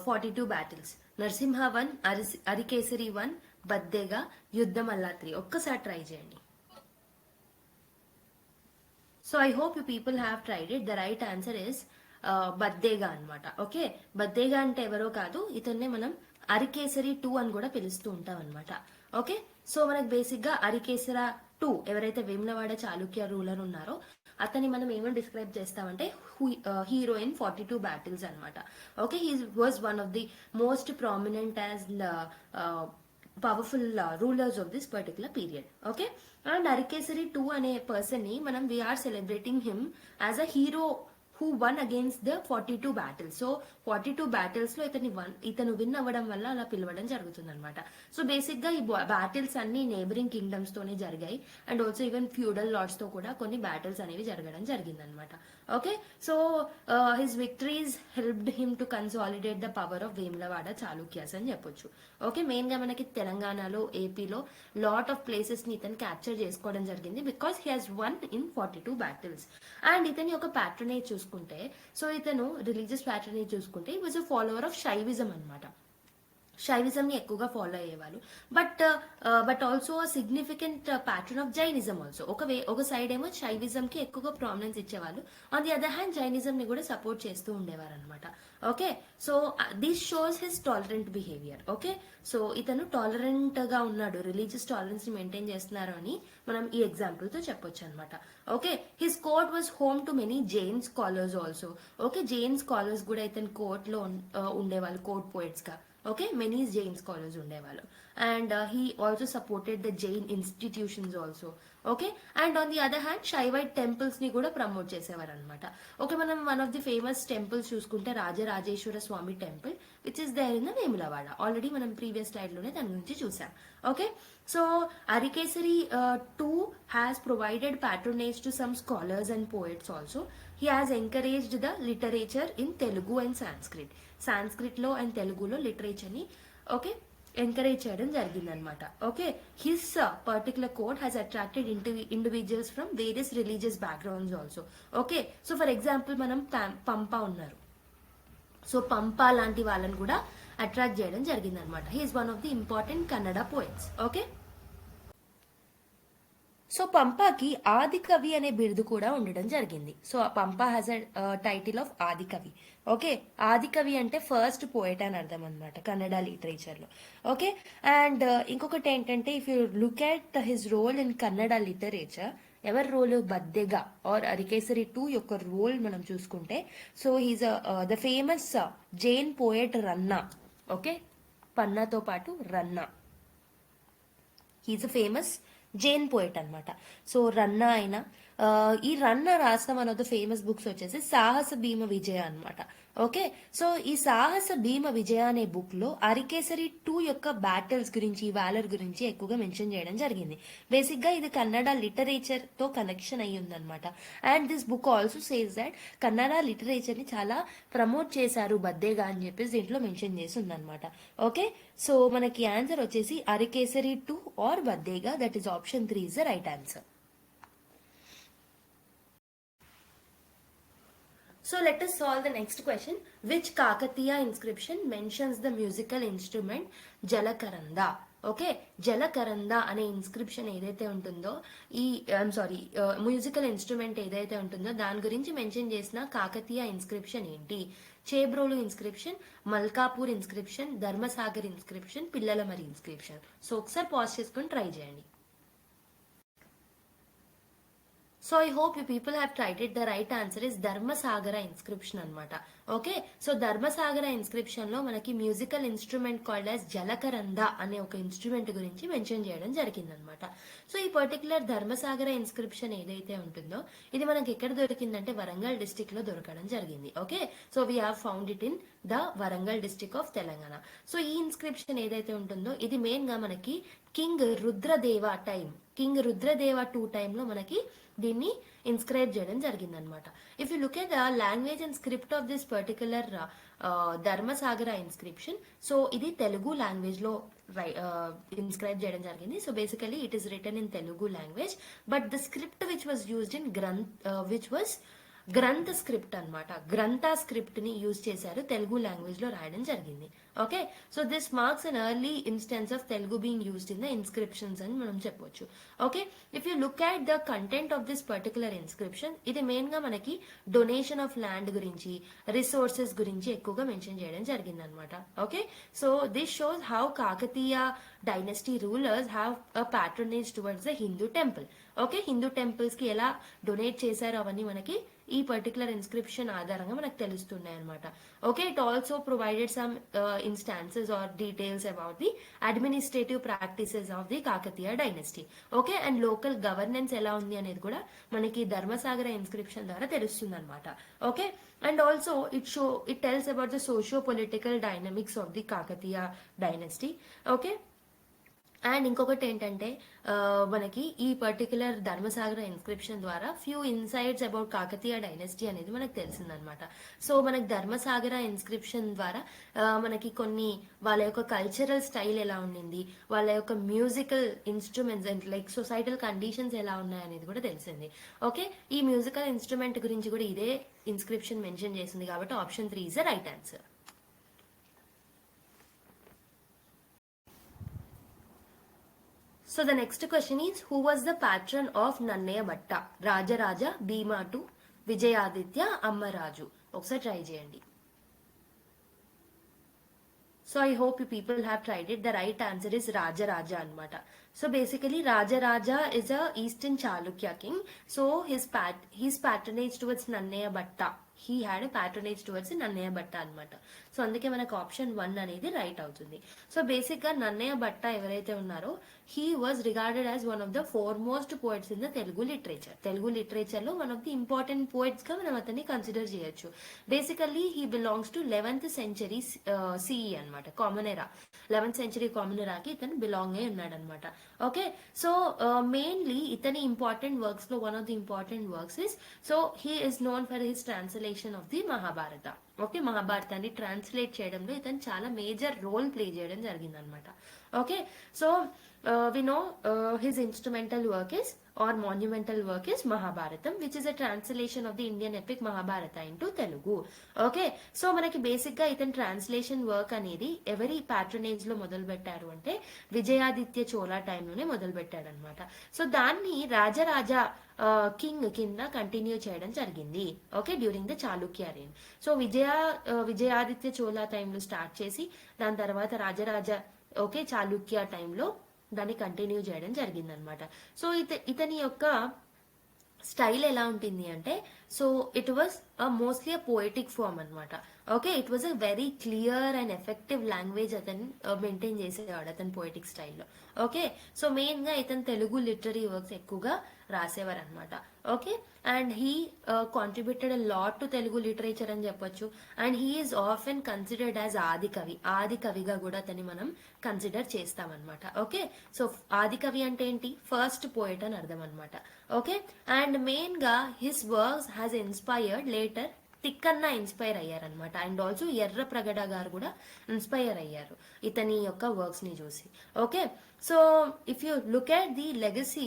42 battles? Narsimha 1, Arikesari 1, Baddega, Yuddhamalla 3. ఒక్కసారి try చేయండి. So I hope you people have tried it. The right answer is Baddega అనమాట. Okay, బద్దేగా అంటే ఎవరో కాదు, ఇతన్నే మనం అరికేసరి 2 అని కూడా పిలుస్తూ ఉంటాం అనమాట. ఓకే, సో మనకు బేసిక్ గా అరికేసర 2 ఎవరైతే వేములవాడ చాళుక్య రూలర్ ఉన్నారో అతన్ని మనం ఏమని డిస్క్రైబ్ చేస్తామంటే హీరో ఇన్ 42 battles అనమాట. Okay, he was one of the most prominent as powerful rulers of this particular period. Okay, and Arikesari 2 అనే పర్సన్ ని మనం we are celebrating him as a hero who won against the 42 battles. So 42 battles లో ఇతను win అవ్వడం వల్ల అలా పిలవడం జరుగుతుంది అనమాట. సో బేసిక్ గా ఈ బ్యాటిల్స్ అన్ని నేబరింగ్ కింగ్డమ్స్ తోనే జరిగాయి and also even feudal lords తో కూడా కొన్ని బ్యాటిల్స్ అనేవి జరగడం జరిగింది అనమాట. Okay, so his victories helped him to consolidate the power of Vemulawada Chalukyas అని చెప్పొచ్చు. ఓకే, మెయిన్ గా మనకి తెలంగాణలో ఏపీలో లాట్ ఆఫ్ ప్లేసెస్ ని ఇతను క్యాప్చర్ చేసుకోవడం జరిగింది because he has one in 42 battles. And ఇతని ఒక ప్యాట్రనేజ్ చూసుకుంటే, సో ఇతను రిలీజియస్ ప్యాట్రనేజ్ చూసుకుంటే ఈ was a follower of Shaivism అనమాట. శైవిజంని ఎక్కువగా ఫాలో అయ్యేవాళ్ళు. But also significant pattern of Jainism also. ఒక సైడ్ ఏమో శైవిజంకి ఎక్కువగా ప్రామినెన్స్ ఇచ్చేవాళ్ళు, ఆన్ ది అదర్ హ్యాండ్ జైనిజంని కూడా సపోర్ట్ చేస్తూ ఉండేవారు అనమాట. Okay, so this shows his tolerant behaviour. Okay, so ఇతను టాలరెంట్ గా ఉన్నాడు, రిలీజియస్ టాలరెన్స్ ని మెయింటైన్ చేస్తున్నారు అని మనం ఈ ఎగ్జాంపుల్ తో చెప్పొచ్చు అనమాట. Okay, his court was home to many Jain scholars also. Okay, Jain scholars కూడా ఇతని కోర్ట్ లో ఉండేవాళ్ళు, కోర్ట్ పోయిట్స్ గా. Okay, many Jain scholars ఉండేవాళ్ళు. And he also supported the Jain institutions also. Okay, and on the other hand Shaivite temples ని కూడా promote చేసేవారు అనమాట. ఓకే, మనం one of the famous temples చూసుకుంటే Rajarajeshwara Swamy temple which is there in the Vemulavada. Already మనం previous slide లోనే దాని గురించి చూసాం. Okay, so Arikesari two has provided patronage to some scholars and poets also. He has encouraged the literature in Telugu and Sanskrit లో and తెలుగులో literature ని okay encourage చేయడం జరిగింది అనమాట. Okay, his particular code has attracted individuals from various religious backgrounds also. Okay, so for example మనం పంప ఉన్నారు, so పంప లాంటి వాళ్ళని కూడా అట్రాక్ట్ చేయడం జరిగింది అనమాట. He is one of the important Kannada poets. Okay, so పంపాకి ఆదికవి అనే బిరుదు కూడా ఉండడం జరిగింది. So Pampa has a title of Adikavi. Okay, Adikavi అంటే ఫస్ట్ పోయట్ అని అర్థం అనమాట కన్నడ లిటరేచర్ లో. ఓకే, అండ్ ఇంకొకటి ఏంటంటే if you look at his role in Kannada literature, ఎవరి role Baddega or Arikesari two యొక్క రోల్ మనం చూసుకుంటే, so he's the famous Jain poet Ranna. Okay, పన్నాతో పాటు Ranna, he's a famous Jain poet అనమాట. సో రన్నా అయినా ఈ రన్నా రాసిన one of the famous books వచ్చేసి సాహస భీమ విజయ అనమాట. ఓకే, సో ఈ సాహస భీమ విజయ అనే బుక్ లో అరికేసరి టూ యొక్క బ్యాటిల్స్ గురించి, వాలర్ గురించి ఎక్కువగా మెన్షన్ చేయడం జరిగింది. బేసిక్ గా ఇది కన్నడ లిటరేచర్ తో కనెక్షన్ అయ్యి ఉందన్నమాట. And this book also says that Kannada literature ని చాలా ప్రమోట్ చేశారు బద్దేగా అని చెప్పేసి దీంట్లో మెన్షన్ చేసి ఉందన్నమాట. ఓకే, సో మనకి ఆన్సర్ వచ్చేసి Arikesari two or Baddega, that is option 3 is the right answer. So let us solve the next question. Which Kakatiya inscription mentions the musical instrument Jalakaranda? Okay, Jalakaranda అనే ఇన్స్క్రిప్షన్ ఏదైతే ఉంటుందో, మ్యూజికల్ ఇన్స్ట్రుమెంట్ ఏదైతే ఉంటుందో దాని గురించి mention చేసిన కాకతీయ ఇన్స్క్రిప్షన్ ఏంటి? Chebrolu inscription, Malkapur inscription, Dharmasagar inscription, Pillalamarri inscription. So ఒకసారి పాజ్ చేసుకొని ట్రై చేయండి. So I hope you people have tried it. The right answer is Dharmasagara inscription అనమాట. ఓకే, సో ధర్మసాగర ఇన్స్క్రిప్షన్ లో మనకి మ్యూజికల్ ఇన్స్ట్రుమెంట్ కాల్డ్ యాజ్ జలకరంద అనే ఒక ఇన్స్ట్రుమెంట్ గురించి మెన్షన్ చేయడం జరిగిందనమాట. సో ఈ పర్టికులర్ ధర్మసాగర ఇన్స్క్రిప్షన్ ఏదైతే ఉంటుందో ఇది మనకి ఎక్కడ దొరికిందంటే వరంగల్ డిస్టిక్ లో దొరకడం జరిగింది. Okay, so we have found it in the Warangal district of Telangana. So ఈ ఇన్స్క్రిప్షన్ ఏదైతే ఉంటుందో ఇది మెయిన్ గా మనకి కింగ్ రుద్రదేవ టూ టైంలో మనకి దీన్ని ఇన్స్క్రైబ్ చేయడం జరిగింది అనమాట. If you look at the language and script of this particular Dharmasagara inscription, so ఇది తెలుగు లాంగ్వేజ్ లో ఇన్స్క్రైబ్ చేయడం జరిగింది. So basically it is written in Telugu language, but the script which was used in Grantha script అనమాట. Grantha script ని use చేశారు, Telugu language లో రాయడం జరిగింది. Okay, so this marks an early instance of Telugu being used in the inscriptions అని మనం చెప్పొచ్చు. Okay, if you look at the content of this particular inscription, ఇది మెయిన్ గా మనకి డొనేషన్ ఆఫ్ ల్యాండ్ గురించి, రిసోర్సెస్ గురించి ఎక్కువగా మెన్షన్ చేయడం జరిగింది అనమాట. Okay, so this shows how Kakatiya dynasty rulers have a patronage towards the Hindu temple. Okay, Hindu temples కి ఎలా డొనేట్ చేశారు అవన్నీ మనకి ఈ పర్టికులర్ ఇన్స్క్రిప్షన్ ఆధారంగా మనకు తెలుస్తున్నాయి అనమాట. Okay, it also provided some instances or details about the administrative practices of the Kakatiya dynasty. Okay, and local governance ఎలా ఉంది అనేది కూడా మనకి ధర్మసాగర ఇన్స్క్రిప్షన్ ద్వారా తెలుస్తుంది అనమాట. Okay, and also it tells about the socio political dynamics of the Kakatiya dynasty. Okay, and ఇంకొకటి ఏంటంటే మనకి ఈ పర్టికులర్ ధర్మసాగర ఇన్స్క్రిప్షన్ ద్వారా few insights about Kakatiya dynasty అనేది మనకు తెలిసిందనమాట. సో మనకి ధర్మసాగర ఇన్స్క్రిప్షన్ ద్వారా మనకి కొన్ని వాళ్ళ యొక్క కల్చరల్ స్టైల్ ఎలా ఉండింది, వాళ్ళ యొక్క musical instruments and like societal conditions ఎలా ఉన్నాయనేది కూడా తెలిసింది. ఓకే, ఈ మ్యూజికల్ ఇన్స్ట్రుమెంట్ గురించి కూడా ఇదే ఇన్స్క్రిప్షన్ మెన్షన్ చేసింది కాబట్టి option 3 is the right answer. So the next question is, who was the patron of Nannaya Bhatta? Rajaraja, Bhima to Vijayaditya, Ammaraju. ఒకసారి ట్రై చేయండి. So I hope you people have tried it. The right answer is Rajaraja anmata. So basically Rajaraja is a Eastern Chalukya king. So his patronage towards Nannaya Bhatta. He had a patronage towards Nannaya Bhatta anmata. So అందుకే మనకు option 1 అనేది right అవుతుంది. So basic గా నన్నయ్య భట్ట ఎవరైతే ఉన్నారో he was regarded as one of the foremost poets in the Telugu literature. Telugu literature లో one of the important poets గా మనం అతన్ని కన్సిడర్ చేయొచ్చు. Basically he belongs to 11th century CE అన్నమాట, కామన్ ఎరా. 11th century కామన్ ఎరాకి ఇతను belong అయి ఉన్నాడు అనమాట. ఓకే, సో మెయిన్లీ ఇతని ఇంపార్టెంట్ వర్క్స్ లో one of the important works is, so he is known for his translation of the Mahabharata. Okay, మహాభారతాన్ని translate చేయడంలో ఇతను చాలా మేజర్ రోల్ ప్లే చేయడం జరిగింది అనమాట. Okay, so we know his instrumental work is or monumental work is Mahabharatam, which is a translation of the Indian epic Mahabharata into Telugu. Okay, so మనకి basic గా ఇతని translation work అనేది ఎవరి patronage లో మొదలు పెట్టారు అంటే విజయాదిత్య చోళ టైంలోనే మొదలు పెట్టాడు అనమాట. సో దాన్ని రాజరాజా కింగ్ కింద కంటిన్యూ చేయడం జరిగింది. Okay, during the Chalukya reign. So Vijayaditya Chola టైంలో స్టార్ట్ చేసి దాని తర్వాత రాజరాజా ఓకే చాళుక్య టైంలో దాన్ని కంటిన్యూ చేయడం జరిగింది అనమాట. సో ఇతని యొక్క స్టైల్ ఎలా ఉంటుంది అంటే, so it was mostly a poetic form అనమాట. Okay, it was a very clear and effective language అతను మెయింటైన్ చేసేవాడు అతని పోయిటిక్ స్టైల్లో. ఓకే, సో మెయిన్ గా ఇతను తెలుగు లిటరీ వర్క్స్ ఎక్కువగా రాసేవారు అనమాట. Okay, and he contributed a lot to Telugu literature అని చెప్పొచ్చు. And he is often considered as Adikavi. ఆదికవిగా కూడా అతన్ని మనం కన్సిడర్ చేస్తామన్నమాట. ఓకే, సో ఆదికవి అంటే ఏంటి? ఫస్ట్ పోయిట్ అని అర్థం అనమాట. ఓకే, అండ్ మెయిన్ గా his works has inspired later Tikkanna inspire అయ్యారనమాట. అండ్ ఆల్సో ఎర్ర ప్రగడ గారు కూడా ఇన్స్పైర్ అయ్యారు ఇతని యొక్క వర్క్స్ ని చూసి. Okay, so if you look at the legacy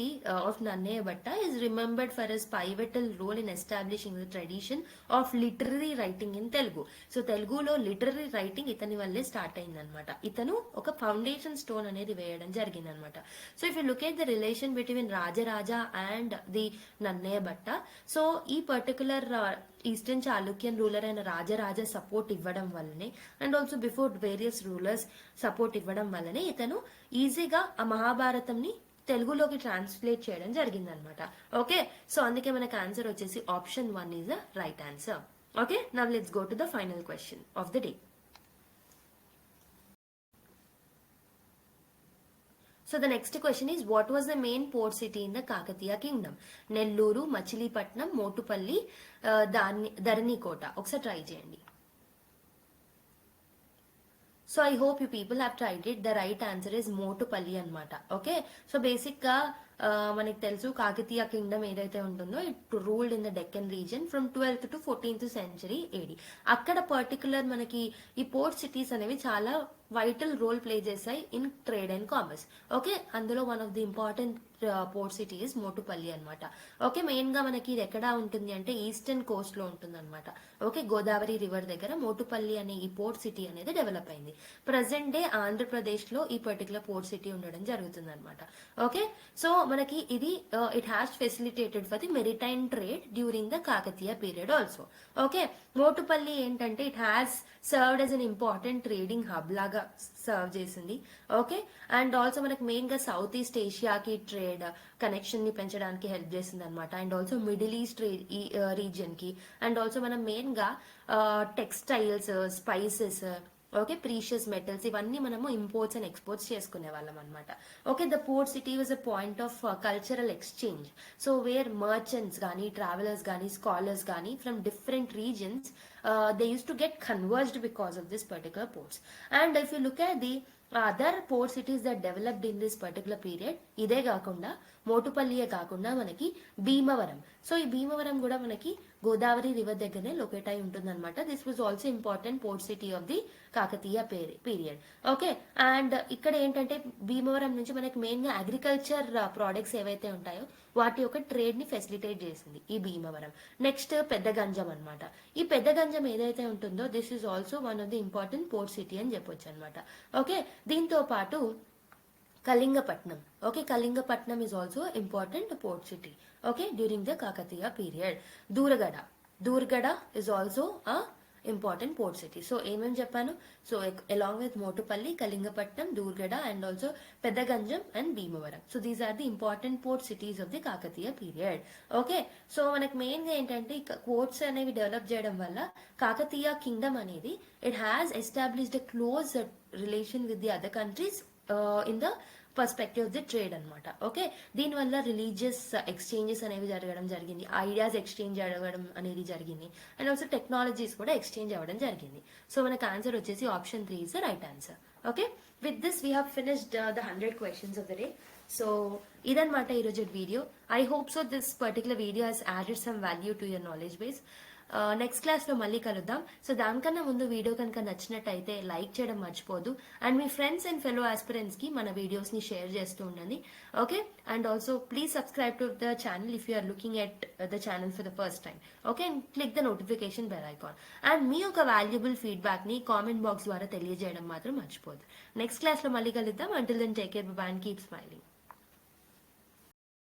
of Nannaya Bhatta is remembered for his pivotal role in establishing the tradition of literary writing in Telugu. So తెలుగులో literary writing ఇతని వల్లే స్టార్ట్ అయిందనమాట. ఇతను ఒక ఫౌండేషన్ స్టోన్ అనేది వేయడం జరిగిందనమాట. So if you look at the relation between Rajaraja and the Nannaya Bhatta, so ఈ పర్టికులర్ ఈస్టర్న్ చాళుక్యన్ రూలర్ అయిన రాజరాజా సపోర్ట్ ఇవ్వడం వల్లనే and also before various rulers support ఇవ్వడం వల్లనే ఇతను ఈజీగా ఆ మహాభారతంని తెలుగులోకి ట్రాన్స్లేట్ చేయడం జరిగిందనమాట. ఓకే, సో అందుకే మనకు ఆన్సర్ వచ్చేసి option 1 is the right answer. Okay, now let's go to the final question of the day. So the next question is, what was the main port city in the Kakatiya kingdom? Nelluru, Machilipatnam, Motupalli, Dharanikoota. ఒకసారి try చేయండి. So I hope you people have tried it. The right answer is Motupalli అనమాట. Okay, so basic గా మనకి తెలుసు Kakatiya kingdom ఏదైతే ఉంటుందో it ruled in the Deccan region from 12th to 14th century AD. అక్కడ particular మనకి ఈ పోర్ట్ సిటీస్ అనేవి చాలా వైటల్ రోల్ ప్లే చేశాయి in trade and commerce. Okay, అందులో one of the important port city is Motupalli అనమాట. ఓకే, మెయిన్ గా మనకి ఇది ఎక్కడ ఉంటుంది అంటే ఈస్టర్న్ కోస్ట్ లో ఉంటుంది అనమాట. ఓకే, గోదావరి రివర్ దగ్గర మోటుపల్లి అనే ఈ పోర్ట్ సిటీ అనేది డెవలప్ అయింది. ప్రజెంట్ డే ఆంధ్రప్రదేశ్ లో ఈ పర్టికులర్ పోర్ట్ సిటీ ఉండడం జరుగుతుంది అనమాట. ఓకే, సో మనకి ఇది it has facilitated for the maritime trade during the Kakatiya period also. Okay, Motupalli ఏంటంటే it has served as an important trading hub లాగా సర్వ్ చేసింది. ఓకే, అండ్ ఆల్సో మనకి మెయిన్ గా సౌత్ ఈస్ట్ ఏషియాకి ట్రేడ్ కనెక్షన్ ని పెంచడానికి హెల్ప్ చేసింది అనమాట. And also middle east region కి అండ్ ఆల్సో మనం మెయిన్ గా textiles, spices, okay, precious metals ఇవన్నీ మనము ఇంపోర్ట్స్ అండ్ ఎక్స్పోర్ట్స్ చేసుకునే వాళ్ళం అనమాట. Okay, the port city was a point of cultural exchange. So where merchants కానీ, ట్రావెలర్స్ కానీ, స్కాలర్స్ కానీ from different reasons they used to get converged because of this particular ports. And if you look at the other port cities that developed in this particular period, ఇదే కాకుండా మోటుపల్లియే కాకుండా మనకి Bhimavaram. So ఈ భీమవరం కూడా మనకి Godavari river దగ్గరనే locate అయి ఉంటుంది అనమాట. This was also important port city of the Kakatiya period. Okay, and ఇక్కడ ఏంటంటే భీమవరం నుంచి మనకి మెయిన్ గా అగ్రికల్చర్ ప్రోడక్ట్స్ ఏవైతే ఉంటాయో వాటి యొక్క ట్రేడ్ ని ఫెసిలిటేట్ చేసింది ఈ భీమవరం. నెక్స్ట్ పెద్దగంజం అనమాట. ఈ పెద్దగంజం ఏదైతే ఉంటుందో this is also one of the important port city అని చెప్పొచ్చు అనమాట. ఓకే, దీంతో పాటు Kalingapatnam. Okay, Kalingapatnam is also important port city. Okay, during the Kakatiya period. Durgada. Durgada is also a important port city. So ఏమేం చెప్పాను? So along with Motupalli, Kalingapatnam, Durgada and also Pedaganjam and Bhimavaram. So these are the important port cities of the Kakatiya period. Okay, so మనకు main గా ఏంటంటే courts అనేవి develop చేయడం వల్ల Kakatiya Kingdom అనేది it has established close relation with the other countries in the perspective of the trade అనమాట. Okay, దీనివల్ల religious exchanges అనేవి జరగడం జరిగింది, ఐడియాస్ ఎక్స్చేంజ్ జరగడం అనేది జరిగింది, అండ్ ఆల్సో టెక్నాలజీస్ కూడా ఎక్స్చేంజ్ అవ్వడం జరిగింది. సో మనకు ఆన్సర్ వచ్చేసి option 3 is the right answer. Okay, with this we have finished the 100 questions of the day. So ఇదన్నమాట ఈరోజు video. I hope so this particular video has added some value to your knowledge base. Next క్లాస్లో మళ్ళీ కలుద్దాం. So దానికన్నా ముందు video కనుక నచ్చినట్టయితే like చేయడం మర్చిపోదు, అండ్ మీ ఫ్రెండ్స్ అండ్ ఫెలో ఆస్పిరెంట్స్కి మన వీడియోస్ని షేర్ చేస్తూ ఉండండి. Okay, and also please subscribe to the channel if you are looking at the channel for the first time. Okay, and click the notification bell icon. And మీ యొక్క valuable ఫీడ్బ్యాక్ని comment box ద్వారా తెలియజేయడం మాత్రం మర్చిపోదు. Next క్లాస్లో మళ్ళీ కలుద్దాం. Until then take care, bye and keep smiling.